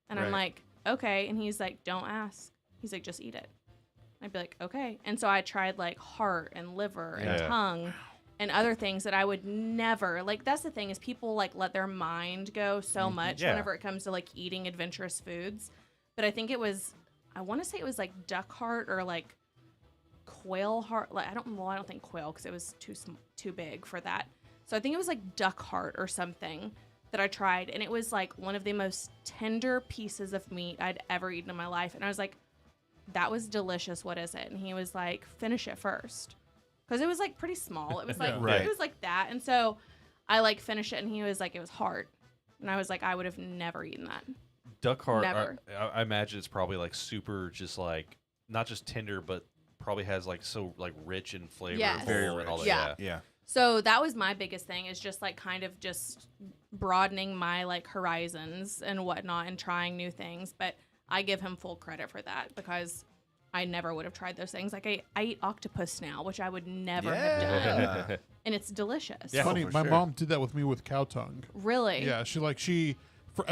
And I'm Right. like, okay. And he's like, don't ask. He's like, just eat it. I'd be like, okay. And so I tried like heart and liver and Yeah. tongue and other things that I would never, like, that's the thing is people like let their mind go so much Yeah. whenever it comes to like eating adventurous foods. But I think it was, I want to say it was like duck heart or like quail heart. Like I don't think quail because it was too big for that. So I think it was like duck heart or something that I tried, and it was like one of the most tender pieces of meat I'd ever eaten in my life. And I was like, that was delicious. What is it? And he was like, finish it first. Because it was like pretty small. It was like, Right. it was like that. And so I like finished it, and he was like, it was hard. And I was like, I would have never eaten that. Duck heart. Never. I imagine it's probably like super, just like not just tender, but probably has like so like rich in flavor, Yes. Very and all rich. that. Yeah. Yeah. So that was my biggest thing, is just like kind of just broadening my like horizons and whatnot and trying new things. But I give him full credit for that, because I never would have tried those things. Like I eat octopus now, which I would never have done. Yeah. And it's delicious. Yeah. Funny, for my sure. mom did that with me with cow tongue. Really? Yeah,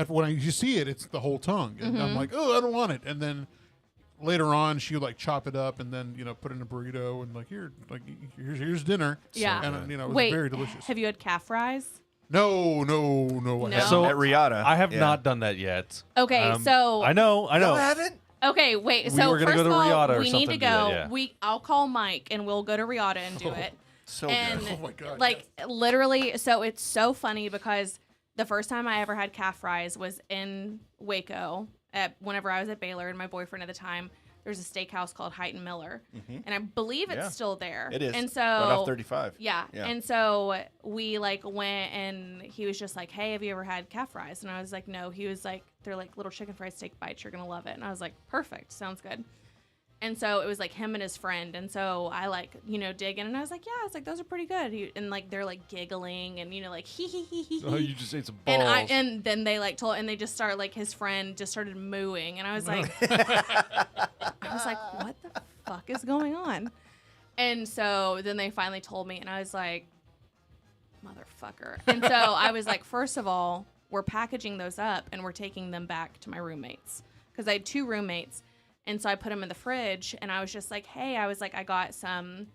when you see it, it's the whole tongue, and I'm like, oh, I don't want it. And then later on, she would like chop it up and then put it in a burrito and here's dinner. Yeah. And it was Wait, very delicious. have you had calf fries? No. I No. haven't. So At Riata. I have Yeah. not done that yet. Okay, so I know. No, I haven't. okay, wait. We So were gonna first go to of all, Riata or we need to something to do that, go. yeah. I'll call Mike and we'll go to Riata and do it. So And good. Oh my God, like literally, so it's so funny because the first time I ever had calf fries was in Waco whenever I was at Baylor, and my boyfriend at the time. There's a steakhouse called Height and Miller, and I believe it's Yeah. still there. It is. And so Right off 35. Yeah. Yeah. And so we like went, and he was just like, hey, have you ever had calf fries? And I was like, no. He was like, they're like little chicken fried steak bites. You're going to love it. And I was like, perfect. Sounds good. And so it was like him and his friend. And so I like, dig in, and I was like, yeah, it's like, those are pretty good. And like, they're like giggling and, like, hee. Oh, you just ate some balls. And then they like told, and they just started like, his friend just started mooing. And I was like, what the fuck is going on? And so then they finally told me, and I was like, motherfucker. And so I was like, first of all, we're packaging those up and we're taking them back to my roommates, because I had 2 roommates. And so I put them in the fridge, and I was just like, hey, I got some,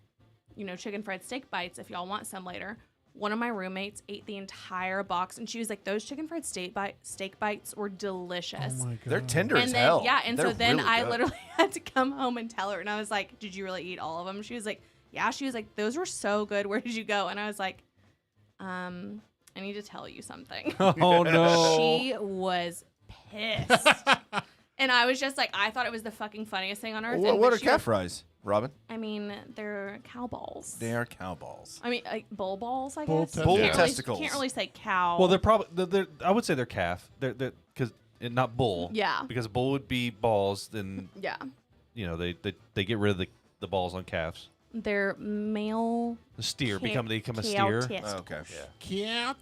chicken fried steak bites if y'all want some later. One of my roommates ate the entire box, and she was like, those chicken fried steak bites were delicious. Oh my God. They're tender And as then, hell. yeah, and so They're then really I good. literally had to come home and tell her, and I was like, did you really eat all of them? She was like, yeah. She was like, those were so good. Where did you go? And I was like, I need to tell you something. Oh no. She was pissed. And I was just like, I thought it was the fucking funniest thing on earth. What, And what but are she calf was- fries, Robyn? I mean, they're cow balls. They are cow balls. I mean, like bull balls, I Bull guess. testicles. Can't Bull really- testicles. Can't really say cow. Well, they're probably. I would say they're calf. They're because not bull. Yeah. Because bull would be balls. Then yeah. they get rid of the balls on calves. They're male. The steer Ca- become a cow steer. testicles. Oh, okay. Cow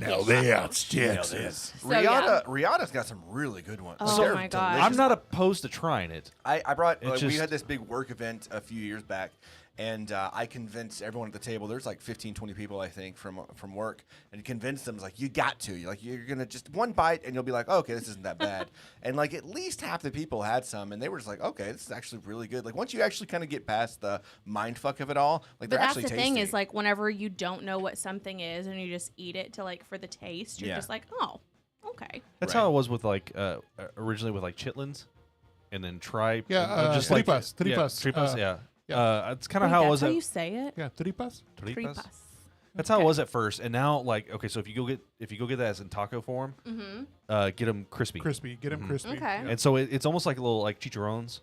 Now testicles. Texas. So, yeah. Riata's got some really good ones. Oh, They're my gosh. delicious. I'm not opposed to trying it. I brought. It we just- had this big work event a few years back, and I convinced everyone at the table. There's like 15, 20 people, I think, from work, and convinced them like, you got to. You're gonna just one bite, and you'll be like, oh, okay, this isn't that bad. And like at least half the people had some, and they were just like, okay, this is actually really good. Like once you actually kind of get past the mind fuck of it all, like But they're that's actually the tasty. thing is like whenever you don't know what something is and you just eat it to like for the taste, you're Yeah. just like, oh, okay. That's Right. how it was with like originally with like chitlins, and then tripe. Yeah, and just like tripas, tripas. yeah. It's kind of Wait, how it that's was. how at- you say it? Yeah, tripas. tripas? Tripas. That's how it was at first, and now like okay, so if you go get that as in taco form, get them crispy. Crispy. Get them crispy. Okay. Yeah. And so it's almost like a little like chicharrones.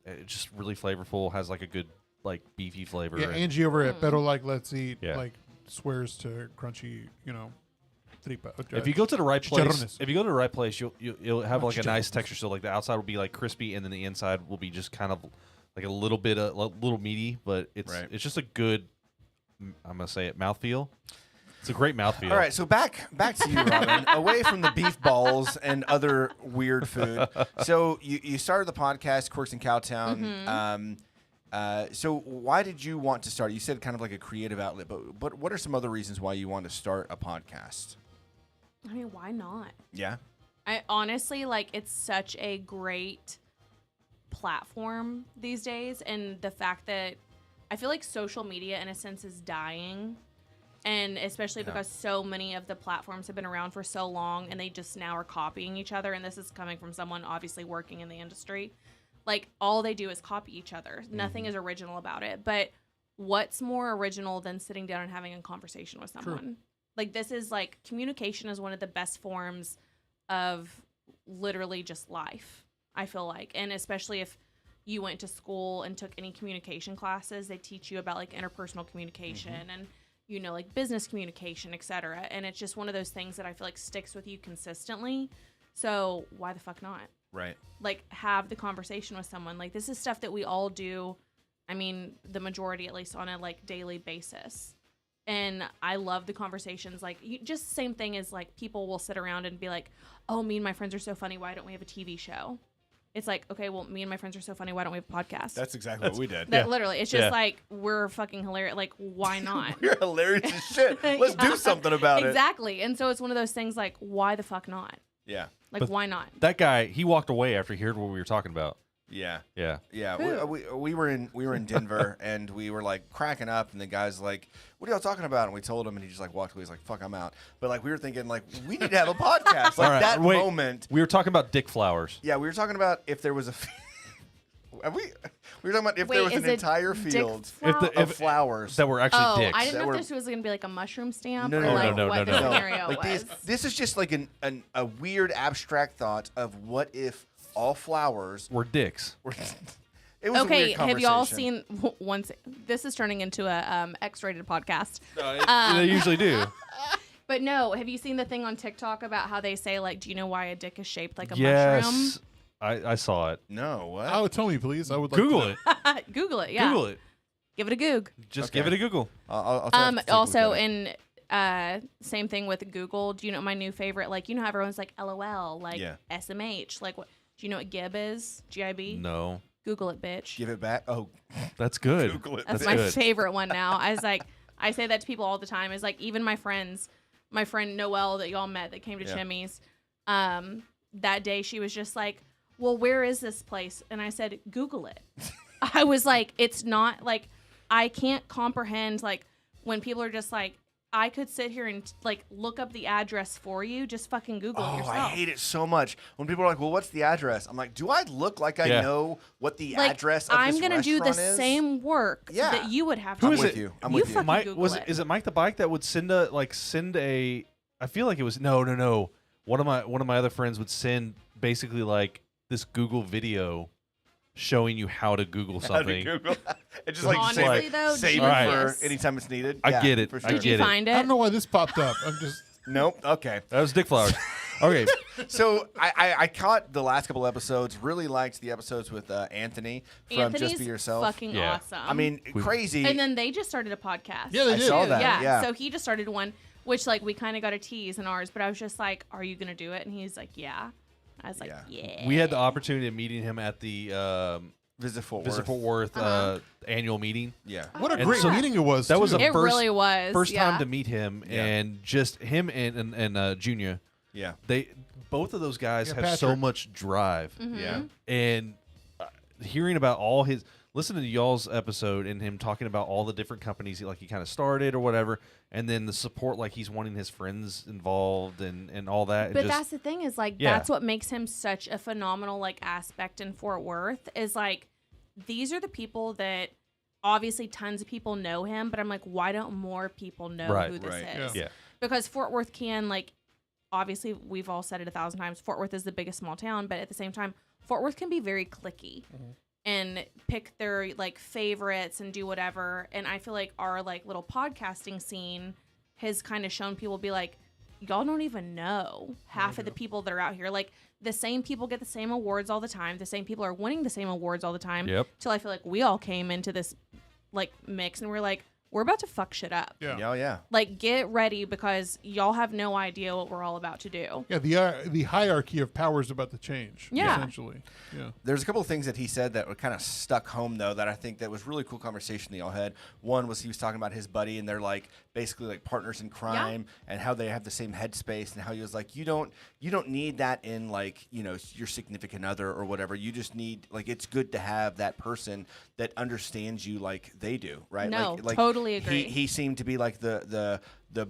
It's just really flavorful. Has like a good like beefy flavor. Yeah, and- Angie over at Pero Like Let's Eat Yeah. like swears to crunchy, tripa. if you go to the right chicharrones. place, you'll have like a nice texture. So like the outside will be like crispy, and then the inside will be just kind of like a little bit little meaty. But it's Right. it's just a good. I'm gonna say it mouthfeel. It's a great mouthfeel. All right, so back to you, Robyn. Away from the beef balls and other weird food. So you started the podcast, Corks and Cowtown. So why did you want to start? You said kind of like a creative outlet, but what are some other reasons why you want to start a podcast? I mean, why not? Yeah. I honestly like it's such a great platform these days, and the fact that I feel like social media in a sense is dying, and especially because so many of the platforms have been around for so long and they just now are copying each other, and this is coming from someone obviously working in the industry. Like all they do is copy each other. Nothing is original about it. But what's more original than sitting down and having a conversation with someone? Like, this is like communication is one of the best forms of literally just life, I feel like. And especially if you went to school and took any communication classes, they teach you about like interpersonal communication and, you know, like business communication, etc. And it's just one of those things that I feel like sticks with you consistently. So why the fuck not? Right. Like, have the conversation with someone. Like, this is stuff that we all do. I mean, the majority, at least, on a like daily basis. And I love the conversations. Like, just same thing as like people will sit around and be like, "Oh, me and my friends are so funny. Why don't we have a TV show?" It's like, okay, well, me and my friends are so funny. Why don't we have a podcast? That's exactly what we did. That literally, it's just like, we're fucking hilarious. Like, why not? You're hilarious as shit. Let's do something about it. Exactly. And so it's one of those things like, why the fuck not? Yeah. Like, But why not? That guy, he walked away after he heard what we were talking about. Yeah. Yeah. Yeah, we were in Denver and we were like cracking up, and the guy's like, "What are y'all talking about?" And we told him, and he just like walked away. He's like, "Fuck, I'm out." But like we were thinking, like we need to have a podcast. Like All right, that wait. moment. We were talking about dick flowers. Yeah, we were talking about if there was a. we were talking about if there was is an it entire dick field flower? of flowers. That were actually Oh, dicks. I didn't know were- if this was going to be like a mushroom stamp No, or no, like no, what no, the no. scenario like was. this is just like a weird abstract thought of what if all flowers were dicks. were. It was a Okay, weird have y'all conversation. seen once? This is turning into a X-rated podcast. They usually do. But no, have you seen the thing on TikTok about how they say like, do you know why a dick is shaped like a mushroom? Yes. I saw it. No, what? Oh, tell me, please. I would like Google to it. Google it. Yeah, Google it. Give it a goog. Just Okay. give it a Google. I'll try to take a look Also, at it. in same thing with Google. Do you know my new favorite? Like, you know how everyone's like LOL, like Yeah. SMH. Like, what? Do you know what GIB is? GIB. No. Google it, bitch. Give it back. Oh, That's good. Google it. That's That's my good. favorite one now. I was like, I say that to people all the time. Is like, even my friends, my friend Noelle that y'all met that came to Yeah. Chimmy's, that day she was just like, well, where is this place? And I said, Google it. I was like, it's not like, I can't comprehend like when people are just like, I could sit here and like look up the address for you. Just fucking Google it Oh, yourself. I hate it so much when people are like, "Well, what's the address?" I'm like, "Do I look like I Yeah. know what the Like, address of I'm this gonna do the restaurant is?" same work Yeah. that you would have Who to is do. it? with you. I'm You with you. fucking Mike Google was it. is it Mike the Bike that would send a I feel like it was no. One of my other friends would send basically like this Google video showing you how to Google How to something. Google. And just like Honestly, save it, though, save Right. it genius. for anytime it's needed. I Yeah, get it. For I sure. Did you get it. find I it? don't know why this popped up. I'm just. Nope. Okay. That was dick flowers. Okay. So I caught the last couple episodes. Really liked the episodes with Anthony from Anthony's Just Be Yourself. fucking Yeah. awesome. I mean, crazy. and then they just started a podcast. Yeah, they I did. saw too. that. Yeah. So he just started one, which like we kind of got a tease in ours, but I was just like, "Are you gonna do it?" And he's like, "Yeah." I was like, Yeah. "Yeah." We had the opportunity of meeting him at the Visit Fort Visit Worth. Fort Worth annual meeting. Yeah. What a And great so- meeting it was. That was too. a It first- really was. First yeah. time to meet him, Yeah. and just him and Junior. Yeah. They both of those guys Yeah, have so Patrick. much drive, Mm-hmm. Yeah. and hearing about all his listening to y'all's episode and him talking about all the different companies he kind of started or whatever, and then the support like he's wanting his friends involved and all that. But and just, that's the thing is like Yeah. that's what makes him such a phenomenal like aspect in Fort Worth is like these are the people that obviously tons of people know him, but I'm like, why don't more people know Right. who this Right. is? yeah, Because Fort Worth can like obviously we've all said it 1,000 times, Fort Worth is the biggest small town, but at the same time, Fort Worth can be very cliquey and pick their like favorites and do whatever. And I feel like our like little podcasting scene has kind of shown people be like, y'all don't even know half of the people that are out here. Like the same people get the same awards all the time. The same people are winning the same awards all the time. Yep. Till I feel like we all came into this like mix and we're like, we're about to fuck shit up. Yeah. Yeah. Yeah. Like, get ready because y'all have no idea what we're all about to do. Yeah, the hierarchy of power is about to change. Yeah. Essentially. Yeah. There's a couple of things that he said that were kind of stuck home though that I think that was really cool conversation that y'all had. One was he was talking about his buddy and they're like basically like partners in crime and how they have the same headspace and how he was like you don't need that in like your significant other or whatever. You just need like it's good to have that person that understands you like they do, right? No, like totally agree. He seemed to be like the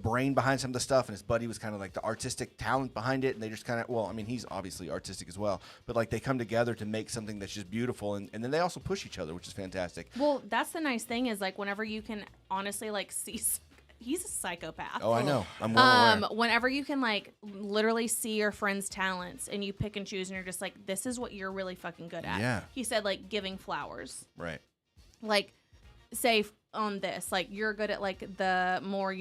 brain behind some of the stuff, and his buddy was kind of like the artistic talent behind it. And they just kind of, well, I mean, he's obviously artistic as well, but like they come together to make something that's just beautiful, and then they also push each other, which is fantastic. Well, that's the nice thing is like whenever you can honestly like see he's a psychopath. Oh, I know. I'm well aware. Whenever you can like literally see your friend's talents and you pick and choose and you're just like, this is what you're really fucking good at. Yeah. He said like giving flowers. Right. Like, say on this, like you're good at like the more,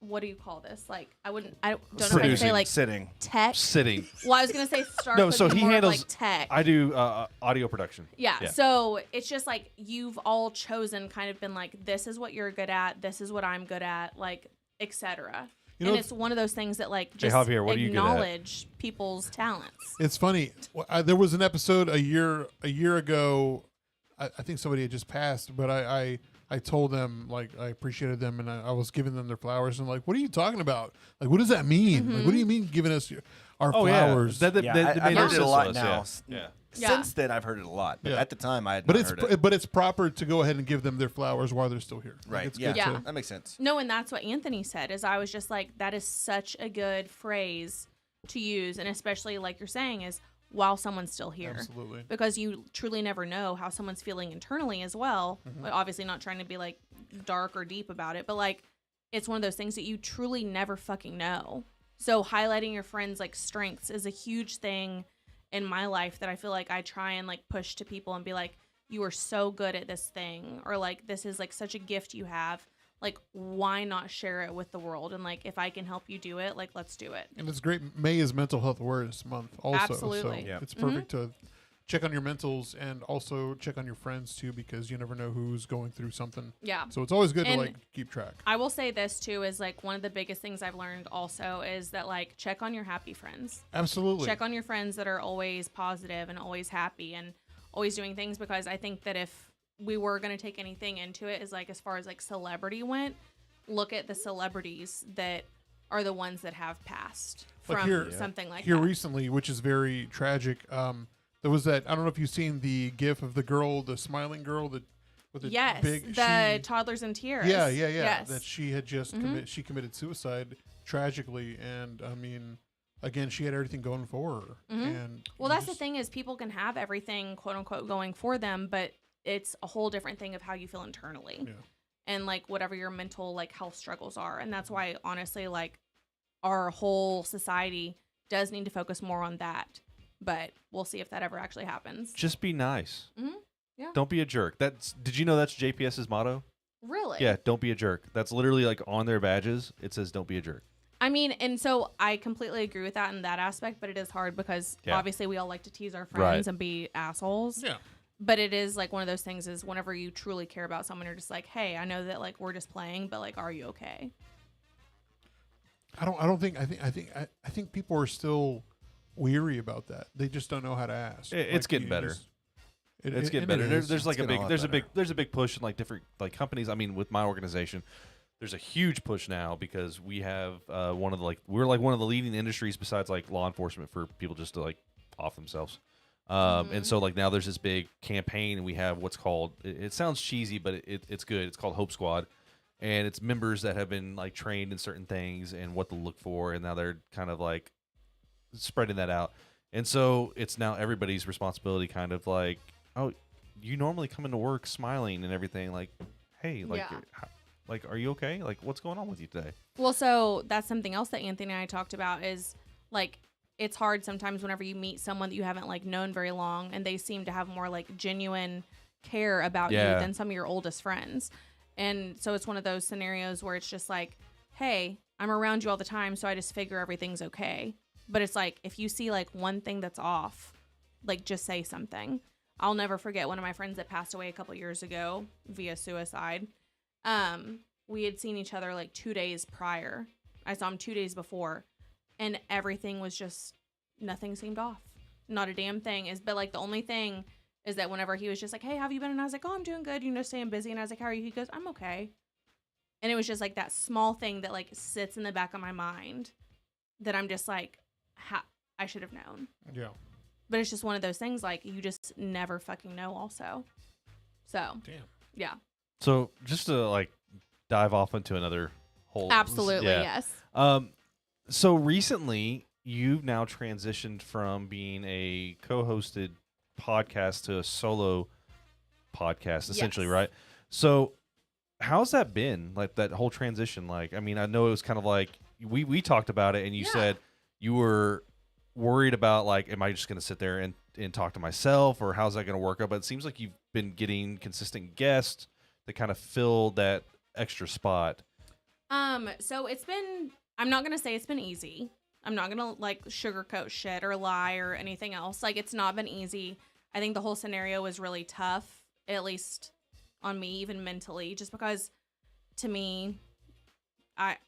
what do you call this? Like I don't know if I'd say like sitting. tech. Sitting. Well, I was gonna say start. No, with so he more of, handles like tech. I do audio production. Yeah, so it's just like you've all chosen kind of been like, this is what you're good at, this is what I'm good at, like, etc. And it's one of those things that like just Javier, what are you good at? acknowledge people's talents. It's funny. There was an episode a year ago. I think somebody had just passed, but I told them, like, I appreciated them, and I was giving them their flowers, and like, what are you talking about? Like, what does that mean? Like, what do you mean giving us our flowers? I've heard it a lot now. Yeah. Since then, I've heard it a lot. But at the time, I had But not heard it. But it's proper to go ahead and give them their flowers while they're still here. Like, Right. it's Yeah. good Yeah. to- That makes sense. No, and that's what Anthony said, is I was just like, that is such a good phrase to use, and especially like you're saying is while someone's still here. Absolutely. Because you truly never know how someone's feeling internally as well. But obviously not trying to be like dark or deep about it, but like it's one of those things that you truly never fucking know. So highlighting your friends' like strengths is a huge thing in my life that I feel like I try and like push to people and be like, you are so good at this thing, or like this is like such a gift you have. Like, why not share it with the world? And like, if I can help you do it, like, let's do it. And it's great. May is Mental Health Awareness Month also. Absolutely. So it's perfect to check on your mentals and also check on your friends too, because you never know who's going through something. Yeah. So it's always good And to like keep track. I will say this too, is like one of the biggest things I've learned also is that like check on your happy friends. Absolutely. Check on your friends that are always positive and always happy and always doing things, because I think that if we were going to take anything into it, is like as far as like celebrity went, look at the celebrities that are the ones that have passed Like from something like here that. recently, which is very tragic. There was that, I don't know if you've seen the gif of the girl, the smiling girl that with the Yes, big the toddlers in tears. Yeah. Yes. That she had just she committed suicide tragically, and I mean, again, she had everything going for her. And Well, that's the thing, is people can have everything quote unquote going for them, but it's a whole different thing of how you feel internally. Yeah. And like whatever your mental like health struggles are. And that's why honestly like our whole society does need to focus more on that. But we'll see if that ever actually happens. Just be nice. Yeah. Don't be a jerk. Did you know that's JPS's motto? Really? Yeah, don't be a jerk. That's literally like on their badges. It says don't be a jerk. I mean, and so I completely agree with that in that aspect, but it is hard because obviously we all like to tease our friends and be assholes. Yeah. But it is like one of those things is whenever you truly care about someone, you're just like, hey, I know that like we're just playing, but like, are you okay? I think people are still weary about that. They just don't know how to ask. It's getting better. It's getting better. There's like there's a big push in like different like companies. I mean, with my organization, there's a huge push now because we have one of the leading industries besides like law enforcement for people just to like off themselves. And so like now there's this big campaign, and we have what's called, it sounds cheesy, but it's good. It's called Hope Squad, and it's members that have been like trained in certain things and what to look for, and now they're kind of like spreading that out. And so it's now everybody's responsibility, kind of like, oh, you normally come into work smiling and everything, like, hey, like, like, are you okay? Like, what's going on with you today? Well, so that's something else that Anthony and I talked about is like, it's hard sometimes whenever you meet someone that you haven't like known very long and they seem to have more like genuine care about you than some of your oldest friends. And so it's one of those scenarios where it's just like, hey, I'm around you all the time, so I just figure everything's okay. But it's like, if you see like one thing that's off, like just say something. I'll never forget one of my friends that passed away a couple years ago via suicide. We had seen each other like 2 days prior. I saw him 2 days before. And everything was just, nothing seemed off. Not a damn thing. But like the only thing is that whenever he was just like, hey, how have you been? And I was like, oh, I'm doing good. You know, staying busy. And I was like, how are you? He goes, I'm okay. And it was just like that small thing that like sits in the back of my mind that I'm just like, I should have known. Yeah. But it's just one of those things like you just never fucking know also. So. Damn. Yeah. So just to like dive off into another whole. Absolutely, yes. So recently, you've now transitioned from being a co-hosted podcast to a solo podcast, essentially, right? So how's that been? Like that whole transition? Like, I mean, I know it was kind of like we talked about it, and you said you were worried about like, am I just going to sit there and talk to myself, or how's that going to work out? But it seems like you've been getting consistent guests that kind of fill that extra spot. So it's been, I'm not going to say it's been easy. I'm not going to like sugarcoat shit or lie or anything else. Like, it's not been easy. I think the whole scenario was really tough, at least on me, even mentally, just because to me,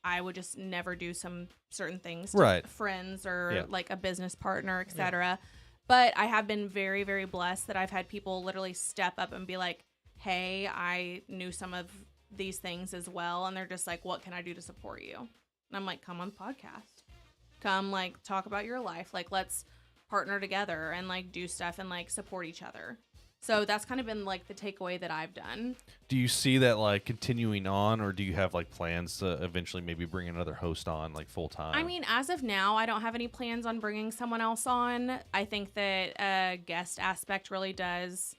I would just never do some certain things to friends or like a business partner, etc. But I have been very, very blessed that I've had people literally step up and be like, hey, I knew some of these things as well. And they're just like, what can I do to support you? And I'm like, come on the podcast. Come, like, talk about your life. Like, let's partner together and, like, do stuff and, like, support each other. So that's kind of been, like, the takeaway that I've done. Do you see that, like, continuing on, or do you have, like, plans to eventually maybe bring another host on, like, full-time? I mean, as of now, I don't have any plans on bringing someone else on. I think that a guest aspect really does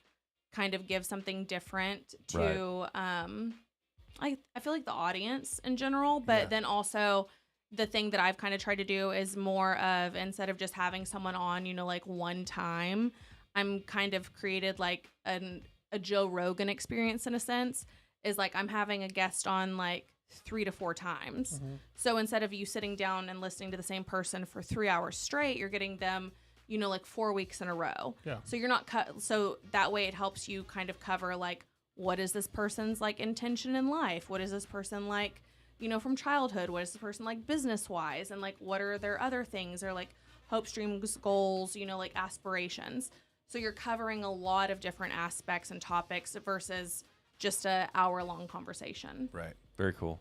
kind of give something different to, I feel like the audience in general, but then also the thing that I've kind of tried to do is more of, instead of just having someone on, you know, like one time, I'm kind of created like a Joe Rogan experience in a sense, is like I'm having a guest on like 3 to 4 times. So instead of you sitting down and listening to the same person for 3 hours straight, you're getting them, you know, like 4 weeks in a row. So you're not so that way it helps you kind of cover like, what is this person's like intention in life? What is this person like, you know, from childhood? What is the person like business wise? And like, what are their other things, or like hopes, dreams, goals, you know, like aspirations. So you're covering a lot of different aspects and topics versus just a hour-long conversation. Right. Very cool.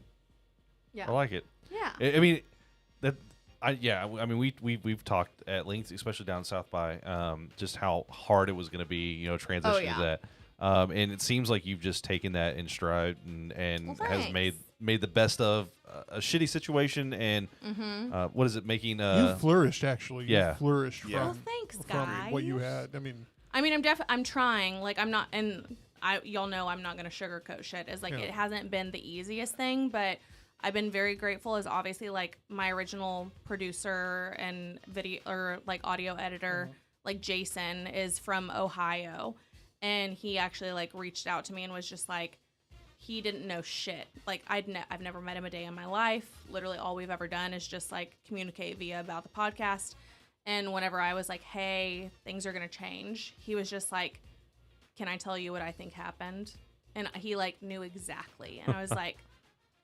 Yeah. I like it. Yeah. I mean, I mean, we've talked at length, especially down South by, just how hard it was going to be, you know, transitioning to that. And it seems like you've just taken that in stride and has made the best of a shitty situation. And what is it making? You flourished, actually. Yeah. You flourished from, Well, thanks, from guys. what you had. I mean, I'm trying. Like, I'm not, and y'all know I'm not gonna sugarcoat shit. It's like it hasn't been the easiest thing, but I've been very grateful. As obviously like my original producer and video or like audio editor, like Jason, is from Ohio. And he actually like reached out to me and was just like, he didn't know shit. Like I've never met him a day in my life. Literally all we've ever done is just like communicate via about the podcast. And whenever I was like, hey, things are going to change, he was just like, can I tell you what I think happened? And he like knew exactly. And I was like,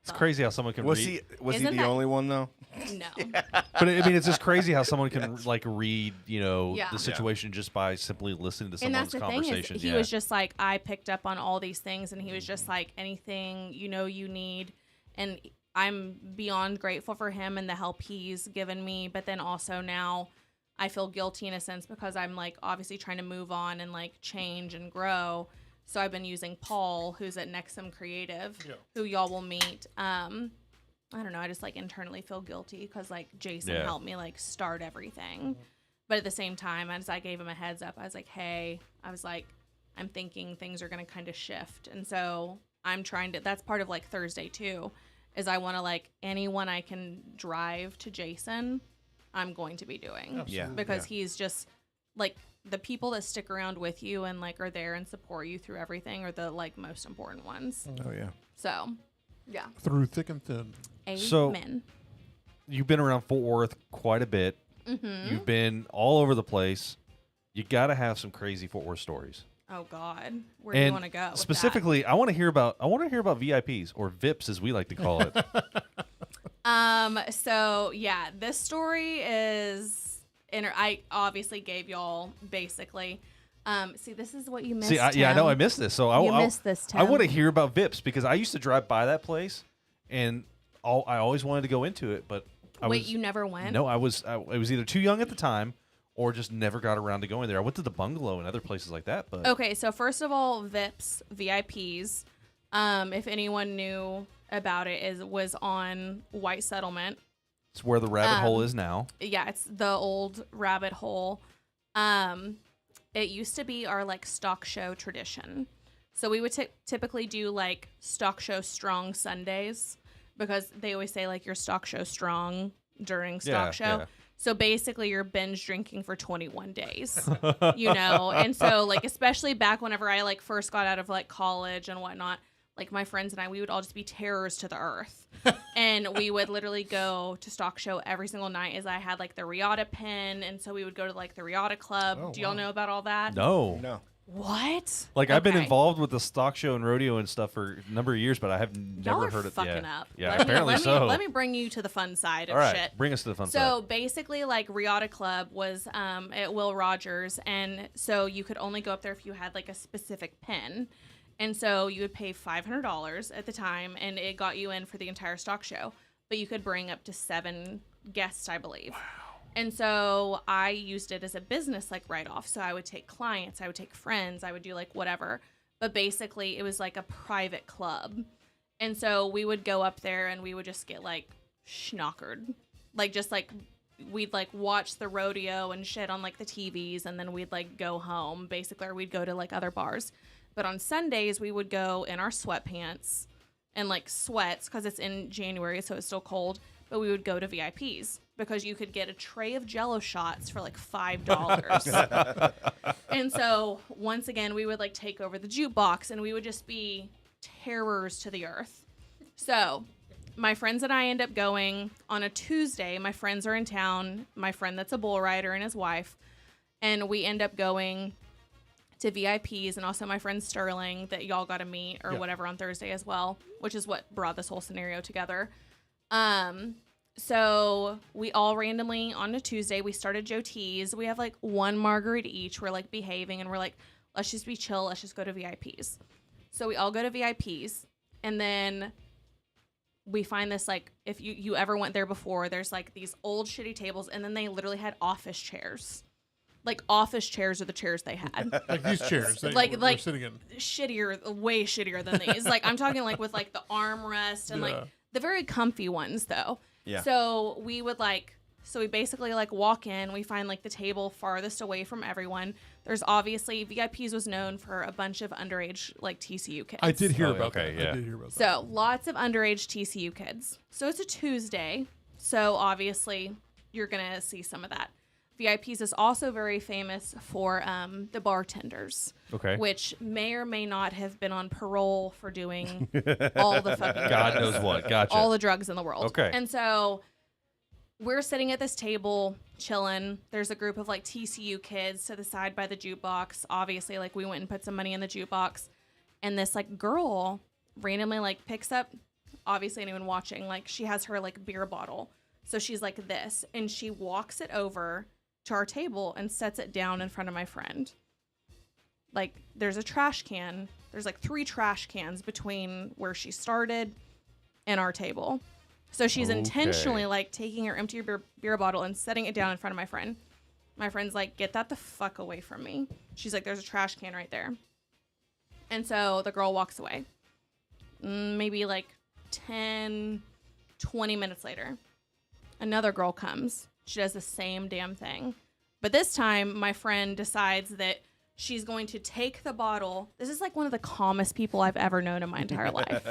it's crazy how someone can Was read. he the only one though? no. But I mean, it's just crazy how someone can like read, you know, Yeah. the situation just by simply listening to And someone's that's the thing conversation. is, he was just like, I picked up on all these things, and he was just like, anything you know you need, and I'm beyond grateful for him and the help he's given me. But then also now, I feel guilty in a sense because I'm like obviously trying to move on and like change and grow. So I've been using Paul, who's at Nexum Creative, who y'all will meet. I don't know. I just like internally feel guilty because like Jason helped me like start everything. But at the same time, as I gave him a heads up, I was like, hey, I'm thinking things are going to kind of shift. And so I'm trying to, that's part of like Thursday too, is I want to like anyone I can drive to Jason, I'm going to be doing. Absolutely. Because he's just like, the people that stick around with you and like are there and support you through everything are the like most important ones. Oh yeah. So, yeah. through thick and thin. Amen. So- You've been around Fort Worth quite a bit. You've been all over the place. You got to have some crazy Fort Worth stories. Oh God, where do you want to go? With specifically, I want to hear about VIPs, or VIPs as we like to call it. that? So yeah, this story is. I obviously gave y'all basically. See, this is what you missed. See, I know I missed this. So You missed this, I want to Tim. hear about VIPs because I used to drive by that place, and I always wanted to go into it, but You never went? No, I was either too young at the time, or just never got around to going there. I went to the Bungalow and other places like that, but Okay, so first of all, VIPs. If anyone knew about it, was on White Settlement. it's where the rabbit hole is now. Yeah, it's the old rabbit hole. It used to be our like stock show tradition. So we would typically do like stock show strong Sundays because they always say like your stock show strong during stock show. Yeah. So basically you're binge drinking for 21 days, you know? And so like, especially back whenever I like first got out of like college and whatnot, like my friends and I, we would all just be terrors to the earth. And we would literally go to stock show every single night as I had like the Riata pin. And so we would go to like the Riata club. Oh, Do y'all wow. know about all that? No. What? Like I've been Okay. involved with the stock show and rodeo and stuff for a number of years, but I have Y'all never are heard it. fucking up. Yeah, apparently let so. Let me bring you to the fun side of All right, shit. bring us to the fun So side. basically, like Riata Club was at Will Rogers, and so you could only go up there if you had like a specific pin, and so you would pay $500 at the time, and it got you in for the entire stock show. But you could bring up to 7 guests, I believe. Wow. And so I used it as a business like write-off. So I would take clients, I would take friends, I would do like whatever. But basically, it was like a private club. And so we would go up there and we would just get like schnockered. Like just like we'd like watch the rodeo and shit on like the TVs, and then we'd like go home basically, or we'd go to like other bars. But on Sundays, we would go in our sweatpants and like sweats because it's in January, so it's still cold. But we would go to VIPs because you could get a tray of Jello shots for like $5. And so once again, we would like take over the jukebox, and we would just be terrors to the earth. So my friends and I end up going on a Tuesday. My friends are in town. My friend that's a bull rider and his wife. And we end up going to VIPs, and also my friend Sterling that y'all got to meet or whatever on Thursday as well, which is what brought this whole scenario together. So we all randomly on a Tuesday, we started Joe T's. We have like 1 margarita each. We're like behaving and we're like, let's just be chill. Let's just go to VIPs. So we all go to VIPs, and then we find this, like, if you ever went there before, there's like these old shitty tables, and then they literally had office chairs. Like office chairs are the chairs they had. Like these chairs that Like- we're like- sitting in. Shittier, way shittier than these. Like I'm talking like with like the armrest and like Yeah. the very comfy ones though. Yeah. So we would like, so we basically like walk in, we find like the table farthest away from everyone. There's obviously, VIPs was known for a bunch of underage like TCU kids. I did hear Oh, about okay, that. yeah. I did hear about that. So lots of underage TCU kids. So it's a Tuesday. So obviously you're going to see some of that. VIPs is also very famous for the bartenders. Okay. Which may or may not have been on parole for doing all the fucking God drugs. knows what. Gotcha. All the drugs in the world. Okay. And so we're sitting at this table chilling. There's a group of like TCU kids to the side by the jukebox. Obviously, like we went and put some money in the jukebox. And this like girl randomly like picks up, obviously anyone watching, like she has her like beer bottle. So she's like this, and she walks it over to our table and sets it down in front of my friend. Like there's a trash can. There's like 3 trash cans between where she started and our table. So she's intentionally like taking her empty beer bottle and setting it down in front of my friend. My friend's like, get that the fuck away from me. She's like, there's a trash can right there. And so the girl walks away. Maybe like 10, 20 minutes later, another girl comes. She does the same damn thing. But this time, my friend decides that she's going to take the bottle. This is like one of the calmest people I've ever known in my entire life.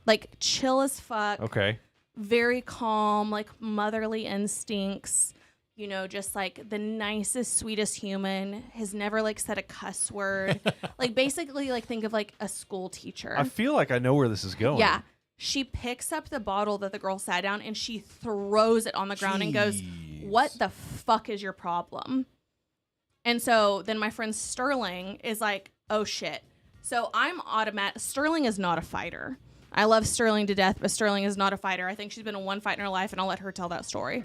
Like chill as fuck. Okay. Very calm, like motherly instincts. You know, just like the nicest, sweetest human. Has never like said a cuss word. Like basically, like think of like a school teacher. I feel like I know where this is going. Yeah. She picks up the bottle that the girl sat down and she throws it on the ground and goes, what the fuck is your problem? And so then my friend Sterling is like, oh shit. So I'm automatic. Sterling is not a fighter. I love Sterling to death, but Sterling is not a fighter. I think she's been in one fight in her life, and I'll let her tell that story.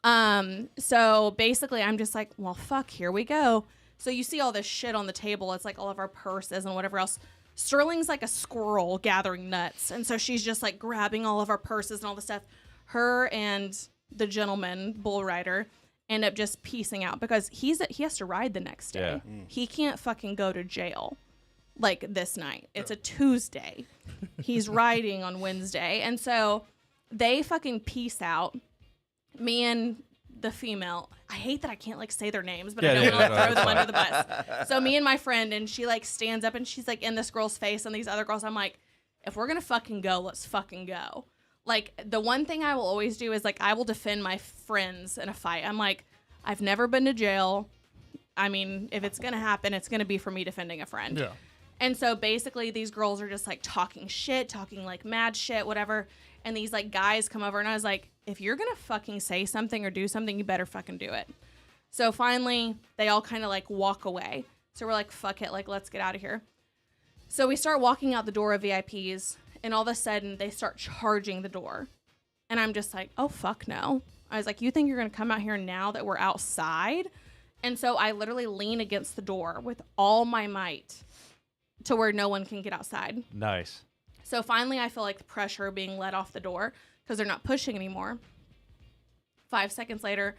So basically I'm just like, well, fuck, here we go. So you see all this shit on the table. It's like all of our purses and whatever else. Sterling's like a squirrel gathering nuts. And so she's just like grabbing all of our purses and all the stuff. Her and the gentleman, bull rider, end up just piecing out because he has to ride the next day. Yeah. He can't fucking go to jail like this night. It's a Tuesday. He's riding on Wednesday. And so they fucking peace out. Me and the female. I hate that I can't like say their names, but Yeah, I don't yeah, want to no, throw that's them fine. under the bus. So me and my friend, and she like stands up and she's like in this girl's face and these other girls. I'm like, if we're gonna fucking go, let's fucking go. Like the one thing I will always do is like I will defend my friends in a fight. I'm like, I've never been to jail. I mean, if it's gonna happen, it's gonna be for me defending a friend. Yeah. And so basically these girls are just like talking shit, talking like mad shit, whatever. And these like guys come over and I was like, if you're gonna fucking say something or do something, you better fucking do it. So finally they all kind of like walk away. So we're like, fuck it, like let's get out of here. So we start walking out the door of VIPs and all of a sudden they start charging the door. And I'm just like, oh fuck no. I was like, you think you're gonna come out here now that we're outside? And so I literally lean against the door with all my might to where no one can get outside. Nice. So finally, I feel like the pressure being let off the door because they're not pushing anymore. 5 seconds later,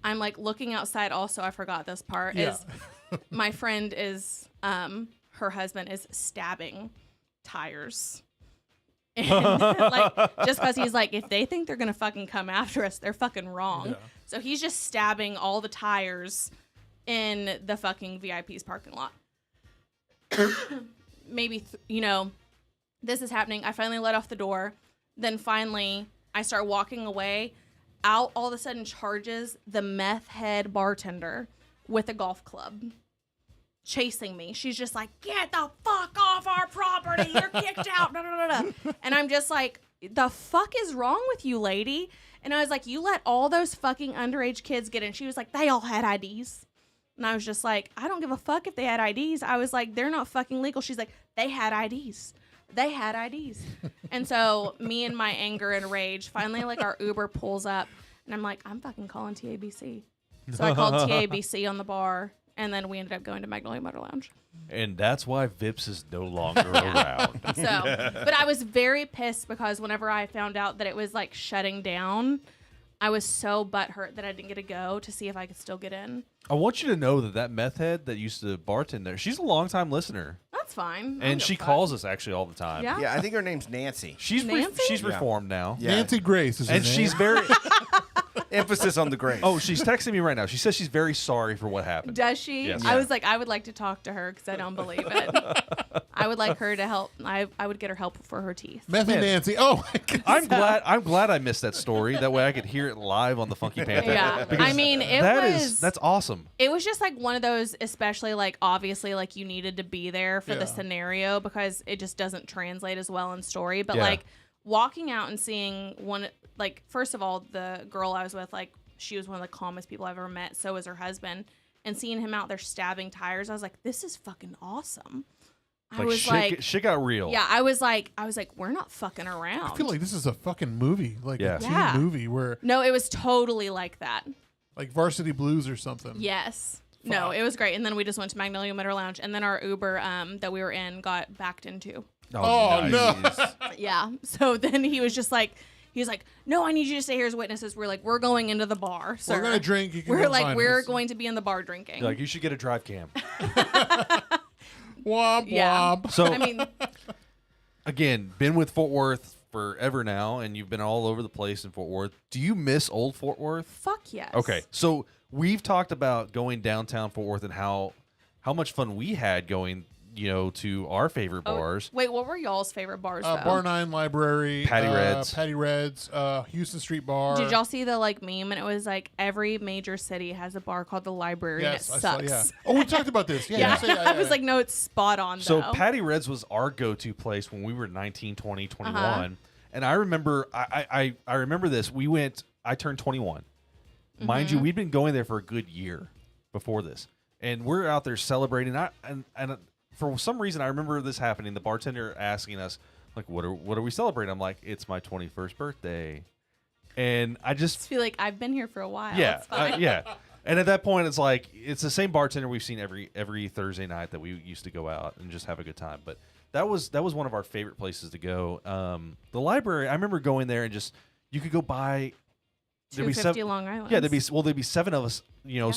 I'm like looking outside. Also, I forgot this part. Yeah. Is my friend is her husband is stabbing tires. And like just because he's like, if they think they're gonna fucking come after us, they're fucking wrong. Yeah. So he's just stabbing all the tires in the fucking VIP's parking lot. Maybe this is happening. I finally let off the door. Then finally, I start walking away. Out all of a sudden charges the meth head bartender with a golf club, chasing me. She's just like, get the fuck off our property. You're kicked out. Blah, blah, blah, blah. And I'm just like, the fuck is wrong with you, lady? And I was like, you let all those fucking underage kids get in. She was like, they all had IDs. And I was just like, I don't give a fuck if they had IDs. I was like, they're not fucking legal. She's like, they had IDs. They had IDs. And so me and my anger and rage, finally, like our Uber pulls up. And I'm like, I'm fucking calling TABC. So I called TABC on the bar. And then we ended up going to Magnolia Motor Lounge. And that's why Vips is no longer around. So, but I was very pissed because whenever I found out that it was like shutting down, I was so butthurt that I didn't get to go to see if I could still get in. I want you to know that meth head that used to bartend there, she's a longtime listener. That's fine. I don't And give she a fuck. calls us actually all the time. Yeah? Yeah, I think her name's Nancy. She's Nancy? she's Yeah. reformed now. Yeah. Nancy Grace is her And name. she's very Emphasis on the grace. Oh, she's texting me right now. She says she's very sorry for what happened. Does she? Yes. I Yeah. was like, I would like to talk to her because I don't believe it. I would like her to help. I would get her help for her teeth. Methy Man. Nancy. Oh, my God. I'm glad I missed that story. That way I could hear it live on the Funky Panther. Yeah. Because I mean, that's awesome. It was just like one of those, especially like obviously like you needed to be there for Yeah. the scenario because it just doesn't translate as well in story. But Yeah. like walking out and seeing one, like first of all, the girl I was with, like she was one of the calmest people I've ever met. So was her husband. And seeing him out there stabbing tires, I was like, this is fucking awesome. I was like, shit got real. yeah, I was like, we're not fucking around. I feel like this is a fucking movie, like Yeah. a teen Yeah. movie where No, it was totally like that. like Varsity Blues or something. Yes. No, it was great. And then we just went to Magnolia Motor Lounge, and then our Uber that we were in got backed into. Oh, no. Yeah. So then he was like, no, I need you to stay here as witnesses. We're like, we're going into the bar, sir. We're gonna drink. You can We're come like, find we're us. going to be in the bar drinking. Like you should get a drive cam. Womp Yeah. womp. So I mean, again, been with Fort Worth forever now, and you've been all over the place in Fort Worth. Do you miss old Fort Worth? fuck yes. Okay, so we've talked about going downtown Fort Worth and how much fun we had going, to our favorite Oh, bars. wait, what were y'all's favorite bars though? Bar 9 Library. Patty Reds. Patty Reds. Houston Street Bar. Did y'all see the like meme? And it was like every major city has a bar called the Library, Yes, and I it saw. sucks. Yeah. Oh, we talked about this. Yeah. Yeah. you say- I was like, no, it's spot on So though. Patty Reds was our go-to place when we were 19, 20, 21. Uh-huh. And I remember, I remember this. I turned 21. Mind Mm-hmm. you, we'd been going there for a good year before this. And we're out there celebrating. And for some reason, I remember this happening. The bartender asking us, like, what are we celebrating? I'm like, it's my 21st birthday. And I just feel like I've been here for a while. yeah, It's fine. yeah. And at that point, it's like it's the same bartender we've seen every Thursday night that we used to go out and just have a good time. But that was one of our favorite places to go. The library, I remember going there and just you could go buy. There'd be 250 Long Island. Yeah, there'd be 7 of us,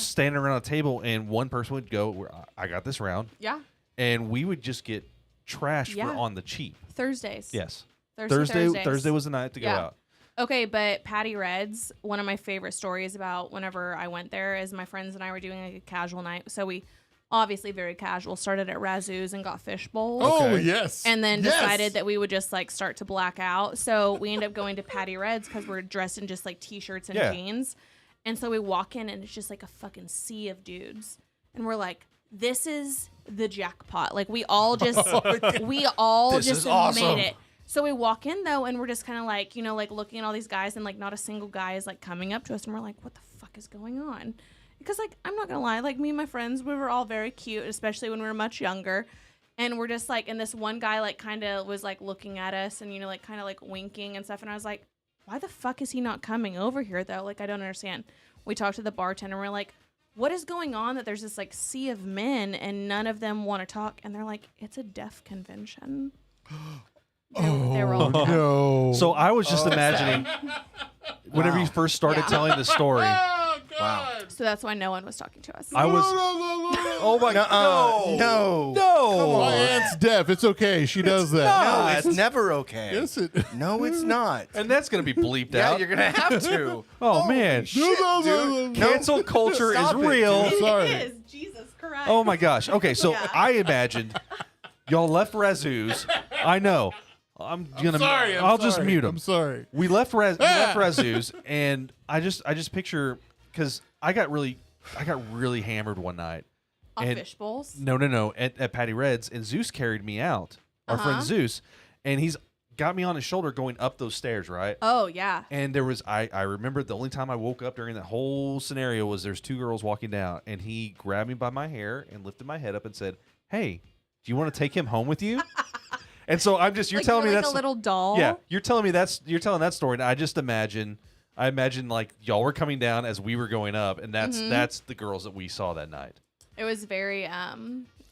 standing around a table, and one person would go, "I got this round," Yeah. and we would just get trashed Yeah. for on the cheap. Thursdays. Yes, Thursdays. Thursday was the night to go Yeah. out. Okay, but Patty Red's, one of my favorite stories about whenever I went there is my friends and I were doing like a casual night. So we obviously very casual, started at Razoo's and got fish bowls. Oh, Okay. yes. And then Yes. decided that we would just like start to black out. So we end up going to Patty Red's because we're dressed in just like t-shirts and Yeah. jeans. And so we walk in and it's just like a fucking sea of dudes. And we're like, this is the jackpot. Like we all just This just is awesome. made it. So we walk in though and we're just kind of like, like looking at all these guys and like not a single guy is like coming up to us and we're like, what the fuck is going on? Because like I'm not gonna lie, like me and my friends, we were all very cute, especially when we were much younger. And we're just like, and this one guy like kind of was like looking at us and like kind of like winking and stuff. And I was like, why the fuck is he not coming over here though? Like I don't understand. We talked to the bartender and we're like, what is going on that there's this like sea of men and none of them want to talk? And they're like, it's a deaf convention. They were all deaf. No. So I was just imagining whenever Wow. you first started Yeah. telling the story. Oh, God. So that's why no one was talking to us. I was. Oh my No. no! My aunt's deaf. It's okay. She does that. No, not. it's never okay. Yes, it. No, it's not. And that's gonna be bleeped Yeah, out. you're gonna have to. Oh man, Shit, dude. cancel culture is Stop it, real. dude. Sorry. It is. Jesus Christ. Oh my gosh. Okay, so Yeah. I imagined y'all left Razoo's. I know. I'm gonna. Sorry. I'll just mute him. I'm sorry. We left Razoo's, and I just picture because I got really hammered one night. Off and- fish bowls. No, at Patty Red's, and Zeus carried me out. Our friend Zeus, and he's got me on his shoulder going up those stairs, right? Oh yeah. And there was I remember the only time I woke up during that whole scenario was there's two girls walking down, and he grabbed me by my hair and lifted my head up and said, "Hey, do you want to take him home with you?" And so I'm just you're Like telling me like that's a little doll. yeah, you're telling that story, and I imagine like y'all were coming down as we were going up, and that's the girls that we saw that night. It was very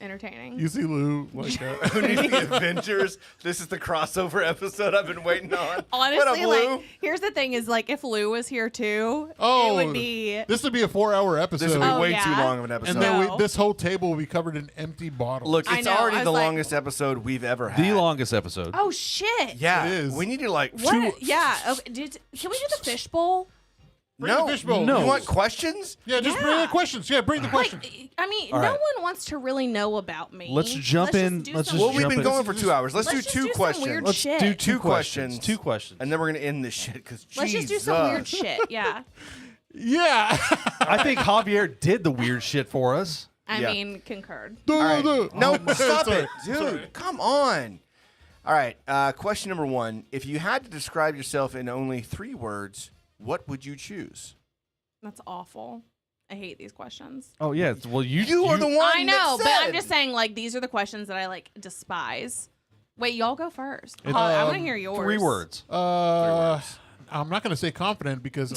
entertaining. You see Lou like Who needs the Avengers? This is the crossover episode I've been waiting on. Honestly, what up, Lou? like here's the thing: is like if Lou was here too, Oh, it would be. This would be a 4-hour episode. This would be Oh, way yeah. too long of an episode. and then No. this whole table will be covered in empty bottles. Look, I it's know, I already was the like- longest episode we've ever had. The longest episode. Oh shit! Yeah, It is. we need to like. What? Yeah. Okay, can we do the fishbowl? Bring No, the fishbowl. No. You want questions? Yeah, just bring the Yeah. questions. Yeah, bring the questions. Like, I mean, All no right. one wants to really know about me. Let's jump just in- do let's some just Well, we've jump been in. going for 2 hours. Let's do just two do some questions. weird Let's shit. do Two questions. Two questions. And then we're gonna end this shit because Let's just do some weird shit. Yeah. Yeah. I think Javier did the weird shit for us. I Yeah. mean, concurred. No, All right. No, Oh, stop sorry. it, dude. Sorry. Come on. All right. Question number 1: if you had to describe yourself in only 3 words, what would you choose? That's awful. I hate these questions. Oh yeah. Well, You are the one. I know, that but I'm said. just saying, like, these are the questions that I like despise. Wait, y'all go first. It- I want to hear yours. 3 words. I'm not gonna say confident because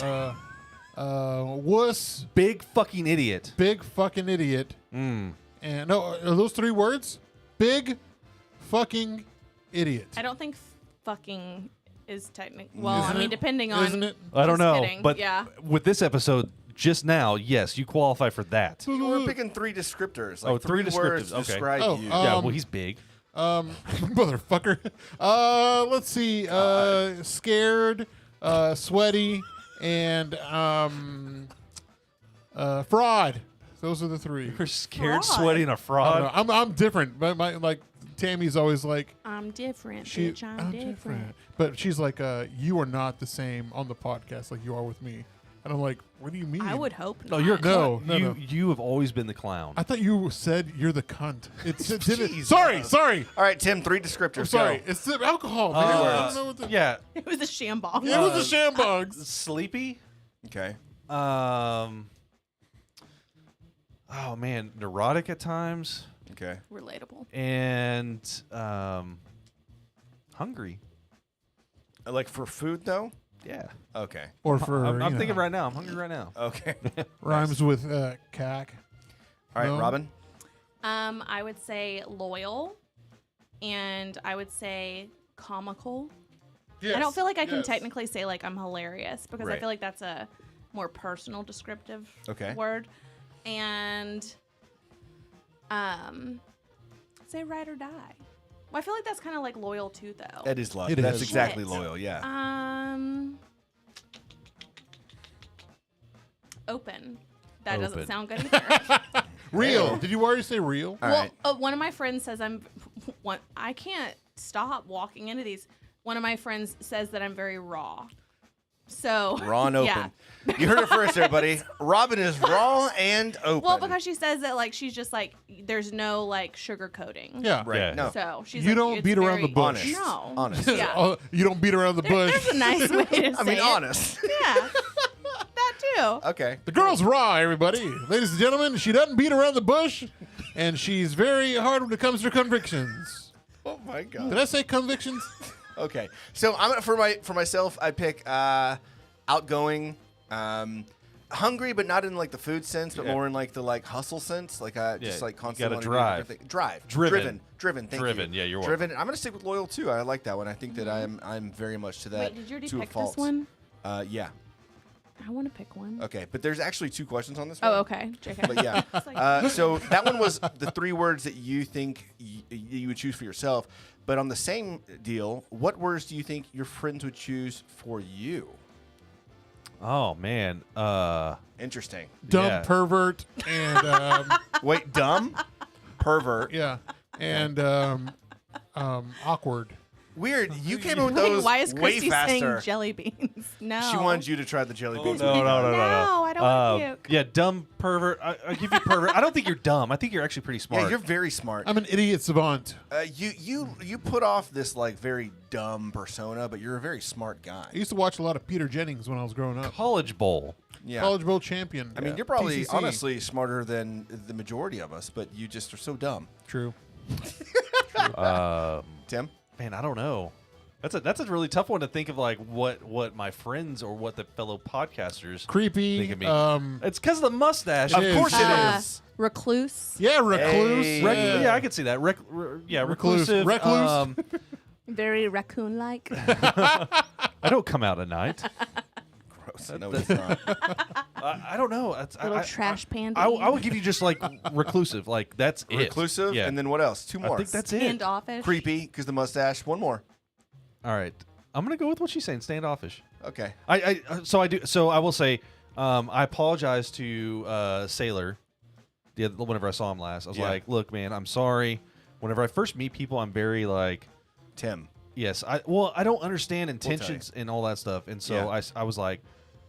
wuss, Big fucking idiot. big fucking idiot, Mm. and no, are those 3 words? Big fucking idiot. I don't think fucking is technically. Well, Isn't I mean, it? depending on. Isn't it? I don't Just know, kidding. but Yeah. with this episode just now, yes, you qualify for that. We're picking 3 descriptors. Like Oh, 3 words descriptives, to okay. describe Oh, you. Yeah. Well, he's big. Motherfucker. Let's see. Scared, sweaty, and fraud. Those are the 3. You're scared, Fraud. sweaty, and a I fraud. don't know. I'm different. My like Tammy's always like I'm different, she. bitch. I'm different. But she's like, you are not the same on the podcast like you are with me. And I'm like, what do you mean? I would hope. No, not. you're a No, clown. no, you no. you have always been the clown. I thought you said you're the cunt. It's it didn't. Jesus. Sorry. All right, Tim. 3 descriptors. I'm sorry. Go. It's the alcohol. Man. I don't know what the, yeah. It was a shambog. It was a shambugs. Sleepy. Okay. Oh man, neurotic at times, Okay. Relatable. and hungry. Like for food though. Yeah. Okay. Or for I'm you know, thinking right now. I'm hungry right now. Okay. rhymes with cack. All right, No. Robyn. I would say loyal, and I would say comical. I don't feel like I can technically say like I'm hilarious because I Right. feel like that's a more personal descriptive Okay. word. And say ride or die. Well, I feel like that's kind of like loyal too, though. That is love. It That's is. exactly Shit. loyal. Yeah. open. That Open. doesn't sound good either. Real. Did you already say real? All Well, right. one of my friends says I can't stop walking into these. One of my friends says that I'm very raw. So Raw and open. Yeah. You heard it first, everybody. Robyn is raw and open. Well, because she says that like she's just like there's no like sugar coating. Yeah. right. Yeah. No. So she's You like, don't it's beat around the very- bush. Honest. No. Honest. Yeah. Oh, you don't beat around the bush. There's a nice way to say I mean, it. honest. Yeah. That too. Okay. The girl's raw, everybody. Ladies and gentlemen, she doesn't beat around the bush, and she's very hard when it comes to convictions. Oh my God. Did I say convictions? Okay. So I'm for myself. I pick outgoing, hungry, but not in like the food sense, but Yeah. more in like the like hustle sense. Like just Yeah, like you constantly gotta wanting to do drive. different thing. Driven. Driven. Thank Driven, you. yeah, you're driven. I'm gonna stick with loyal too. I like that one. I think that I'm very much to that. Wait, did you already to a pick fault. this one? Yeah. I want to pick one. Okay, but there's actually 2 questions on this one. Oh, okay. JK. But yeah, It's like- so that one was the 3 words that you think you would choose for yourself. But on the same deal, what words do you think your friends would choose for you? Oh man. Interesting. Dumb Yeah. pervert and Wait, dumb, pervert. yeah, and awkward. Weird. You came up with Wait, those why is way Christy faster. saying jelly beans? No. She wanted you to try the jelly beans. No, I don't want to puke. Yeah, dumb pervert. I give you pervert. I don't think you're dumb. I think you're actually pretty smart. Yeah, you're very smart. I'm an idiot savant. You put off this like very dumb persona, but you're a very smart guy. I used to watch a lot of Peter Jennings when I was growing up. College Bowl. Yeah. College Bowl champion. I mean, you're probably TCC. honestly smarter than the majority of us, but you just are so dumb. True. Tim? Man, I don't know. That's a really tough one to think of. Like what my friends or what the fellow podcasters Creepy. think of me. It's because of the mustache. Of is, course it it is. Recluse. Yeah, recluse. Hey. Yeah, I could see that. Recluse. Reclusive. Recluse. Very raccoon-like. I don't come out at night. Gross. No, it's not. I don't know. Little trash panda. I would give you just like reclusive. Like that's it. Reclusive, Yeah. and then what else? 2 more. I think that's it. Standoffish. Creepy, because the mustache. 1 more. All right. I'm gonna go with what she's saying. Standoffish. Okay. So I will say, I apologize to Sailor. Whenever I saw him last, I was Yeah. like, "Look, man, I'm sorry. Whenever I first meet people, I'm very like, Tim. yes, I don't understand tell you. intentions and all that stuff, and so Yeah. I was like,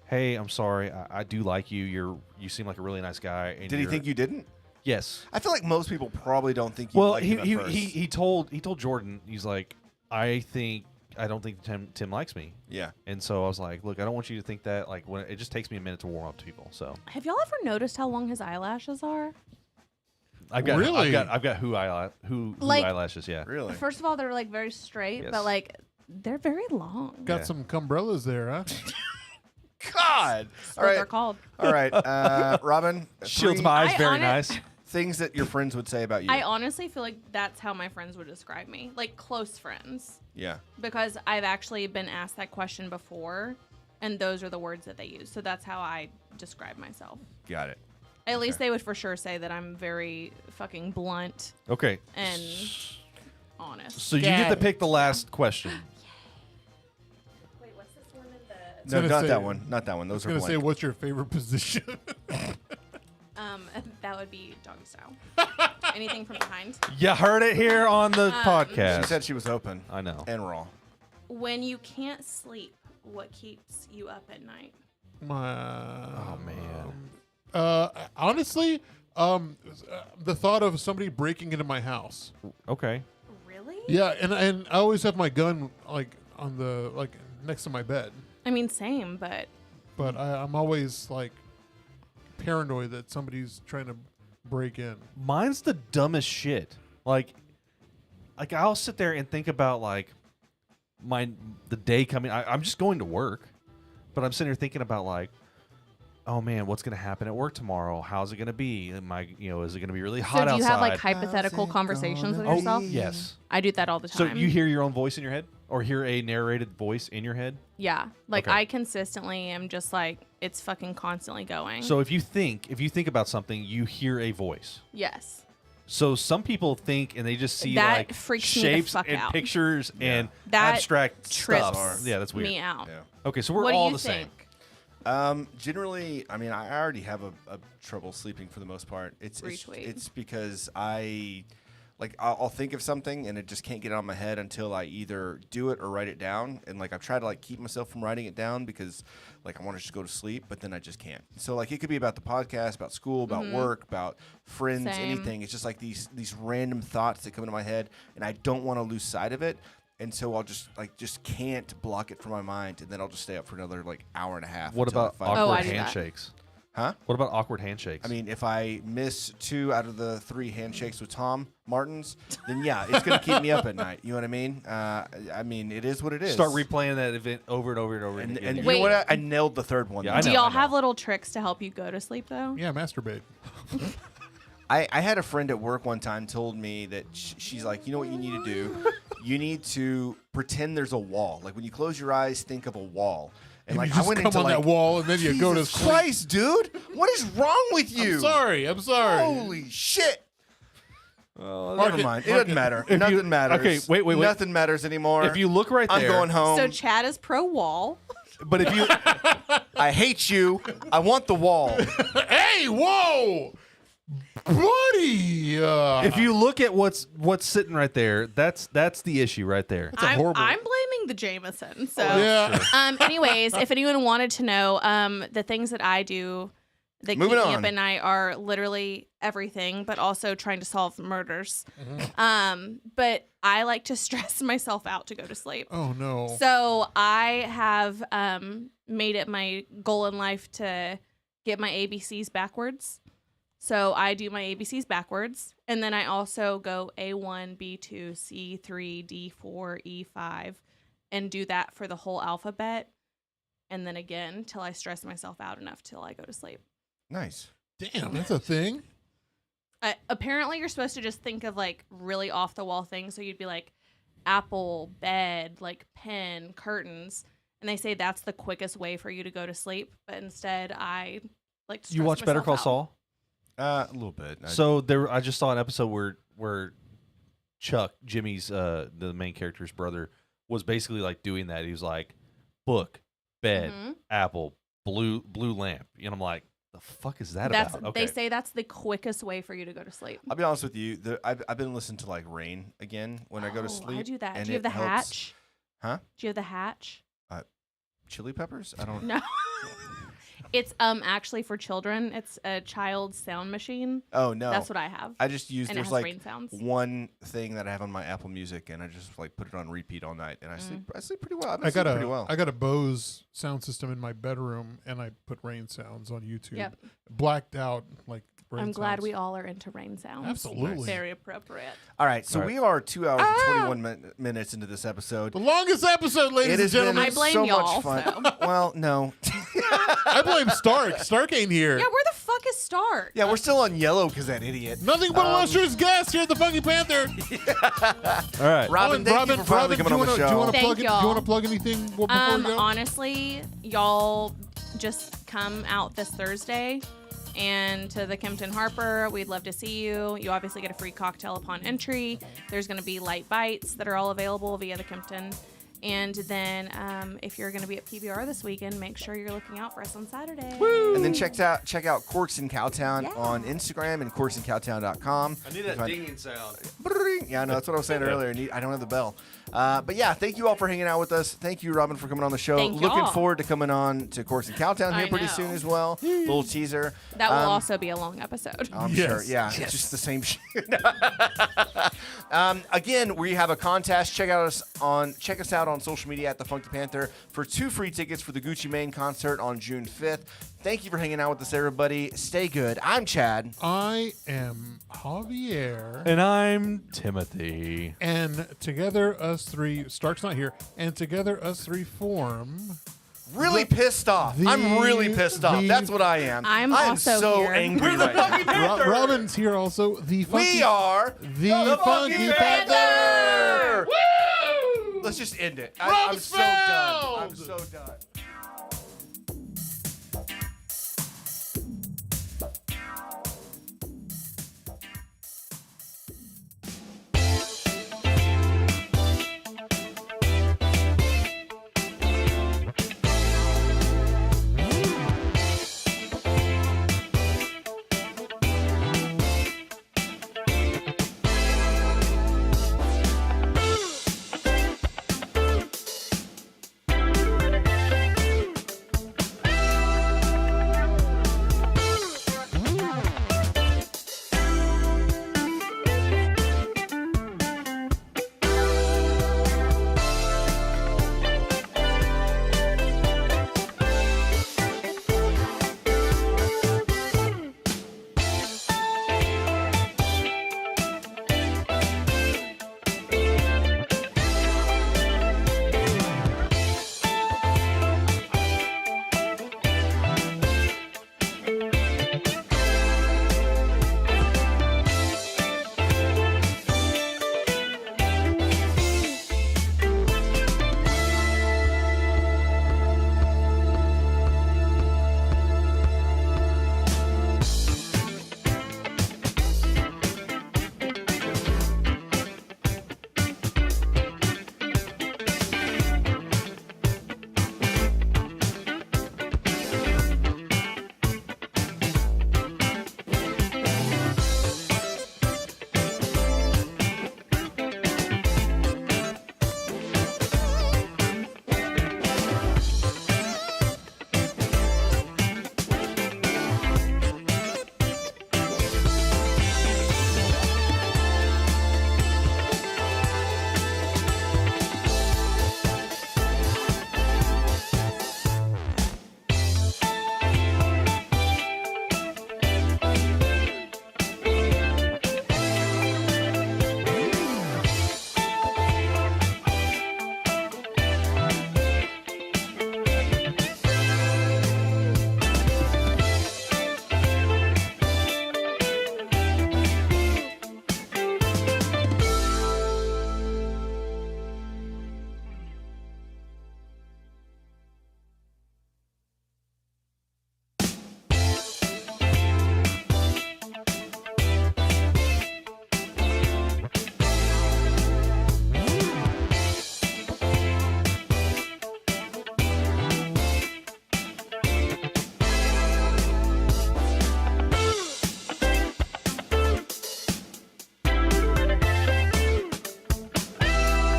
hey, I'm sorry. I do like you. You seem like a really nice guy. And Did he think you didn't? Yes. I feel like most people probably don't think you Well, like him at first. he told Jordan, he's like, I don't think Tim likes me. Yeah. And so I was like, look, I don't want you to think that. Like, when it just takes me a minute to warm up to people. So Have y'all ever noticed how long his eyelashes are? I've got Really? I've got who Like- eyelashes. Yeah. Really? First of all, they're like very straight, Yes. but like they're very long. Got Yeah. some cumbrellas there, huh? God. That's All what they're right. called. All right. Robyn. Shields 3 my eyes. I Very hone- nice. things that your friends would say about you. I honestly feel like that's how my friends would describe me, like close friends, Yeah. because I've actually been asked that question before, and those are the words that they use. So that's how I describe myself. Got it. At least they would for sure say that I'm very fucking blunt Okay. and honest. So you get to pick the last question. Wait, what's this one in the? No, gonna not say- that one. Not that one. I Those was are gonna say, blank. what's your favorite position? That would be doggy style. Anything from behind. You heard it here on the podcast. She said she was open I know. and raw. When you can't sleep, what keeps you up at night? Oh man. Honestly, the thought of somebody breaking into my house. Okay. Really? Yeah, and I always have my gun like on the like next to my bed, I mean, same, but but I'm always like paranoid that somebody's trying to break in. Mine's the dumbest shit. Like I'll sit there and think about like the day coming. I'm just going to work, but I'm sitting here thinking about like, oh man, what's gonna happen at work tomorrow? How's it gonna be? Is it gonna be really hot so do you outside? have like hypothetical conversations with yourself? Yes. I do that all the So time. you hear your own voice in your head, or hear a narrated voice in your head? Yeah, like Okay. I consistently am just like it's fucking constantly going. So if you think about something, you hear a voice. yes, So some people think and they just see That like freaks me the shapes fuck and out. pictures and That abstract trips stuff. Yeah, that's weird. me out. Yeah. Okay, so we're What do all you the same. think? Generally, I mean, I already have a trouble sleeping for the most part. It's because I'll think of something and it just can't get out of my head until I either do it or write it down. And I've tried to keep myself from writing it down because I want to just go to sleep, but then I just can't. So it could be about the podcast, about school, about work, about friends, anything. It's just these random thoughts that come into my head, and I don't want to lose sight of it. And so I'll just can't block it from my mind, and then I'll just stay up for another hour and a half. What about awkward handshakes? Huh? What about awkward handshakes? I mean, if I miss 2 out of the 3 handshakes with Tom Martins, then yeah, it's going to keep me up at night. You know what I mean? It is what it is. Start replaying that event over and over and over again. And you know what? I nailed the 3rd one. Yeah, Do y'all have little tricks to help you go to sleep, though? Yeah, masturbate. I had a friend at work one time told me that she's like, you know what you need to do? You need to pretend there's a wall. When you close your eyes, think of a wall. And you just come on that wall and then you go to sleep. Christ, dude! What is wrong with you? I'm sorry. Holy shit! Never mind. It doesn't matter. Nothing matters. Okay, wait. Nothing matters anymore. If you look right there, I'm going home. So Chad is pro wall. But if you, I hate you. I want the wall. Hey, whoa, buddy! if you look at what's sitting right there, that's the issue right there. a horrible- I'm blaming the Jameson. So, Yeah. anyways, if anyone wanted to know, the things that I do that keep me up at night are literally everything, but also trying to solve murders. But I like to stress myself out to go to sleep. Oh no. So I have made it my goal in life to get my ABCs backwards. So I do my ABCs backwards, and then I also go A1, B2, C3, D4, E5, and do that for the whole alphabet, and then again till I stress myself out enough till I go to sleep. Nice. Damn, that's a thing. Apparently, you're supposed to just think of really off the wall things. So you'd be like apple, bed, pen, curtains, and they say that's the quickest way for you to go to sleep. But instead, I like to stress You watch Better myself Call out. Saul? A little bit. So I just saw an episode where Chuck, Jimmy's the main character's brother, was basically doing that. He was like, book, bed, apple, blue lamp. And I'm like, the fuck is that about? Okay. They say that's the quickest way for you to go to sleep. I'll be honest with you. I've been listening to Rain again when I go to sleep. I do that. and Do you have the it helps. hatch? Huh? Do you have the hatch? Chili peppers? I don't. No. It's actually for children. It's a child sound machine. Oh no. That's what I have. I just use And it there's has rain sounds. one thing that I have on my Apple Music, and I just put it on repeat all night, and I sleep pretty well. I got pretty well. I got a Bose sound system in my bedroom, and I put rain sounds on YouTube. Yep. Blacked out rain I'm glad sounds. we all are into rain sounds. Absolutely. Very appropriate. All right, so All right. we are 2 hours and 21 minutes into this episode. The longest episode, ladies It and has been gentlemen. I blame so y'all, much fun. Well, no. I blame Stark. Stark ain't here. Yeah, where the fuck is Stark? Yeah, we're still on yellow because that idiot. Nothing but illustrious guests here at the Funky Panther. All right. Robyn, thank you for finally coming on the show. Do you want to Thank plug? y'all. Do you want to plug anything before we go? Honestly, y'all just come out this Thursday and to the Kempton Harper. We'd love to see you. You obviously get a free cocktail upon entry. There's going to be light bites that are all available via the Kempton. And then if you're going to be at PBR this weekend, make sure you're looking out for us on Saturday. And then check out Corks in Cowtown on Instagram and corksincowtown.com. I need that dinging sound. Yeah, I know. That's what I was saying earlier. I don't have the bell. But yeah, thank you all for hanging out with us. Thank you, Robyn, for coming on the show. Thank Looking y'all. forward to coming on to Corks in Cowtown here I pretty know. soon as well. Little teaser. That will also be a long episode. I'm Yes. sure. Yeah, it's just the same shit. Again, we have a contest. Check us out on social media at the Funky Panther for 2 free tickets for the Gucci Mane concert on June 5th. Thank you for hanging out with us, everybody. Stay good. I'm Chad. I am Javier. And I'm Timothy. And together us three, Stark's not here, and together us three form. Really pissed off. I'm really pissed off. That's what I am. I'm I am also so here. angry right now. Robyn's here also. The Funky, We are the Funky Panther. Let's just end it. I'm so done. I'm so done.